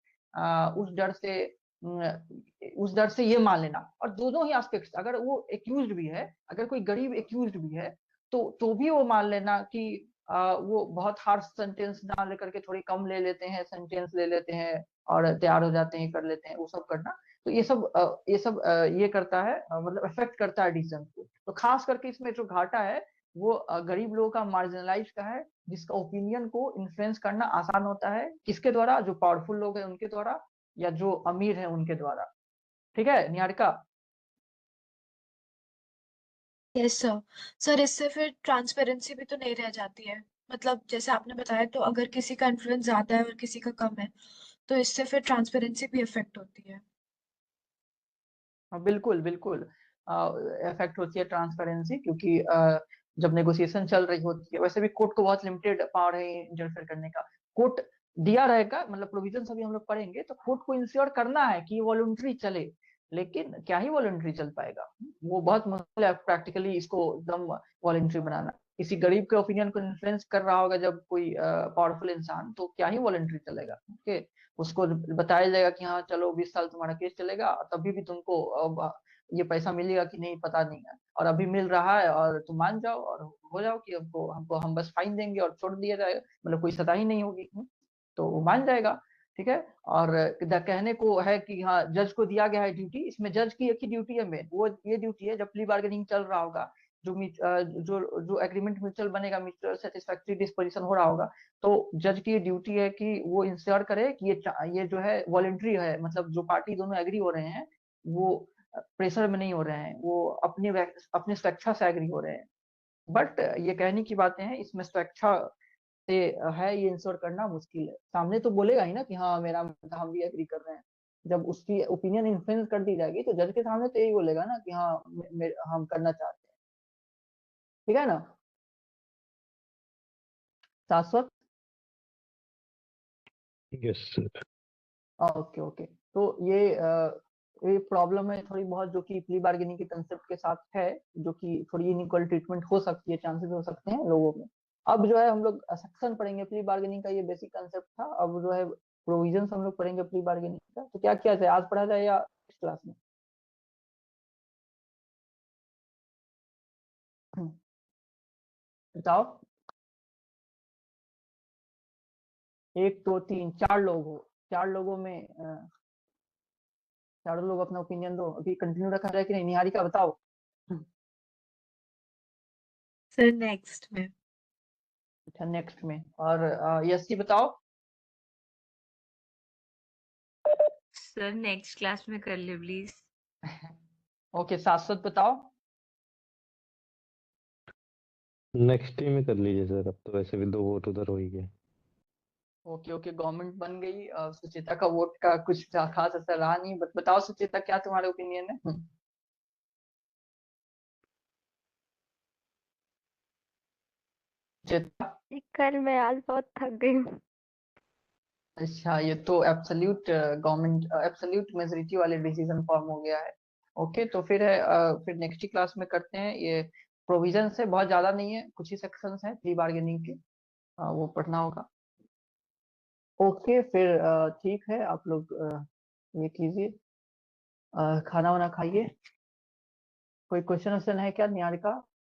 उस डर से ये मान लेना। और दोनों ही एस्पेक्ट्स, अगर वो एक्यूज्ड भी है, अगर कोई गरीब एक्यूज्ड भी है, तो भी वो मान लेना कि वो बहुत हार्श सेंटेंस ना लेकर के थोड़ी कम ले लेते हैं, सेंटेंस ले लेते हैं और तैयार हो जाते हैं, कर लेते हैं वो सब करना। तो ये करता है, मतलब अफेक्ट करता है डिसीजन को। तो खास करके इसमें जो घाटा है वो गरीब लोगों का, मार्जिनलाइज का है, जिसका ओपिनियन को इन्फ्लुएंस करना आसान होता है। किसके द्वारा? जो पावरफुल लोग हैं उनके द्वारा, या जो अमीर है उनके द्वारा। ठीक है निहारिका? Yes sir. सर इससे फिर ट्रांसपेरेंसी भी तो नहीं रह जाती है। मतलब जैसे आपने बताया, तो अगर किसी का इन्फ्लुएंस ज्यादा है और किसी का कम है, तो इससे फिर ट्रांसपेरेंसी भी इफेक्ट होती है। हाँ, बिल्कुल बिल्कुल इफेक्ट होती है ट्रांसपेरेंसी, क्योंकि जब नेगोशिएशन चल रही होती है, वैसे भी कोर्ट को बहुत लिमिटेड पावर है इंटरफेयर करने का। कोर्ट दिया रहेगा, मतलब प्रोविजन अभी हम लोग पढ़ेंगे, तो कोर्ट को इंश्योर करना है कि वॉलंटरी चले। लेकिन क्या ही वॉलंटरी चल पाएगा? वो बहुत मुश्किल है प्रैक्टिकली इसको एकदम वॉलंटरी बनाना। किसी गरीब के ओपिनियन को इन्फ्लुएंस कर रहा होगा जब कोई पावरफुल इंसान, तो क्या ही वॉलंटरी चलेगा। ओके, उसको बताया जाएगा कि हाँ चलो 20 साल तुम्हारा केस चलेगा, तभी भी तुमको ये पैसा मिलेगा कि नहीं पता नहीं है, और अभी मिल रहा है और तुम मान जाओ और हो जाओ कि हमको हमको हम बस फाइन देंगे और छोड़ दिया जाएगा, मतलब कोई सजा ही नहीं होगी। तो वो मान जाएगा। ठीक है। और कहने को है कि हाँ जज को दिया गया है ड्यूटी, इसमें जज की एक ही ड्यूटी है मेन, वो ये ड्यूटी है जब प्ली बार्गेनिंग चल रहा होगा, जो एग्रीमेंट म्यूचुअल बनेगा, म्यूचुअल सेटिस्फैक्ट्री डिस्पोजिशन हो रहा होगा, तो जज की ये ड्यूटी है कि वो इंश्योर करे कि ये जो है वॉलंटरी है, मतलब जो पार्टी दोनों एग्री हो रहे हैं वो प्रेशर में नहीं हो रहे हैं, वो अपनी स्वेच्छा से एग्री हो रहे हैं। बट ये कहने की बातें हैं, इसमें स्वेच्छा से है ये इंश्योर करना मुश्किल है। सामने तो बोलेगा ही ना कि हाँ मेरा हम भी एग्री कर रहे हैं, जब उसकी ओपिनियन इन्फ्लुएंस कर दी जाएगी तो जज के सामने तो यही बोलेगा ना कि हाँ हम करना चाहते हैं। ठीक है ना शाश्वत? Yes sir. Okay okay. तो ये प्रॉब्लम है थोड़ी बहुत जो कि प्ली बार्गेनिंग के कंसेप्ट के साथ है, जो कि थोड़ी इनइक्वल ट्रीटमेंट हो सकती है, चांसेस हो सकते हैं लोगों में। अब जो है हम लोग सेक्शन पढ़ेंगे प्ली बार्गेनिंग का, ये बेसिक कंसेप्ट था। अब जो है प्रोविजन हम लोग पढ़ेंगे प्ली बार्गेनिंग का। तो क्या किया जाए, आज पढ़ा जाए या इस क्लास में? बताओ। 1 2 3 4 लोग हो, 4 लोगों में चारों लोग अपना ओपिनियन दो। अभी कंटिन्यू रखा जाए कि नहीं? निहारिका बताओ। सर नेक्स्ट में। अच्छा नेक्स्ट में। और यसी बताओ। सर नेक्स्ट क्लास में कर ले प्लीज। ओके शाश्वत बताओ। नेक्स्ट टाइम में कर लीजिए सर, अब तो वैसे भी 2 वोट उधर हो ही गए। ओके ओके, गवर्नमेंट बन गई। सुचेता का वोट का कुछ खास असर रहा नहीं। बताओ सुचेता, क्या तुम्हारे ओपिनियन है? सुचेता। कल मैं आज बहुत थक गई हूँ। अच्छा, ये तो एब्सोल्यूट गवर्नमेंट एब्सोल्यूट मेजोरिटी वाले डिसीजन फॉर्म हो गया है। ओके, तो फिर है फिर नेक्स्ट ही क्लास में करते हैं। ये प्रोविजन है, बहुत ज्यादा नहीं है, कुछ ही सेक्शंस हैं प्री बार्गेनिंग के, वो पढ़ना होगा। ओके फिर ठीक है, आप लोग ये कीजिए, खाना वाना खाइए। कोई क्वेश्चन है क्या निहारिका?